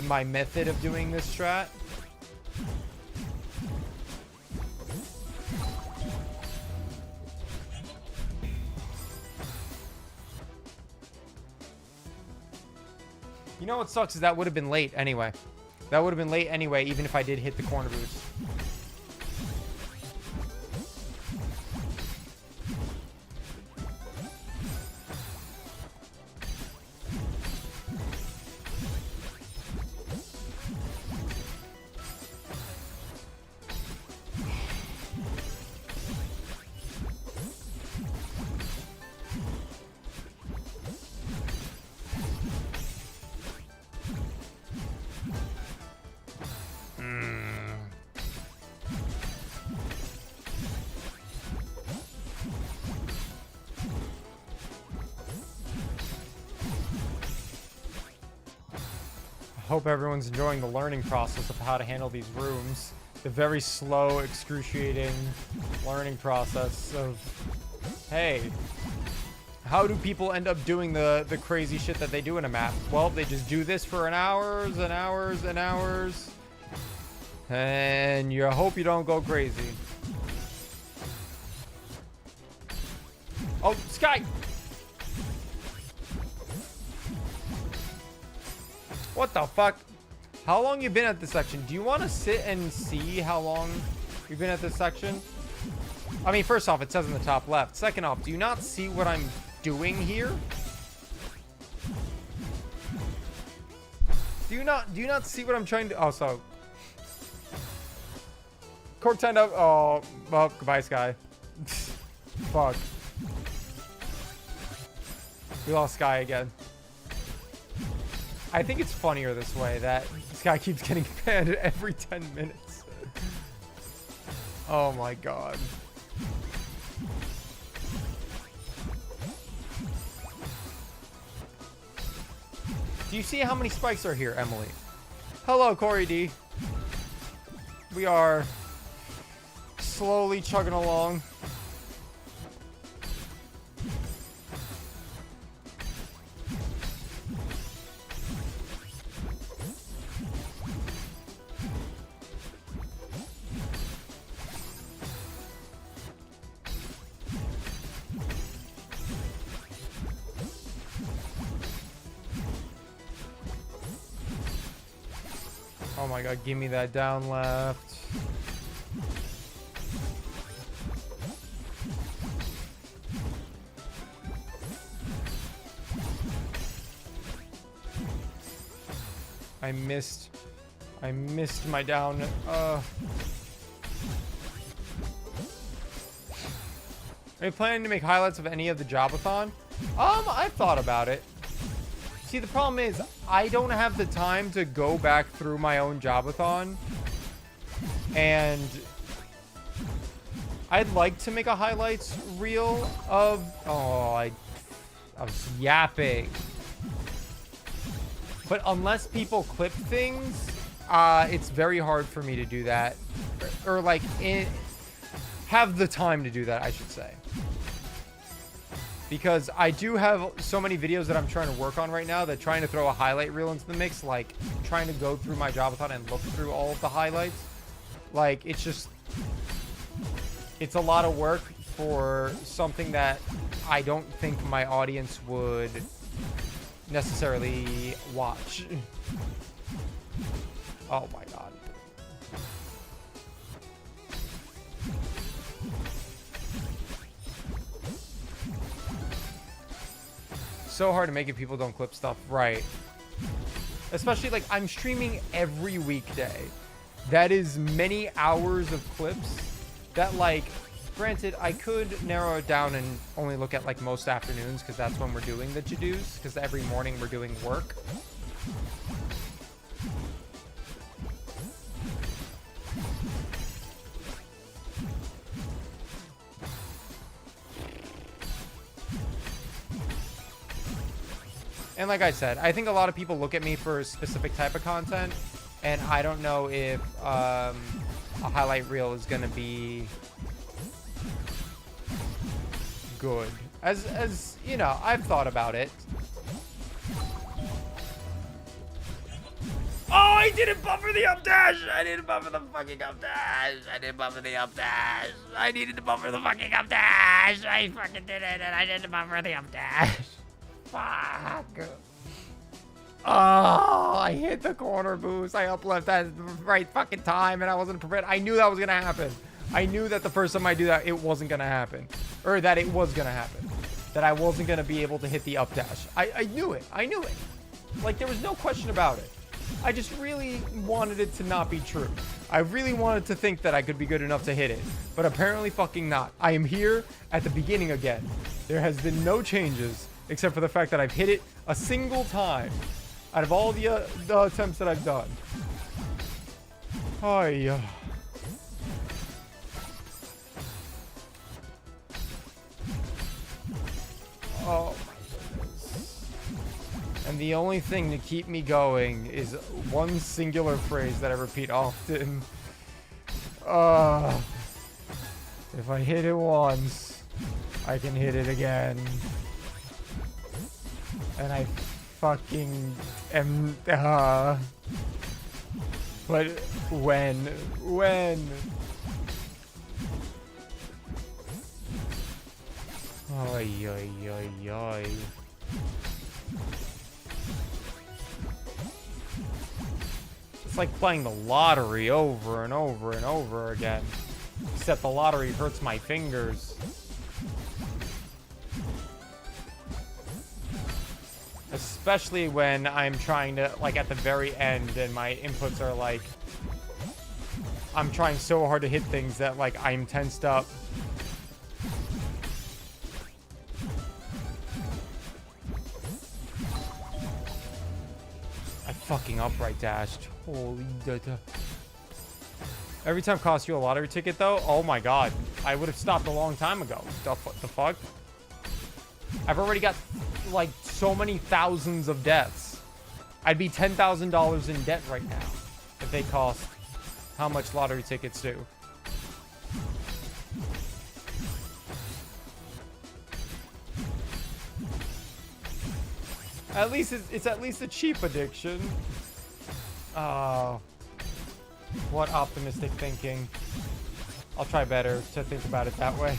my method of doing this strat. You know what sucks is that would have been late anyway. That would have been late anyway, even if I did hit the corner boost. Hope everyone's enjoying the learning process of how to handle these rooms. The very slow, excruciating learning process of, hey, how do people end up doing the crazy shit that they do in a map? Well, they just do this for hours and hours and hours, and you hope you don't go crazy. Oh, Sky! What the fuck? How long you been at this section? Do you want to sit and see how long you've been at this section? I mean, first off, it says in the top left. Second off, do you not see what I'm doing here? Do you not see what I'm trying to... Oh, so... Cork timed up. Oh, well, goodbye, Sky. Fuck. We lost Sky again. I think it's funnier this way, that this guy keeps getting banned every 10 minutes. Oh my god. Do you see how many spikes are here, Emily? Hello, Corey D. We are slowly chugging along. Oh my god, give me that down left. I missed my down. Are you planning to make highlights of any of the JOB-A-THON? I've thought about it. See, the problem is I don't have the time to go back through my own JOB-A-THON. And I'd like to make a highlights reel of... Oh, I was yapping. But unless people clip things, it's very hard for me to do that. Or like, have the time to do that, I should say. Because I do have so many videos that I'm trying to work on right now that trying to throw a highlight reel into the mix, like trying to go through my JOB-A-THON and look through all of the highlights. Like, it's just, it's a lot of work for something that I don't think my audience would necessarily watch. Oh my god. So hard to make it, people don't clip stuff, right? Especially, like, I'm streaming every weekday. That is many hours of clips that, like, granted, I could narrow it down and only look at, like, most afternoons, because that's when we're doing the to-dos, because every morning we're doing work. And like I said, I think a lot of people look at me for a specific type of content, and I don't know if a highlight reel is going to be good. As you know, I've thought about it. Oh, I didn't buffer the up dash! I didn't buffer the fucking up dash! I didn't buffer the up dash! I needed to buffer the fucking up dash! I fucking did it, and I didn't buffer the up dash! Fuck! Oh, I hit the corner boost. I up left at the right fucking time, and I wasn't prepared. I knew that was gonna happen. I knew that the first time I do that, it wasn't gonna happen. Or that it was gonna happen. That I wasn't gonna be able to hit the up dash. I knew it. I knew it. Like, there was no question about it. I just really wanted it to not be true. I really wanted to think that I could be good enough to hit it. But apparently fucking not. I am here at the beginning again. There has been no changes, except for the fact that I've hit it a single time out of all the attempts that I've done. Oh, yeah. Oh, my goodness. And the only thing to keep me going is one singular phrase that I repeat often. If I hit it once, I can hit it again. And I fucking am, but when? Oy, oy, oy, oy. It's like playing the lottery over and over and over again. Except the lottery hurts my fingers. Especially when I'm trying to, like, at the very end and my inputs are like, I'm trying so hard to hit things that, like, I'm tensed up. I fucking upright dashed. Holy data. Every time costs you a lottery ticket, though? Oh my god. I would have stopped a long time ago. The fuck? I've already got, like, so many thousands of deaths. I'd be $10,000 in debt right now if they cost how much lottery tickets do. At least it's at least a cheap addiction. Oh, what optimistic thinking. I'll try better to think about it that way.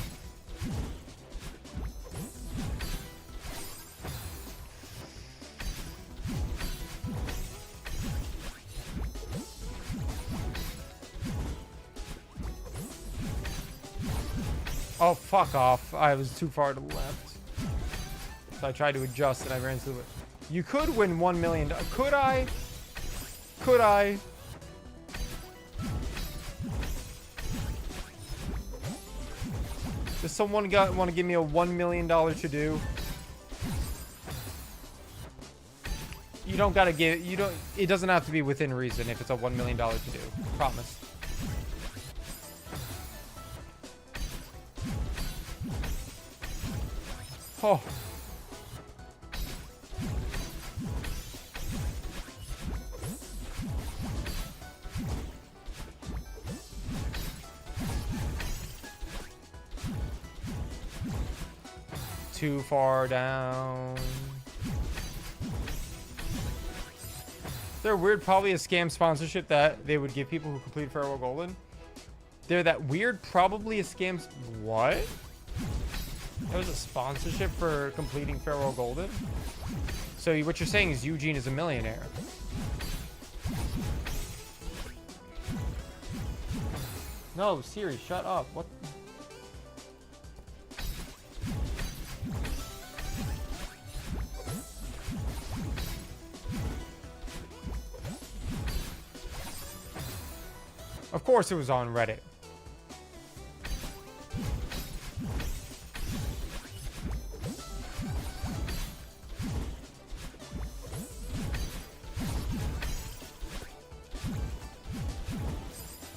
Oh, fuck off. I was too far to the left. So I tried to adjust and I ran through it. You could win $1 million. Could I? Could I? Does someone want to give me a $1 million to do? You don't gotta give. You don't. It doesn't have to be within reason if it's a $1 million to do. Promise. Oh. Too far down. They're weird, probably a scam sponsorship that they would give people who complete Farewell Golden. They're that weird, probably a scam. What? That was a sponsorship for completing Farewell Golden? So what you're saying is Eugene is a millionaire. No, Siri, shut up. What? Of course it was on Reddit.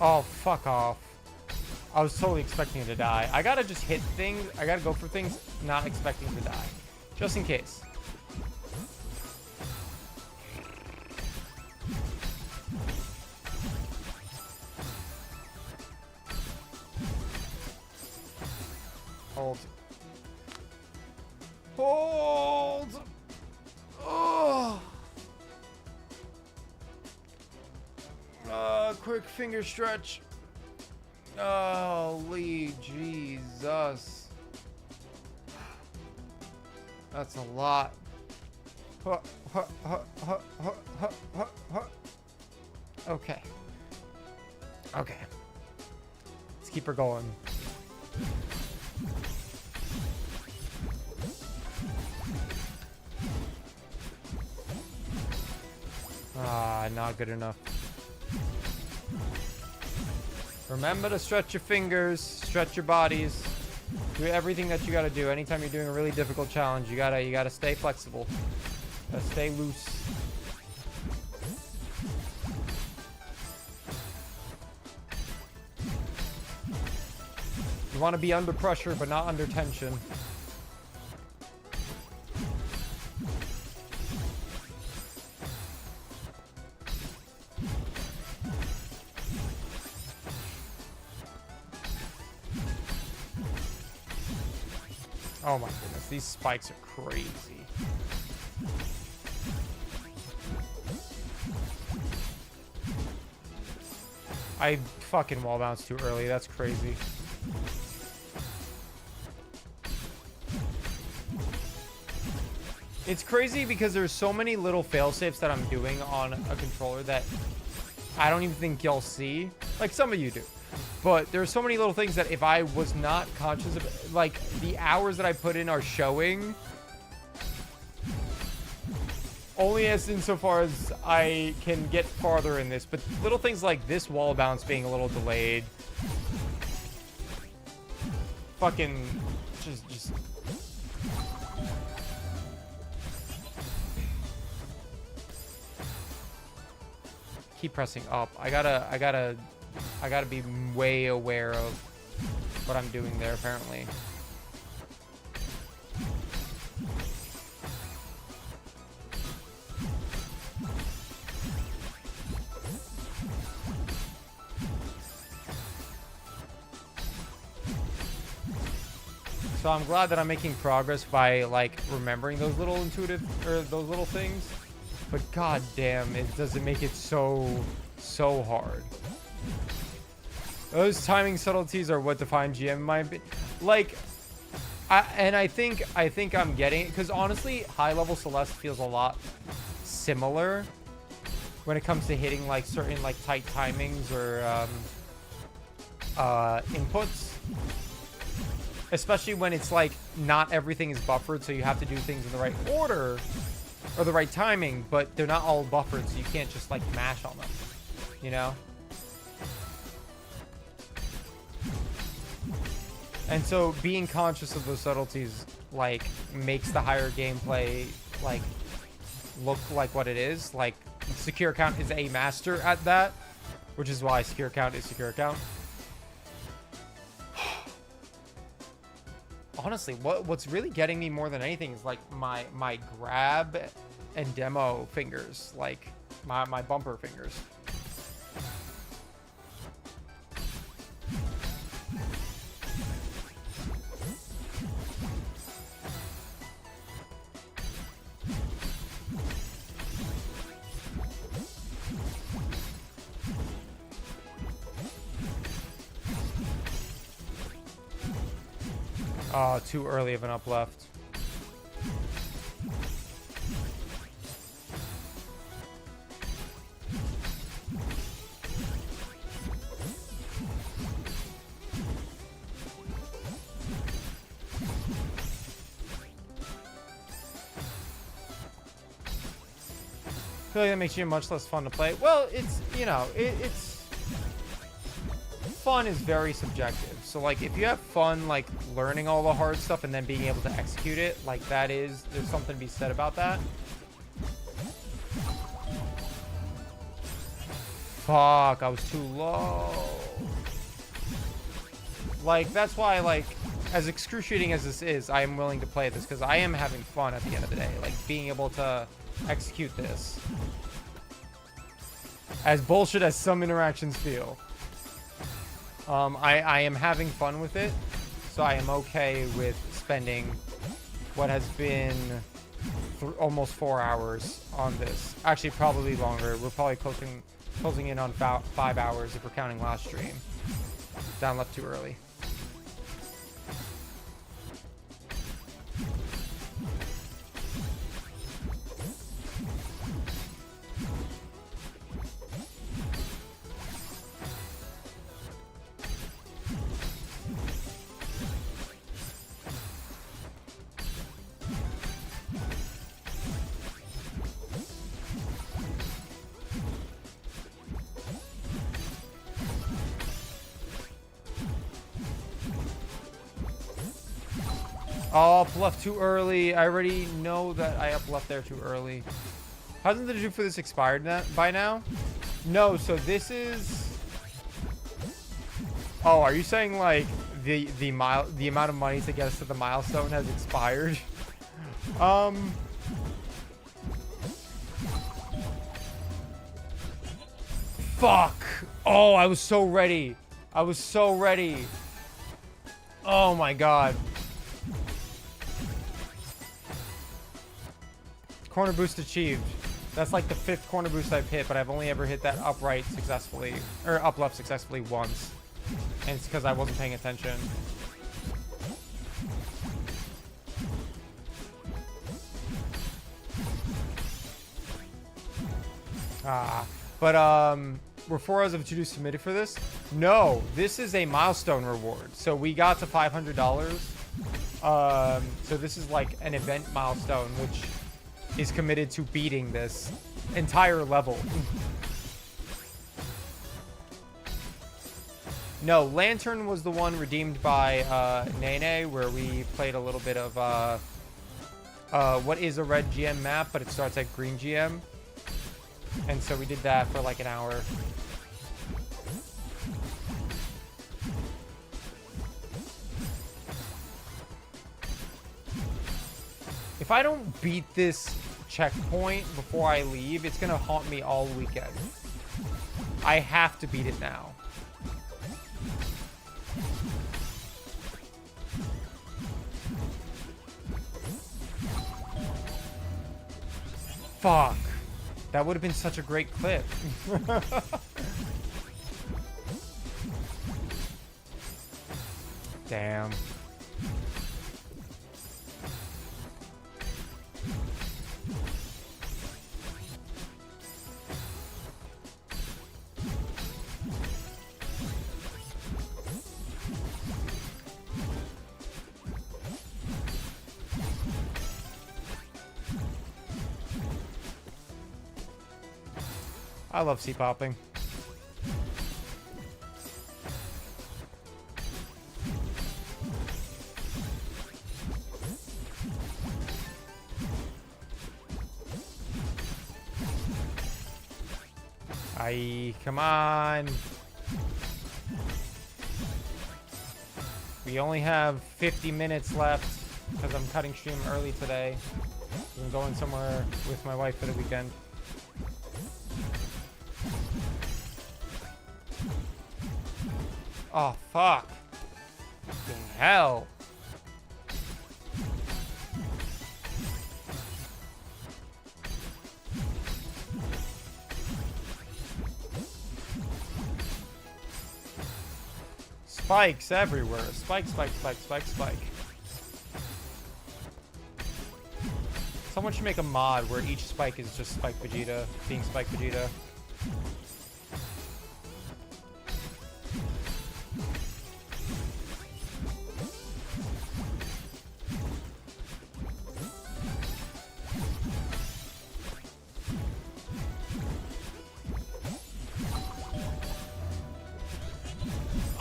Oh, fuck off. I was totally expecting it to die. I gotta just hit things. I gotta go for things not expecting to die. Just in case. Hold. Hold! Oh! Quick finger stretch. Holy Jesus. That's a lot. Okay. Okay. Let's keep her going. Not good enough. Remember to stretch your fingers, stretch your bodies, do everything that you gotta do. Anytime you're doing a really difficult challenge, you gotta stay flexible. Gotta stay loose. You wanna be under pressure, but not under tension. Oh my goodness, these spikes are crazy. I fucking wall bounced too early, that's crazy. It's crazy because there's so many little failsafes that I'm doing on a controller that I don't even think y'all see. Like some of you do. But there's so many little things that if I was not conscious of, like the hours that I put in are showing only as insofar as I can get farther in this. But little things like this wall bounce being a little delayed. Fucking just keep pressing up. I gotta be way aware of what I'm doing there, apparently. So I'm glad that I'm making progress by, like, remembering those little intuitive, or those little things. But god damn, it doesn't make it so hard. Those timing subtleties are what define GM in my opinion. Like, I think I'm getting it, because honestly, high level Celeste feels a lot similar when it comes to hitting like certain like tight timings or inputs. especially when it's like not everything is buffered, so you have to do things in the right order or the right timing, but they're not all buffered, so you can't just like mash on them, you know? And so being conscious of those subtleties like makes the higher gameplay like look like what it is. Like secure account is a master at that, which is why secure account is secure account. Honestly, what's really getting me more than anything is like my grab and demo fingers, like my bumper fingers. Too early of an up left. I feel like that makes you much less fun to play. Well, it's, you know, it's fun is very subjective. So like if you have fun like learning all the hard stuff and then being able to execute it, like there's something to be said about that. Fuck, I was too low. Like that's why, like, as excruciating as this is, I am willing to play this because I am having fun at the end of the day. Like being able to execute this, as bullshit as some interactions feel. I am having fun with it, so I am okay with spending what has been almost 4 hours on this. Actually, probably longer. We're probably closing in on about 5 hours if we're counting last stream. Down left too early. Oh, up left too early. I already know that I up left there too early. Hasn't the dupe for this expired by now? No, so this is... Oh, are you saying like the amount of money to get us to the milestone has expired? Fuck. Oh, I was so ready. I was so ready. Oh my god. Corner boost achieved. That's like the 5th corner boost I've hit, but I've only ever hit that up right successfully, or up left successfully once. And it's because I wasn't paying attention. Were 4 hours of to-do submitted for this? No, this is a milestone reward. So we got to $500. So this is like an event milestone, which is committed to beating this entire level. No, Lantern was the one redeemed by Nene, where we played a little bit of what is a red GM map, but it starts at green GM. And so we did that for like an hour. If I don't beat this checkpoint before I leave, it's gonna haunt me all weekend. I have to beat it now. Fuck. That would have been such a great clip. Damn. I love C-popping. Come on. We only have 50 minutes left because I'm cutting stream early today. I'm going somewhere with my wife for the weekend. Oh, fuck. Fucking hell. Spikes everywhere. Spike, spike, spike, spike, spike. Someone should make a mod where each spike is just Spike Vegeta being Spike Vegeta.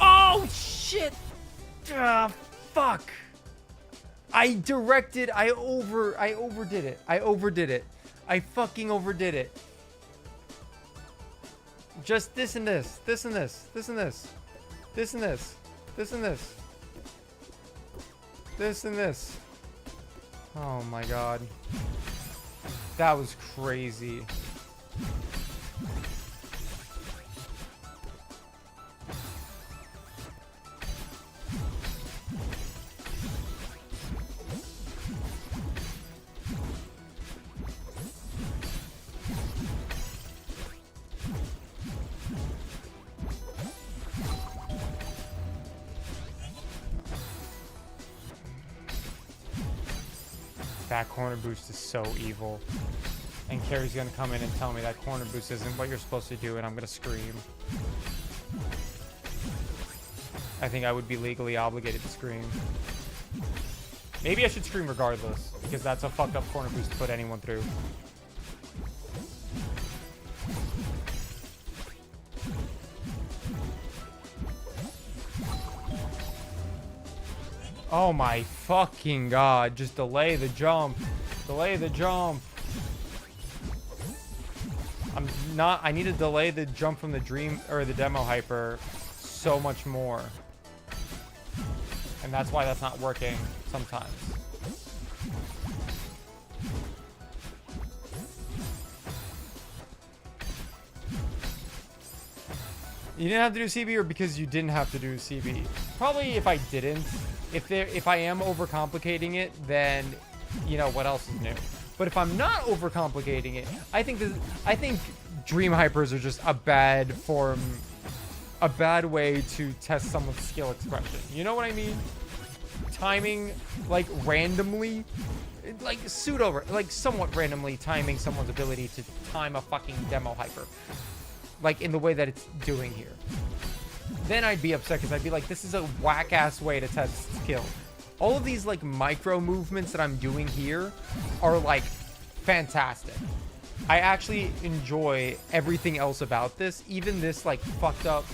Oh shit! Fuck! I overdid it. I overdid it. I fucking overdid it. Just this and this. This and this. This and this. This and this. This and this. This and this. Oh my god. That was crazy. That corner boost is so evil. And Carrie's gonna come in and tell me that corner boost isn't what you're supposed to do, and I'm gonna scream. I think I would be legally obligated to scream. Maybe I should scream regardless, because that's a fucked up corner boost to put anyone through. Oh my fucking god. Just delay the jump. Delay the jump. I need to delay the jump from the dream or the demo hyper so much more. And that's why that's not working sometimes. You didn't have to do CB, or because you didn't have to do CB? Probably if I didn't. If I am overcomplicating it, then you know what else is new. But if I'm not overcomplicating it, I think dream hypers are just a bad way to test someone's skill expression. You know what I mean? Timing like randomly, like somewhat randomly timing someone's ability to time a fucking demo hyper, like in the way that it's doing here. Then I'd be upset because I'd be like, this is a whack-ass way to test skill. All of these like micro movements that I'm doing here are like fantastic. I actually enjoy everything else about this, even this like fucked up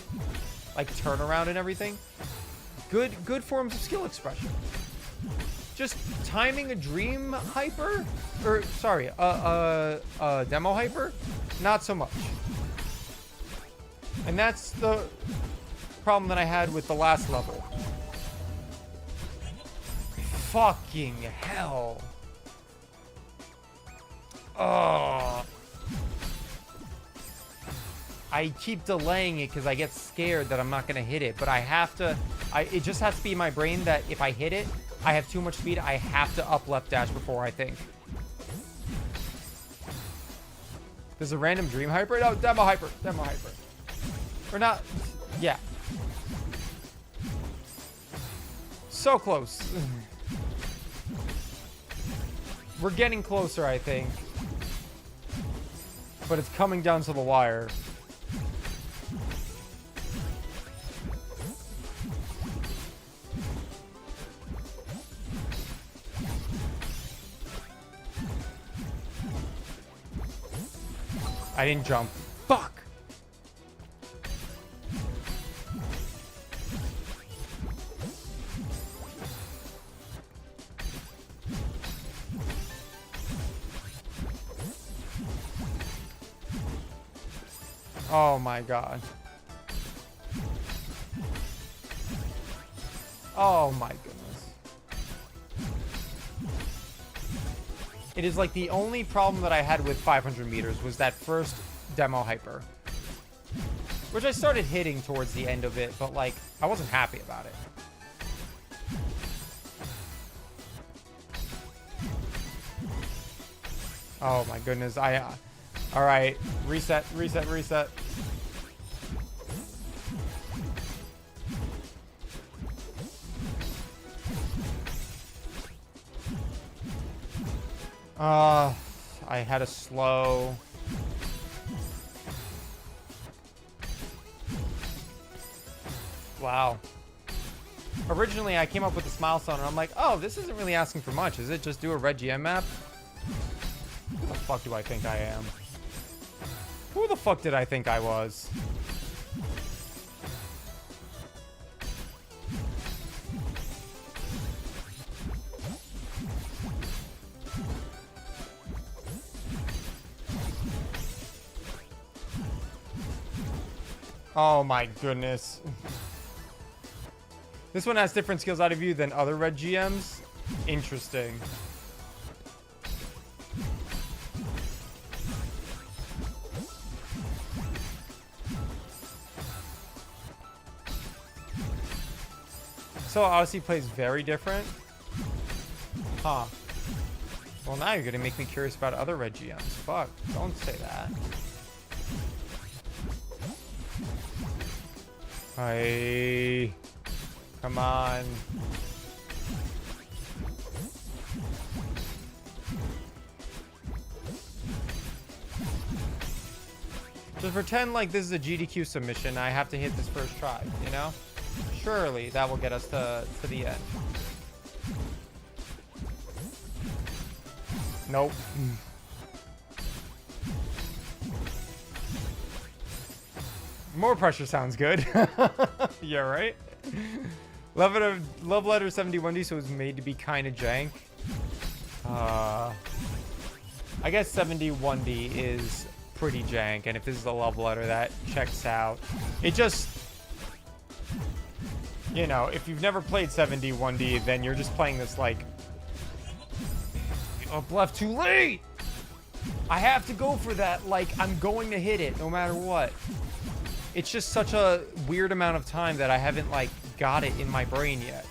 like turnaround and everything. Good forms of skill expression. Just timing a dream hyper, or sorry, a demo hyper, not so much. And that's the problem that I had with the last level. Fucking hell. Oh. I keep delaying it because I get scared that I'm not gonna hit it, but I have to. It just has to be in my brain that if I hit it, I have too much speed. I have to up left dash before I think. There's a random dream hyper? No, demo hyper. Demo hyper. Or not. Yeah. So close. We're getting closer, I think. But it's coming down to the wire. I didn't jump. Fuck. Oh my god. Oh my goodness. It is like the only problem that I had with 500 meters was that first demo hyper. Which I started hitting towards the end of it, but like, I wasn't happy about it. Oh my goodness, alright, reset. I had a slow. Wow. Originally, I came up with this milestone, and I'm like, oh, this isn't really asking for much, is it? Just do a red GM map? Who the fuck do I think I am? Who the fuck did I think I was? Oh my goodness. This one has different skills out of you than other red GMs. Interesting. So Odyssey plays very different. Huh. Well, now you're gonna make me curious about other red GMs. Fuck, don't say that. Hey, come on. Just pretend like this is a GDQ submission. I have to hit this first try, you know? Surely that will get us to the end. Nope. More pressure sounds good. Yeah, right? Love letter 71D, so it was made to be kind of jank. I guess 71D is pretty jank, and if this is a love letter, that checks out. It just, you know, if you've never played 71D, then you're just playing this like, up left too late. I have to go for that. Like, I'm going to hit it no matter what. It's just such a weird amount of time that I haven't, like, got it in my brain yet.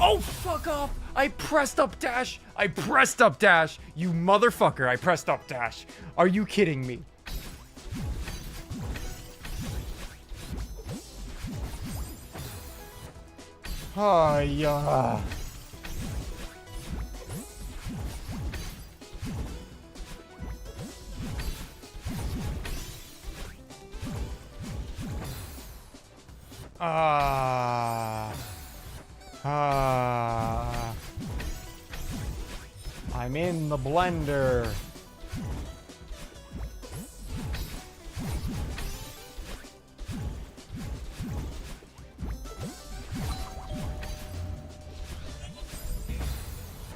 Oh, fuck off! I pressed up dash! I pressed up dash! You motherfucker, I pressed up dash. Are you kidding me? Oh, yeah. I'm in the blender.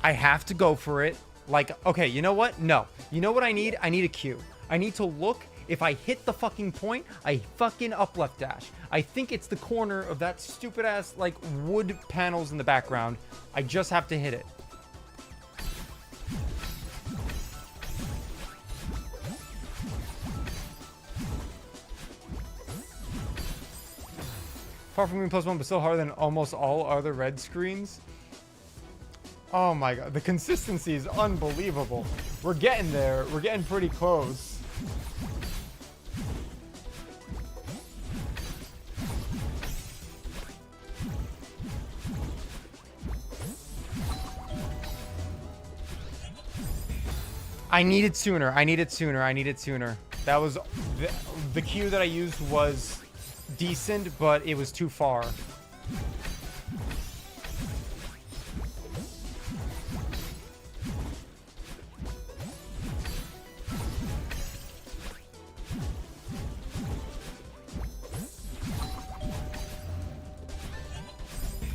I have to go for it. Like, okay, you know what? No. You know what I need? I need a cue. I need to look. If I hit the fucking point, I fucking up left dash. I think it's the corner of that stupid ass, like, wood panels in the background. I just have to hit it. Far from being +1, but still harder than almost all other red screens. Oh my god, the consistency is unbelievable. We're getting there. We're getting pretty close. I needed sooner. I needed sooner. I needed sooner. That was the cue that I used was decent, but it was too far.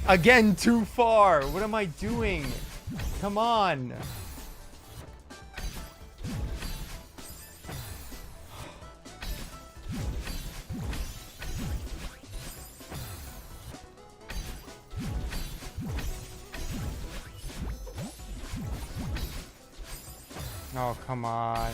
Again, too far. What am I doing? Come on. Oh, come on.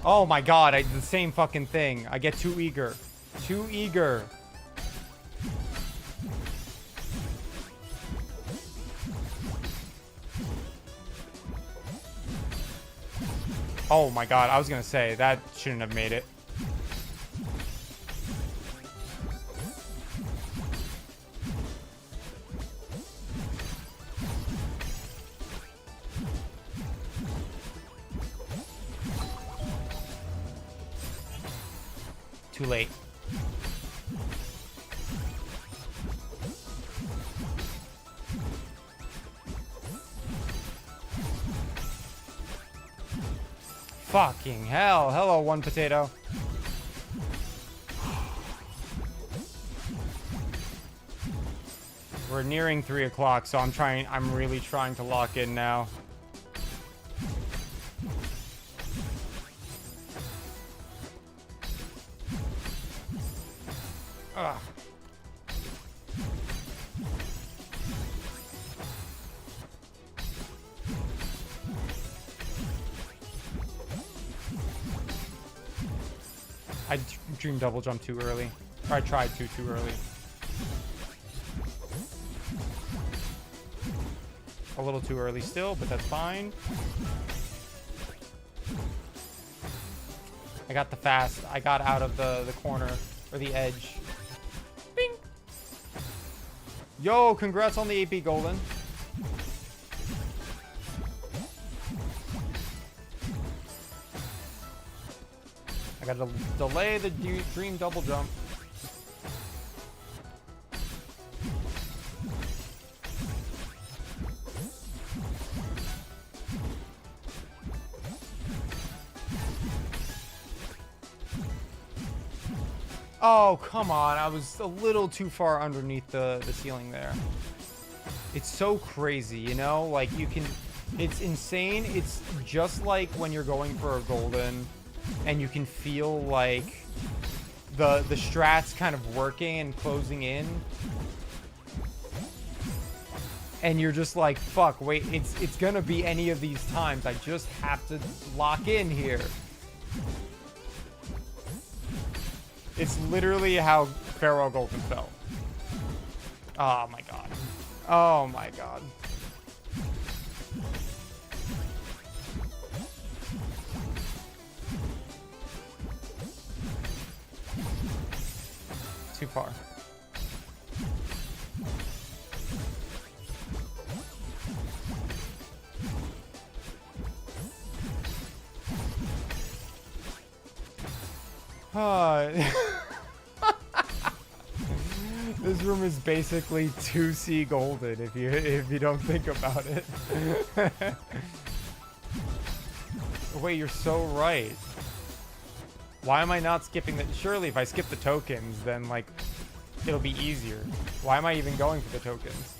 Oh my god, I did the same fucking thing. I get too eager. Too eager. Oh my god, I was gonna say, that shouldn't have made it. Too late. Fucking hell. Hello, one potato. We're nearing 3 o'clock, so I'm really trying to lock in now. Ugh. I dream double jump too early. Or I tried to too early. A little too early still, but that's fine. I got the fast. I got out of the corner or the edge. Bing! Yo, congrats on the AP golden. I gotta delay the dream double jump. Oh, come on. I was a little too far underneath the ceiling there. It's so crazy, you know? Like, you can... It's insane. It's just like when you're going for a golden and you can feel, like, the strats kind of working and closing in. And you're just like, fuck, wait, it's gonna be any of these times. I just have to lock in here. It's literally how Farewell Golden felt. Oh my god. Oh my god. Too far. This room is basically 2C golden if you don't think about it. Wait, you're so right. Why am I not skipping that? Surely if I skip the tokens, then like it'll be easier. Why am I even going for the tokens?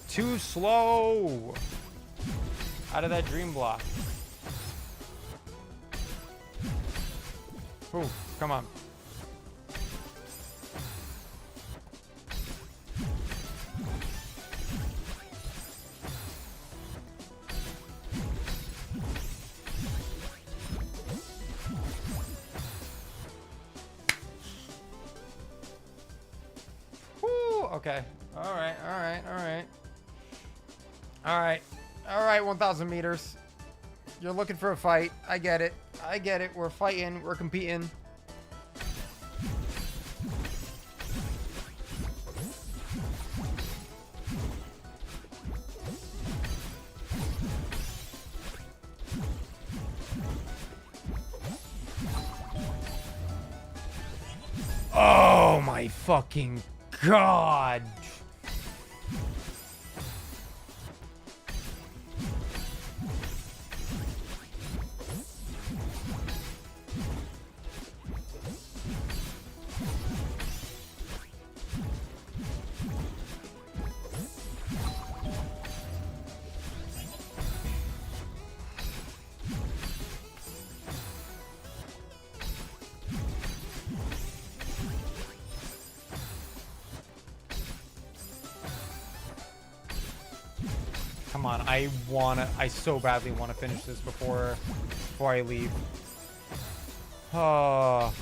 Too slow. Out of that dream block. Ooh, come on. Woo, okay. All right, all right, all right. All right, all right, 1,000 meters. You're looking for a fight. I get it. I get it. We're fighting. We're competing. Oh my fucking god. Come on, I so badly wanna finish this before I leave. Oh.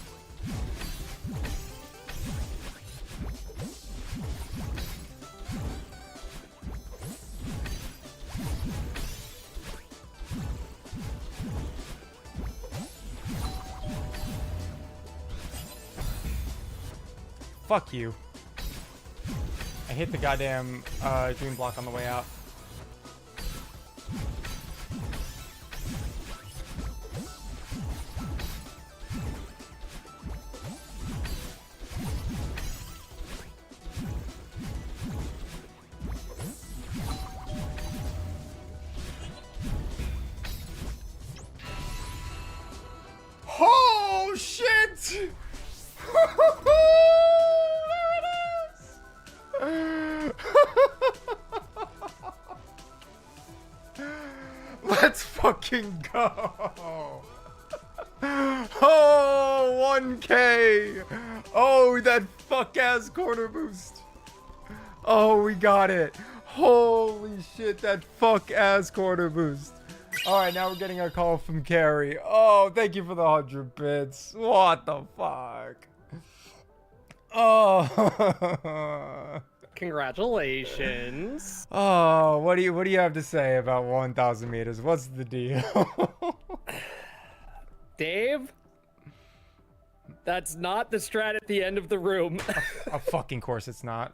Fuck you. I hit the goddamn dream block on the way out. Oh shit! Let's fucking go! Oh, 1K! Oh, that fuck-ass corner boost! Oh, we got it! Holy shit, that fuck-ass corner boost! Alright, now we're getting a call from Carrie. Oh, thank you for the 100 bits. What the fuck? Oh. Congratulations. Oh, what do you have to say about 1,000 meters? What's the deal? Dave? That's not the strat at the end of the room. Of fucking course it's not.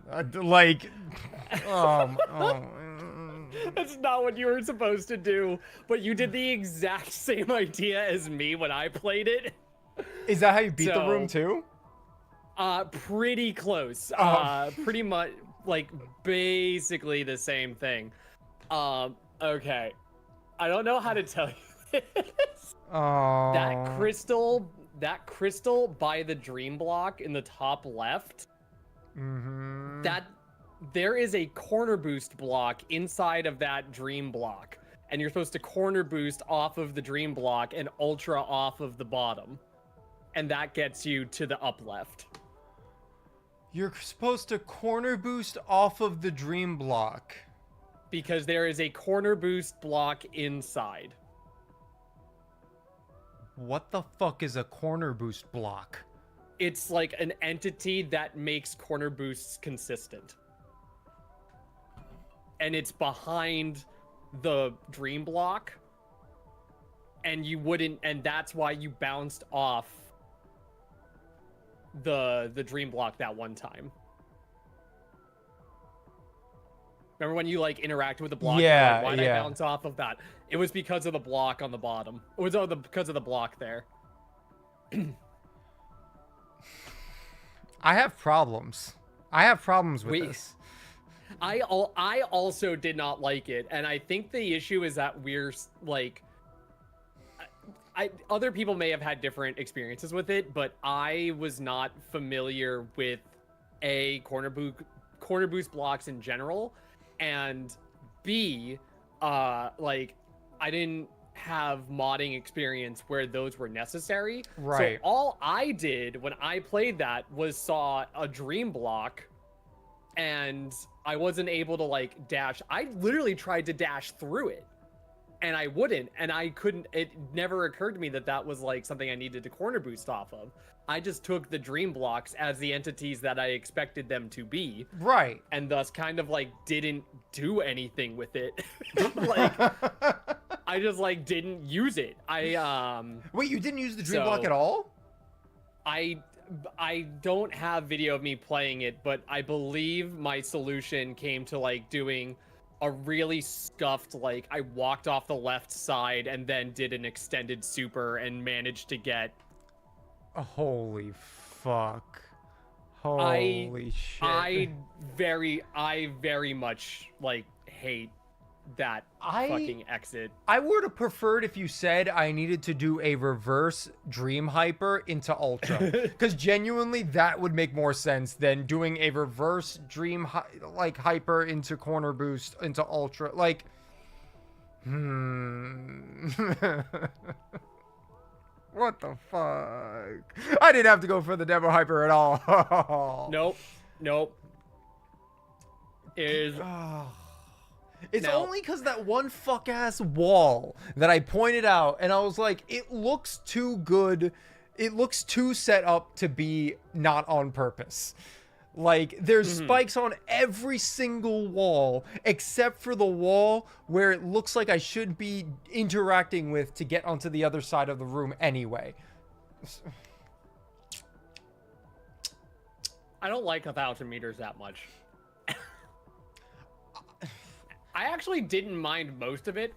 That's not what you were supposed to do, but you did the exact same idea as me when I played it. Is that how you beat the room too? Pretty close. Pretty much, like, basically the same thing. Okay. I don't know how to tell you this. Oh. That crystal by the dream block in the top left. Mm-hmm. There is a corner boost block inside of that dream block, and you're supposed to corner boost off of the dream block and ultra off of the bottom, and that gets you to the up left. You're supposed to corner boost off of the dream block. Because there is a corner boost block inside. What the fuck is a corner boost block? It's like an entity that makes corner boosts consistent. And it's behind the dream block. And that's why you bounced off the dream block that one time. Remember when you like interact with the block? Yeah, like, why'd I yeah. bounce off of that? It was because of the block on the bottom. It was because of the block there. I have problems. I have problems with this. I also did not like it, and I think the issue is that we're like, other people may have had different experiences with it, but I was not familiar with corner boost blocks in general, and B, like I didn't have modding experience where those were necessary. Right. So all I did when I played that was saw a dream block, and I wasn't able to like dash. I literally tried to dash through it, and I wouldn't, and I couldn't. It never occurred to me that that was like something I needed to corner boost off of. I just took the dream blocks as the entities that I expected them to be, Right. and thus kind of like didn't do anything with it. Like I just like didn't use it. Wait, you didn't use the dream block So- at all? I don't have video of me playing it, but I believe my solution came to like doing a really scuffed, like I walked off the left side and then did an extended super and managed to get Holy fuck. Holy shit. I very much like hate that fucking exit. I would have preferred if you said I needed to do a reverse Dream Hyper into Ultra. Because genuinely, that would make more sense than doing a reverse Hyper into Corner Boost into Ultra. Like, what the fuck? I didn't have to go for the Demo Hyper at all. Nope. It's Now- only because that one fuck ass wall that I pointed out, and I was like, it looks too good. It looks too set up to be not on purpose. Like, there's spikes on every single wall except for the wall where it looks like I should be interacting with to get onto the other side of the room anyway. I don't like 1,000 meters that much. I actually didn't mind most of it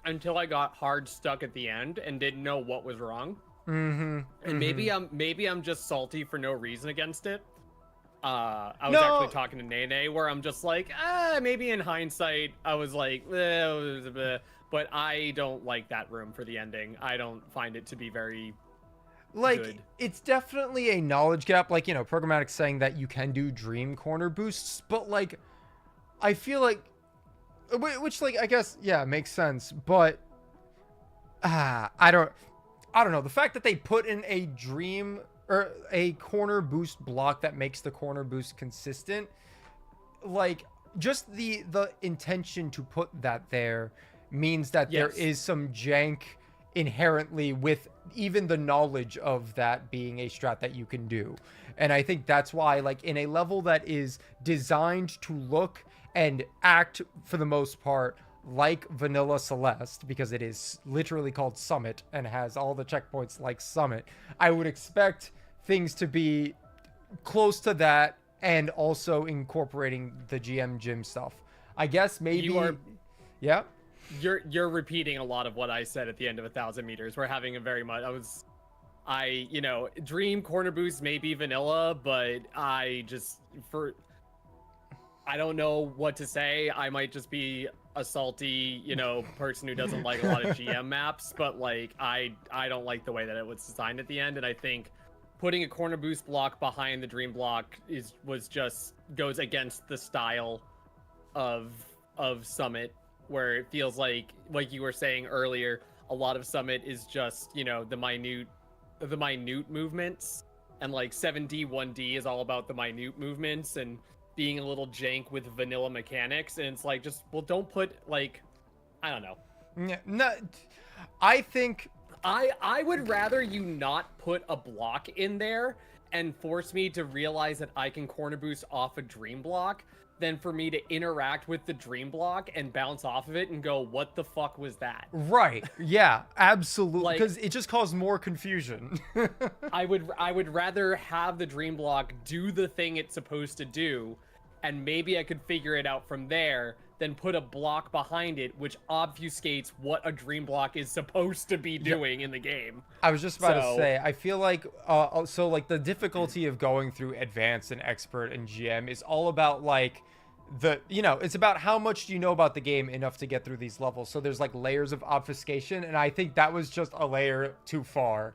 until I got hard stuck at the end and didn't know what was wrong. And maybe I'm just salty for no reason against it. I was actually talking to Nene where I'm just like, maybe in hindsight I was like, but I don't like that room for the ending. I don't find it to be very good. It's definitely a knowledge gap. Like, Programmatic's saying that you can do dream corner boosts, but like, I feel like, which like, I guess, yeah, makes sense, but I don't know. The fact that they put in a dream or a corner boost block that makes the corner boost consistent, like, just the intention to put that there means that there is some jank inherently with even the knowledge of that being a strat that you can do. And I think that's why, like, in a level that is designed to look and act for the most part like Vanilla Celeste, because it is literally called Summit and has all the checkpoints like Summit, I would expect things to be close to that and also incorporating the GM gym stuff. I guess maybe yeah. You're repeating a lot of what I said at the end of 1,000 meters. We're having a very much dream corner boost may be vanilla, but I don't know what to say. I might just be a salty, person who doesn't like a lot of GM maps, but like I don't like the way that it was designed at the end, and I think putting a corner boost block behind the dream block goes against the style of Summit, where it feels like you were saying earlier, a lot of Summit is just, the minute movements, and like 7D 1D is all about the minute movements and being a little jank with vanilla mechanics, and it's like, just, well, don't put, like, I don't know. No, I think I would rather you not put a block in there and force me to realize that I can corner boost off a dream block than for me to interact with the dream block and bounce off of it and go, what the fuck was that? Right. Yeah, absolutely. Like, because it just caused more confusion. I would rather have the dream block do the thing it's supposed to do, and maybe I could figure it out from there, than put a block behind it which obfuscates what a dream block is supposed to be doing in the game. I was just about to say, I feel like so like the difficulty of going through advanced and expert and GM is all about like it's about how much do you know about the game enough to get through these levels. So there's like layers of obfuscation, and I think that was just a layer too far,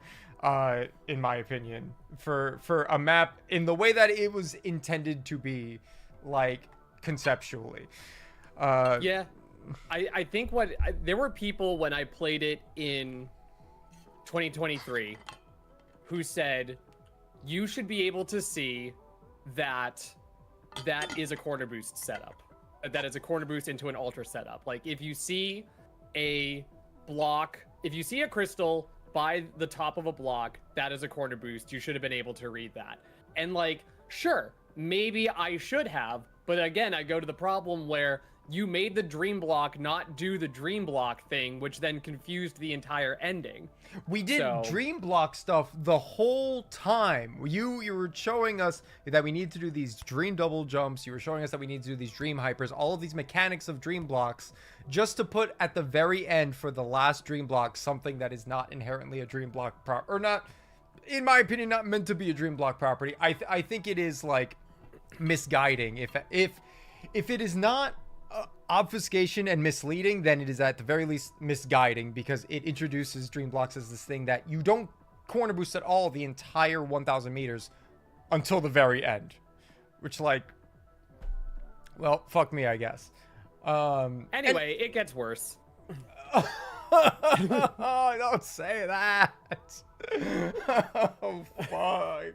in my opinion, for a map in the way that it was intended to be, like, conceptually. Yeah, I think there were people when I played it in 2023 who said you should be able to see that is a corner boost setup, that is a corner boost into an ultra setup. Like, if you see a block, if you see a crystal by the top of a block, that is a corner boost. You should have been able to read that. And like, sure, maybe I should have, but again, I go to the problem where you made the dream block not do the dream block thing, which then confused the entire ending. We did dream block stuff the whole time. You were showing us that we need to do these dream double jumps. You were showing us that we need to do these dream hypers, all of these mechanics of dream blocks, just to put at the very end for the last dream block something that is not inherently a dream block or not, in my opinion, not meant to be a dream block property. I think it is like misguiding. If it is not obfuscation and misleading, then it is at the very least misguiding, because it introduces dream blocks as this thing that you don't corner boost at all the entire 1,000 meters until the very end, which, like, well, fuck me, I guess. Anyway, it gets worse. Oh, don't say that. Oh, fuck.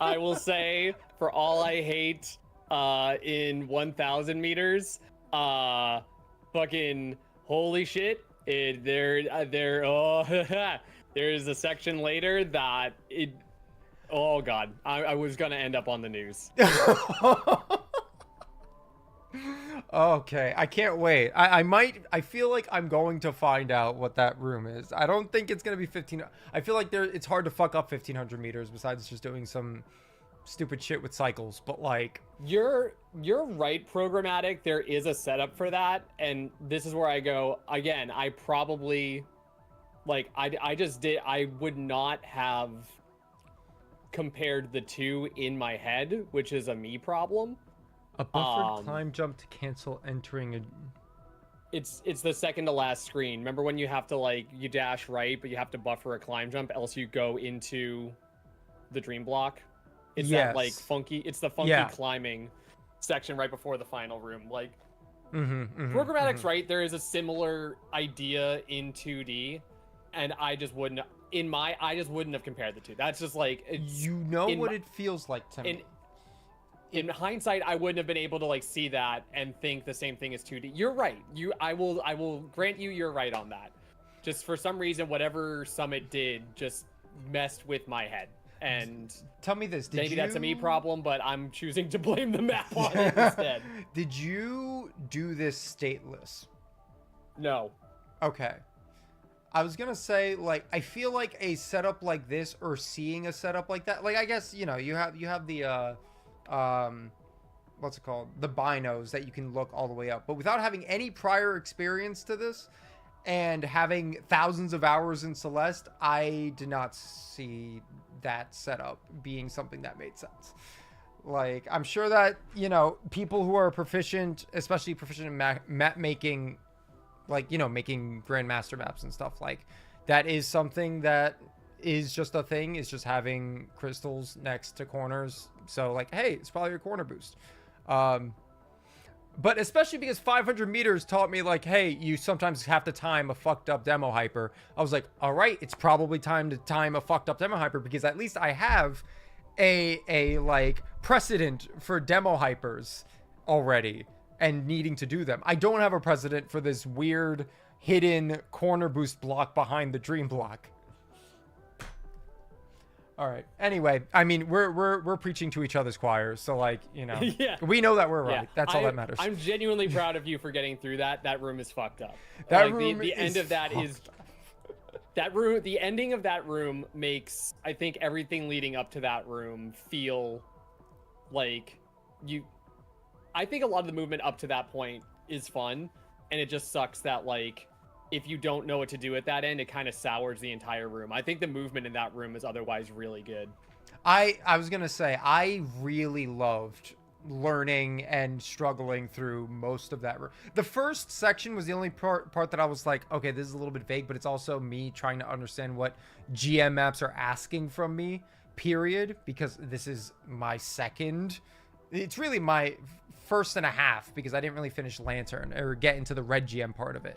I will say, for all I hate in 1,000 meters, fucking holy shit, there's a section later that oh god, I was gonna end up on the news. Okay, I can't wait. I feel like I'm going to find out what that room is. I don't think it's going to be 15. I feel like it's hard to fuck up 1,500 meters besides just doing some stupid shit with cycles, but like... You're right, programmatic. There is a setup for that, and this is where I go, again, I probably... Like, I would not have compared the two in my head, which is a me problem. A buffered climb jump to cancel entering a... It's the second to last screen. Remember when you have to, like, you dash right, but you have to buffer a climb jump, else you go into the dream block? It's that, like, funky... It's the funky climbing section right before the final room. Like, programmatic's right. There is a similar idea in 2D, and I just wouldn't... I just wouldn't have compared the two. That's just, like... You know what it feels like to me. In hindsight, I wouldn't have been able to like see that and think the same thing as 2D. You're right. I will grant you're right on that. Just for some reason, whatever Summit did just messed with my head. And tell me this, maybe that's a me problem, but I'm choosing to blame the map on it instead. Did you do this stateless? No. Okay. I was gonna say, like, I feel like a setup like this, or seeing a setup like that, like, I guess, you know, you have the what's it called, the binos that you can look all the way up, but without having any prior experience to this and having thousands of hours in Celeste, I did not see that setup being something that made sense. Like, I'm sure that, you know, people who are proficient, especially proficient in map making, like, you know, making grandmaster maps and stuff, like, that is something that is just a thing, is just having crystals next to corners. So, like, hey, it's probably a corner boost. But especially because 500 meters taught me, like, hey, you sometimes have to time a fucked up demo hyper. I was like, all right, it's probably time to time a fucked up demo hyper, because at least I have a like precedent for demo hypers already and needing to do them. I don't have a precedent for this weird hidden corner boost block behind the dream block. All right. Anyway, I mean, we're preaching to each other's choirs, so, like, you know, we know that we're right. That's all that matters. I'm genuinely proud of you for getting through that. That room is fucked up. That like, room the end of that is that room. The ending of that room makes, I think, everything leading up to that room feel like you. I think a lot of the movement up to that point is fun, and it just sucks that, like, if you don't know what to do at that end, it kind of sours the entire room. I think the movement in that room is otherwise really good. I was going to say, I really loved learning and struggling through most of that room. The first section was the only part that I was like, okay, this is a little bit vague, but it's also me trying to understand what GM maps are asking from me, period, because this is my second. It's really my first and a half, because I didn't really finish Lantern or get into the red GM part of it.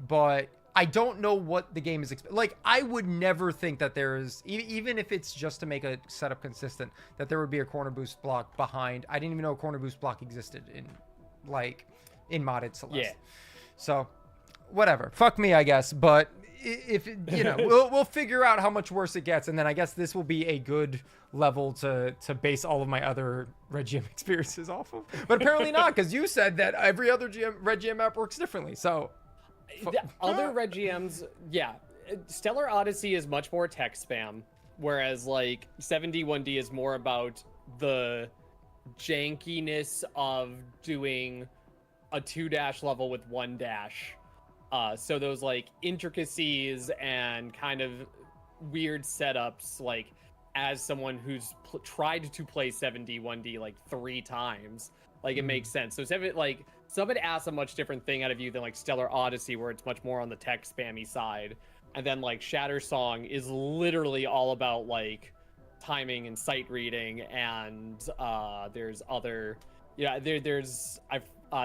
But I don't know what the game is like. I would never think that there is, even if it's just to make a setup consistent, that there would be a corner boost block behind. I didn't even know a corner boost block existed in like in modded Celeste. Yeah. So whatever, fuck me, I guess. But if you know, we'll figure out how much worse it gets, and then I guess this will be a good level to base all of my other Red GM experiences off of. But apparently not, because you said that every other Red GM map works differently. So The other Red GMs, yeah, Stellar Odyssey is much more tech spam, whereas like 71D is more about the jankiness of doing a 2- level with 1-. So those like intricacies and kind of weird setups, like as someone who's tried to play 71D like 3 times, like it makes sense. So Summit asks a much different thing out of you than like Stellar Odyssey, where it's much more on the tech spammy side. And then like Shatter Song is literally all about like timing and sight reading, and there's other, there's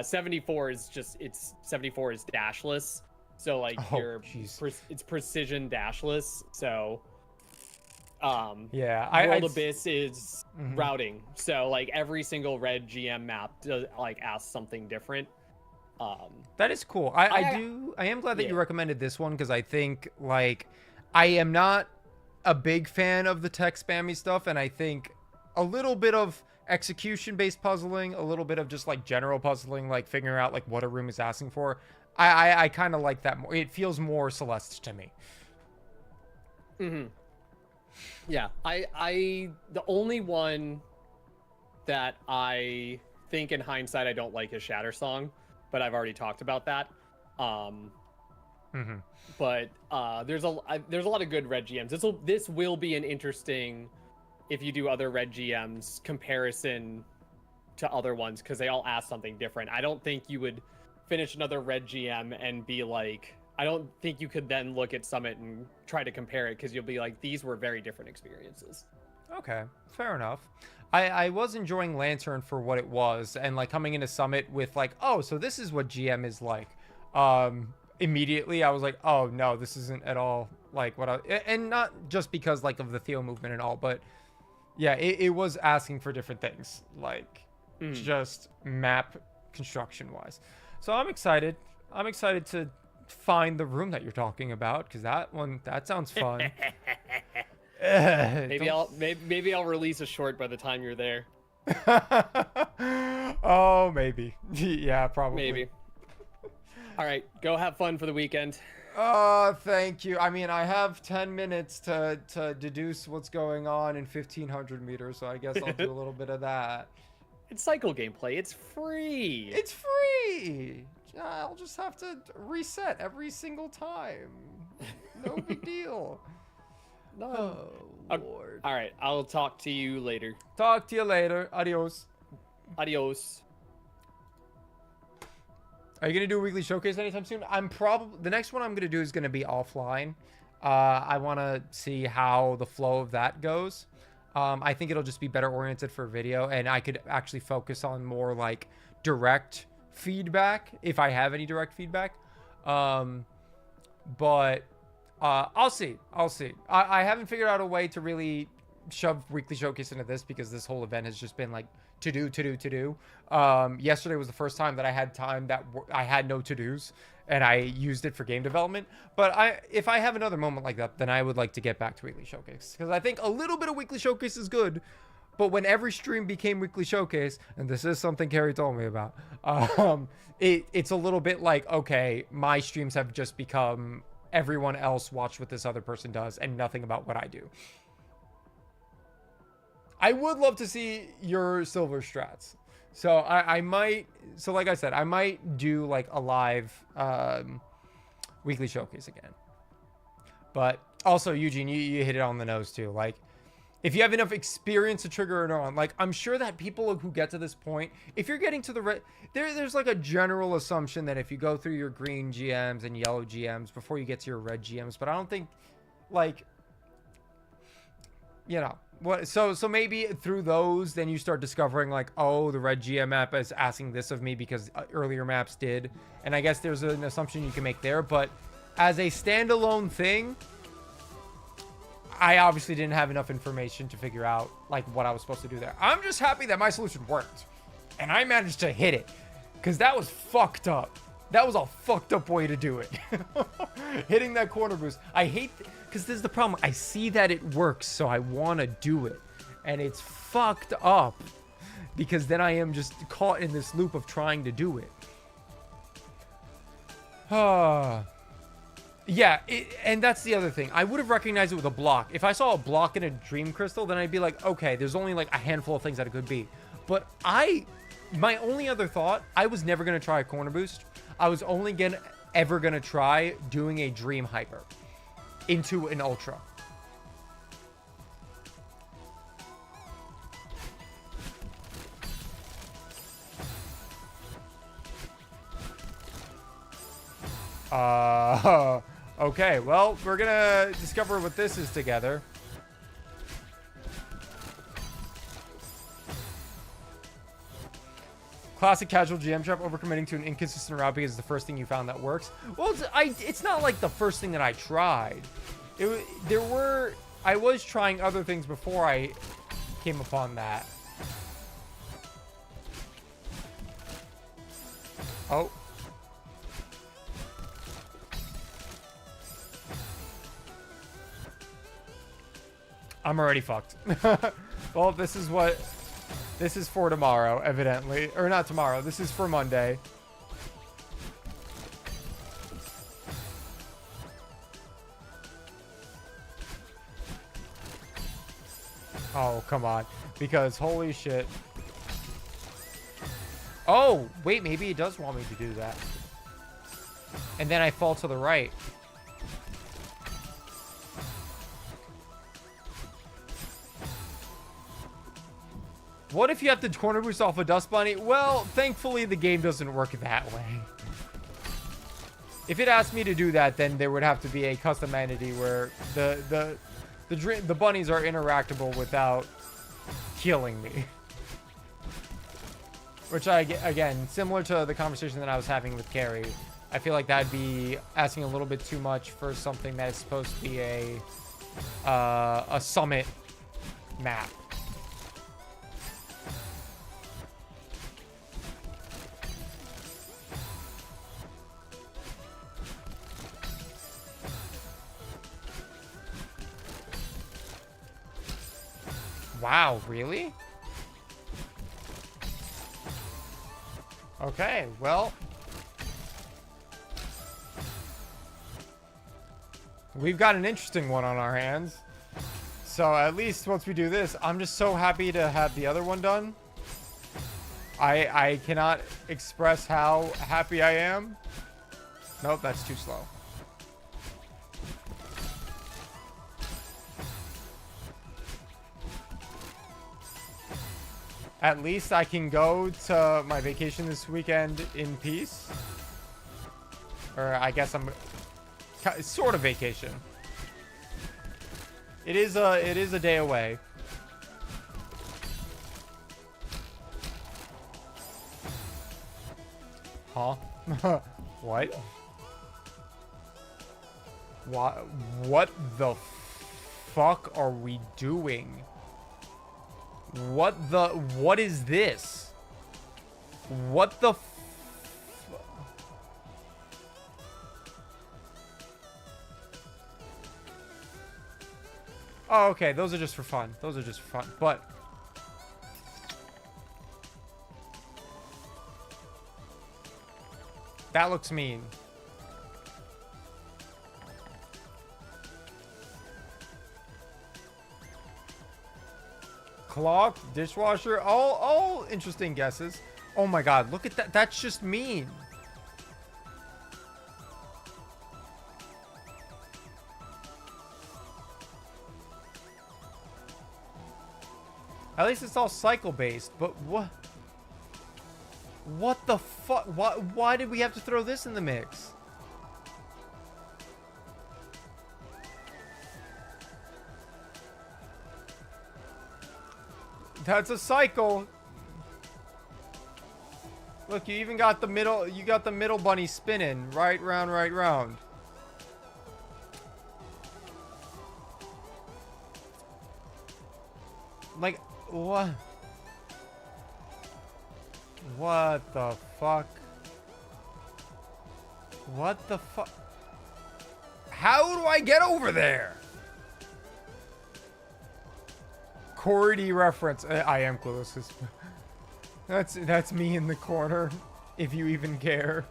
74 is just, 74 is dashless, so like it's precision dashless. So World Abyss is routing, so like every single Red GM map does like ask something different. That is cool. I am glad that you recommended this one, because I think like I am not a big fan of the tech spammy stuff, and I think a little bit of execution based puzzling, a little bit of just like general puzzling, like figuring out like what a room is asking for, I kind of like that more. It feels more Celeste to me. Yeah, I the only one that I think in hindsight I don't like is Shatter Song, but I've already talked about that. But there's a lot of good Red GMs. This will be an interesting, if you do other Red GMs, comparison to other ones, because they all ask something different. I don't think you would finish another Red GM and be like, I don't think you could then look at Summit and try to compare it, because you'll be like, these were very different experiences. Okay, fair enough. I was enjoying Lantern for what it was, and like coming into Summit with like, oh, so this is what GM is like. Immediately I was like, oh no, this isn't at all like what and not just because like of the Theo movement and all, but yeah, it was asking for different things, like just map construction wise. So I'm excited to find the room that you're talking about, because that sounds fun. Maybe I'll release a short by the time you're there. Oh, maybe. Yeah, probably. Maybe. All right, go have fun for the weekend. Thank you. I mean, I have 10 minutes to deduce what's going on in 1500 meters, so I guess I'll do a little bit of that. It's cycle gameplay. It's free. It's free. I'll just have to reset every single time. No big deal. No. Oh, Lord. All right, I'll talk to you later. Talk to you later. Adios. Adios. Are you gonna do a weekly showcase anytime soon? The next one I'm gonna do is gonna be offline. I want to see how the flow of that goes. I think it'll just be better oriented for video, and I could actually focus on more like direct feedback if I have any direct feedback. But I'll see. I haven't figured out a way to really shove weekly showcase into this, because this whole event has just been like to do. Yesterday was the first time that I had time that I had no to-dos, and I used it for game development. But if I have another moment like that, then I would like to get back to weekly showcase, because I think a little bit of weekly showcase is good. But when every stream became weekly showcase, and this is something Carrie told me about, it's a little bit like, okay, my streams have just become everyone else watch what this other person does and nothing about what I do. I would love to see your silver strats. So I might, so like I said, I might do like a live weekly showcase again. But also, Eugene, you hit it on the nose too. Like, if you have enough experience to trigger it on, like, I'm sure that people who get to this point, if you're getting to the red, there's like a general assumption that if you go through your green GMs and yellow GMs before you get to your red GMs, but I don't think, like, you know, what, so maybe through those, then you start discovering like, oh, the red GM map is asking this of me because earlier maps did. And I guess there's an assumption you can make there, but as a standalone thing, I obviously didn't have enough information to figure out like what I was supposed to do there. I'm just happy that my solution worked and I managed to hit it. Because that was fucked up. That was a fucked up way to do it. Hitting that corner boost. I hate... Because this is the problem. I see that it works, so I want to do it. And it's fucked up. Because then I am just caught in this loop of trying to do it. Yeah, and that's the other thing. I would have recognized it with a block. If I saw a block in a Dream Crystal, then I'd be like, okay, there's only like a handful of things that it could be. But my only other thought, I was never going to try a corner boost. I was only ever going to try doing a Dream Hyper into an Ultra. Okay, well, we're gonna discover what this is together. Classic casual GM trap, overcommitting to an inconsistent route because it's the first thing you found that works. Well, it's not like the first thing that I tried. I was trying other things before I came upon that. Oh. I'm already fucked. Well, this is for tomorrow, evidently. Or not tomorrow. This is for Monday. Oh, come on. Because holy shit. Oh, wait, maybe he does want me to do that. And then I fall to the right. What if you have to corner boost off a Dust Bunny? Well, thankfully the game doesn't work that way. If it asked me to do that, then there would have to be a custom entity where the bunnies are interactable without killing me. Which again, similar to the conversation that I was having with Carrie, I feel like that'd be asking a little bit too much for something that is supposed to be a summit map. Wow, really? Okay, well. We've got an interesting one on our hands. So at least once we do this, I'm just so happy to have the other one done. I cannot express how happy I am. Nope, that's too slow. At least I can go to my vacation this weekend in peace. Or I guess I'm sort of vacation. It is a day away. Huh? What? What the fuck are we doing? What is this? What the Oh, okay, those are just for fun. Those are just for fun. But that looks mean. Clock, dishwasher, all interesting guesses. Oh my god, look at that. That's just mean. At least it's all cycle based, but what the fuck? Why did we have to throw this in the mix? That's a cycle. Look, you even got the middle, you got the middle bunny spinning. Right round, right round. Like, what? What the fuck? What the fuck? How do I get over there? Corey D reference. I am clueless. That's me in the corner, if you even care.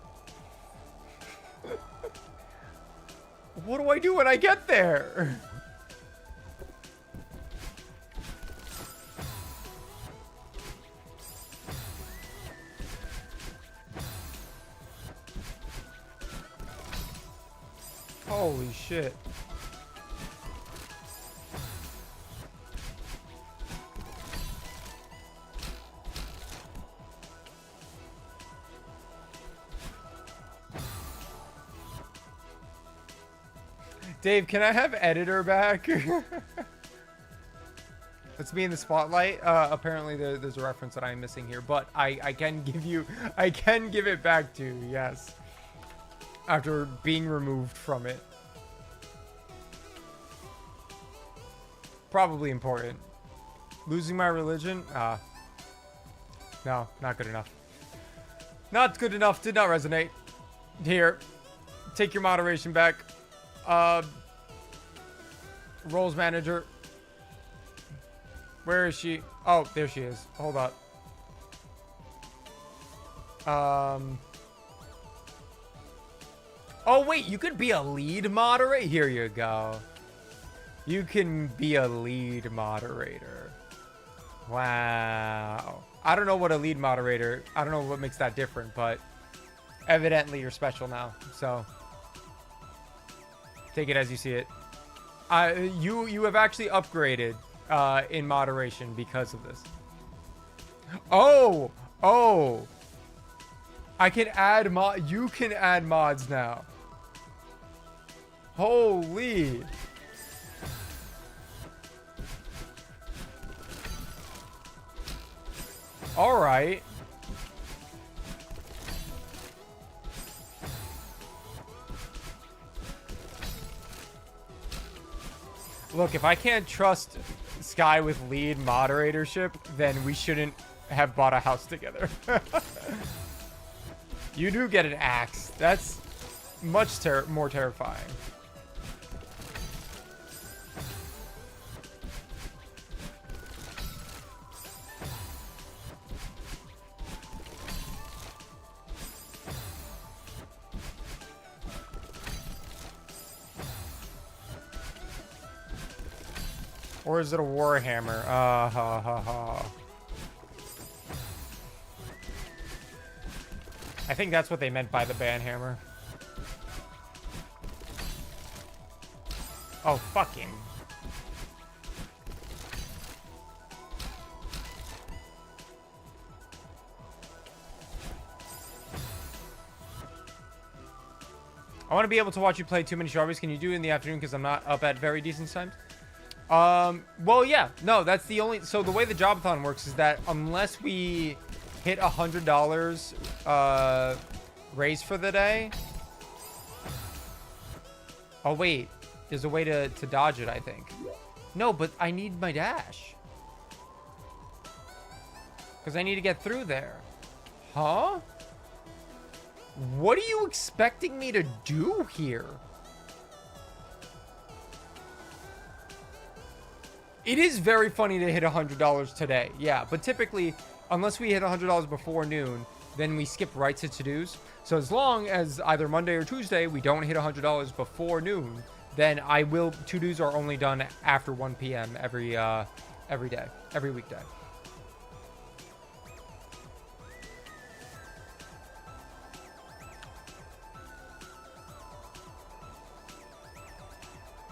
What do I do when I get there? Holy shit. Dave, can I have editor back? Let's be in the spotlight. Apparently there's a reference that I'm missing here, but I can give it back to you, yes. After being removed from it. Probably important. Losing my religion? No, not good enough. Not good enough, did not resonate. Here, take your moderation back. Roles manager. Where is she? Oh, there she is. Hold up. Oh, wait, you could be a lead moderator? Here you go. You can be a lead moderator. Wow. I don't know what a lead moderator, I don't know what makes that different, but evidently you're special now. So take it as you see it. You have actually upgraded in moderation because of this. Oh, I can add you can add mods now. Holy. All right. Look, if I can't trust Sky with lead moderatorship, then we shouldn't have bought a house together. You do get an axe. That's much more terrifying. Or is it a warhammer? Ha ha ha. I think that's what they meant by the banhammer. Oh, fucking. I want to be able to watch you play too many strawberries. Can you do it in the afternoon? Because I'm not up at very decent times. Well, yeah. No, that's the only... So the way the JOB-A-THON works is that unless we hit $100 raise for the day... Oh, wait. There's a way to dodge it, I think. No, but I need my dash. Because I need to get through there. Huh? What are you expecting me to do here? It is very funny to hit $100 today. Yeah, but typically, unless we hit $100 before noon, then we skip right to to-dos. So as long as either Monday or Tuesday, we don't hit $100 before noon, then to-dos are only done after 1 p.m. every day, every weekday.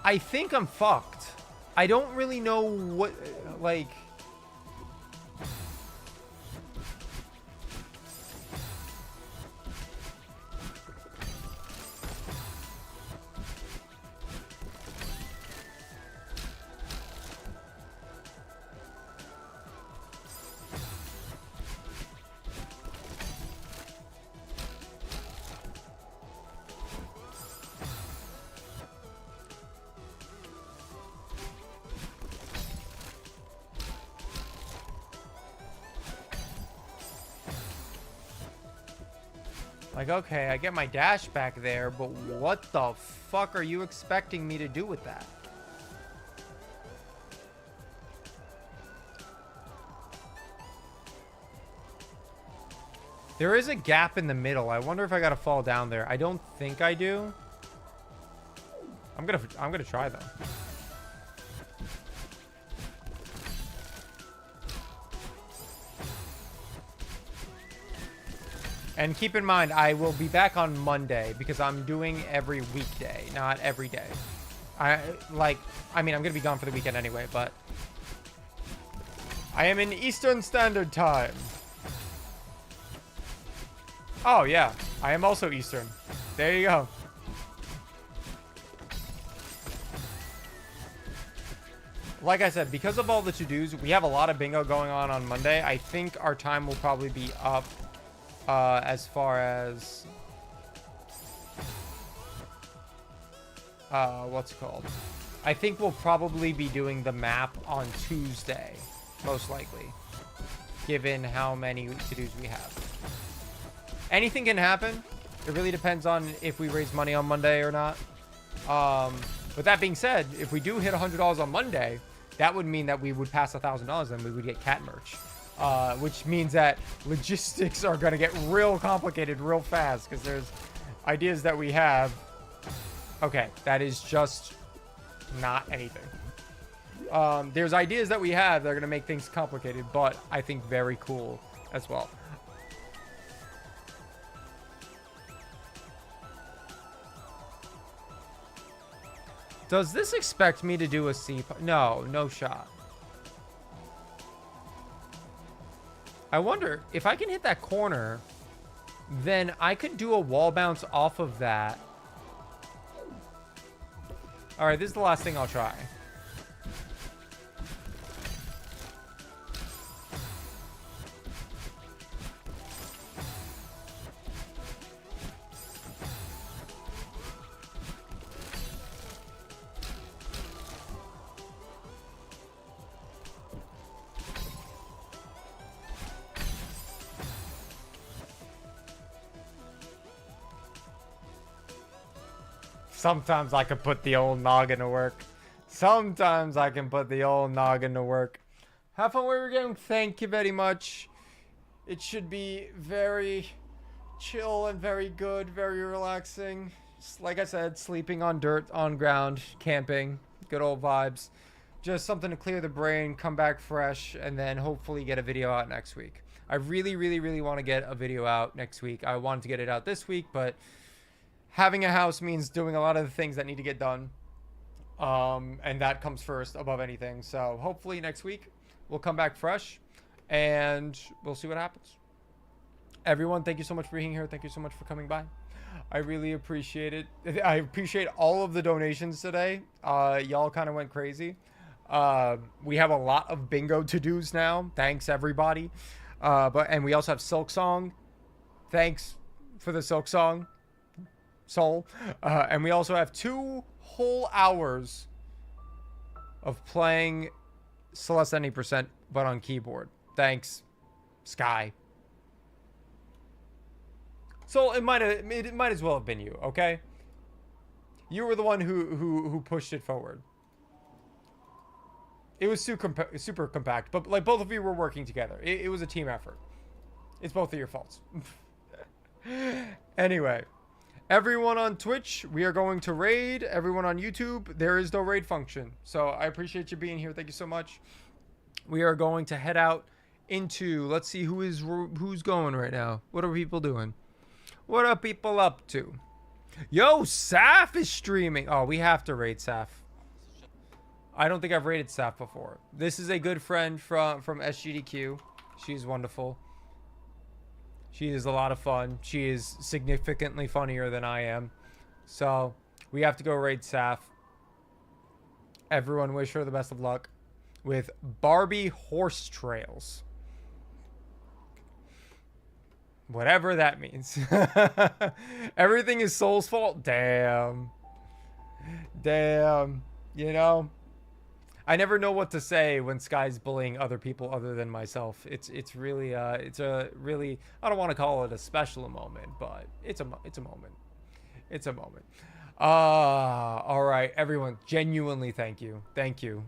I think I'm fucked. I don't really know what, like... Like, okay, I get my dash back there, but what the fuck are you expecting me to do with that? There is a gap in the middle. I wonder if I gotta fall down there. I don't think I do. I'm gonna try though. And keep in mind, I will be back on Monday because I'm doing every weekday, not every day. I mean, I'm gonna be gone for the weekend anyway, but I am in Eastern Standard Time. Oh yeah, I am also Eastern. There you go. Like I said, because of all the to-dos, we have a lot of bingo going on Monday. I think our time will probably be up as far as what's it called? I think we'll probably be doing the map on Tuesday, most likely, given how many to-dos we have. Anything can happen. It really depends on if we raise money on Monday or not. With that being said, if we do hit $100 on Monday, that would mean that we would pass $1,000 and we would get cat merch. Which means that logistics are going to get real complicated real fast because there's ideas that we have. Okay, that is just not anything. There's ideas that we have that are going to make things complicated, but I think very cool as well. Does this expect me to do a C? No, no shot. I wonder if I can hit that corner, then I could do a wall bounce off of that. All right, this is the last thing I'll try. Sometimes I can put the old noggin to work. Sometimes I can put the old noggin to work. Have fun where you're going. Thank you very much. It should be very chill and very good, very relaxing. Just like I said, sleeping on dirt, on ground, camping, good old vibes. Just something to clear the brain, come back fresh, and then hopefully get a video out next week. I really, really, really want to get a video out next week. I wanted to get it out this week, but having a house means doing a lot of the things that need to get done. And that comes first above anything. So hopefully next week we'll come back fresh and we'll see what happens. Everyone, thank you so much for being here. Thank you so much for coming by. I really appreciate it. I appreciate all of the donations today. Y'all kind of went crazy. We have a lot of bingo to-dos now. Thanks everybody. And we also have Silk Song. Thanks for the Silk Song. Soul. And we also have 2 whole hours of playing Celeste any percent, but on keyboard. Thanks, Sky. So it might as well have been you, okay? You were the one who pushed it forward. It was super compact, but like both of you were working together. It was a team effort. It's both of your faults. Anyway. Everyone on Twitch, we are going to raid. Everyone on YouTube, there is no raid function. So I appreciate you being here. Thank you so much. We are going to head out into, let's see who's going right now. What are people doing? What are people up to? Yo, Saf is streaming. Oh, we have to raid Saf. I don't think I've raided Saf before. This is a good friend from SGDQ. She's wonderful. She is a lot of fun. She is significantly funnier than I am. So, we have to go raid Saf. Everyone wish her the best of luck with Barbie Horse Trails. Whatever that means. Everything is Soul's fault? Damn. Damn. You know? I never know what to say when Sky's bullying other people other than myself. It's really it's a really, I don't want to call it a special moment, but it's a moment. It's a moment. All right, everyone, genuinely thank you.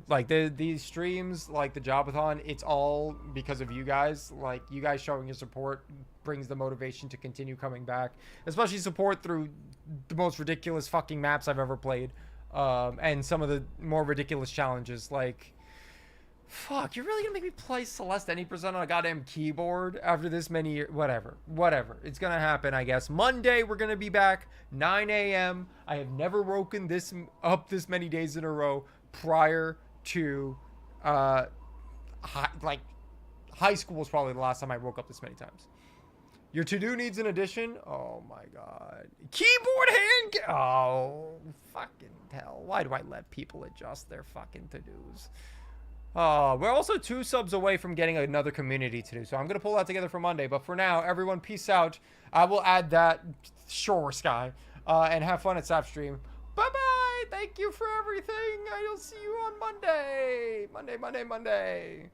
Like these streams, like the Job-A-thon, it's all because of you guys. Like you guys showing your support brings the motivation to continue coming back, especially support through the most ridiculous fucking maps I've ever played. And some of the more ridiculous challenges, like, fuck, you're really gonna make me play Celeste any percent on a goddamn keyboard after this many years? Whatever. It's gonna happen, I guess. Monday, we're gonna be back, 9 a.m. I have never woken up this many days in a row prior to, high school was probably the last time I woke up this many times. Your to-do needs an addition? Oh my god. Keyboard hand... Oh, fucking hell. Why do I let people adjust their fucking to-dos? We're also 2 subs away from getting another community to-do, so I'm going to pull that together for Monday. But for now, everyone, peace out. I will add that. Sure, Sky. And have fun at Sapstream. Bye-bye. Thank you for everything. I'll see you on Monday. Monday.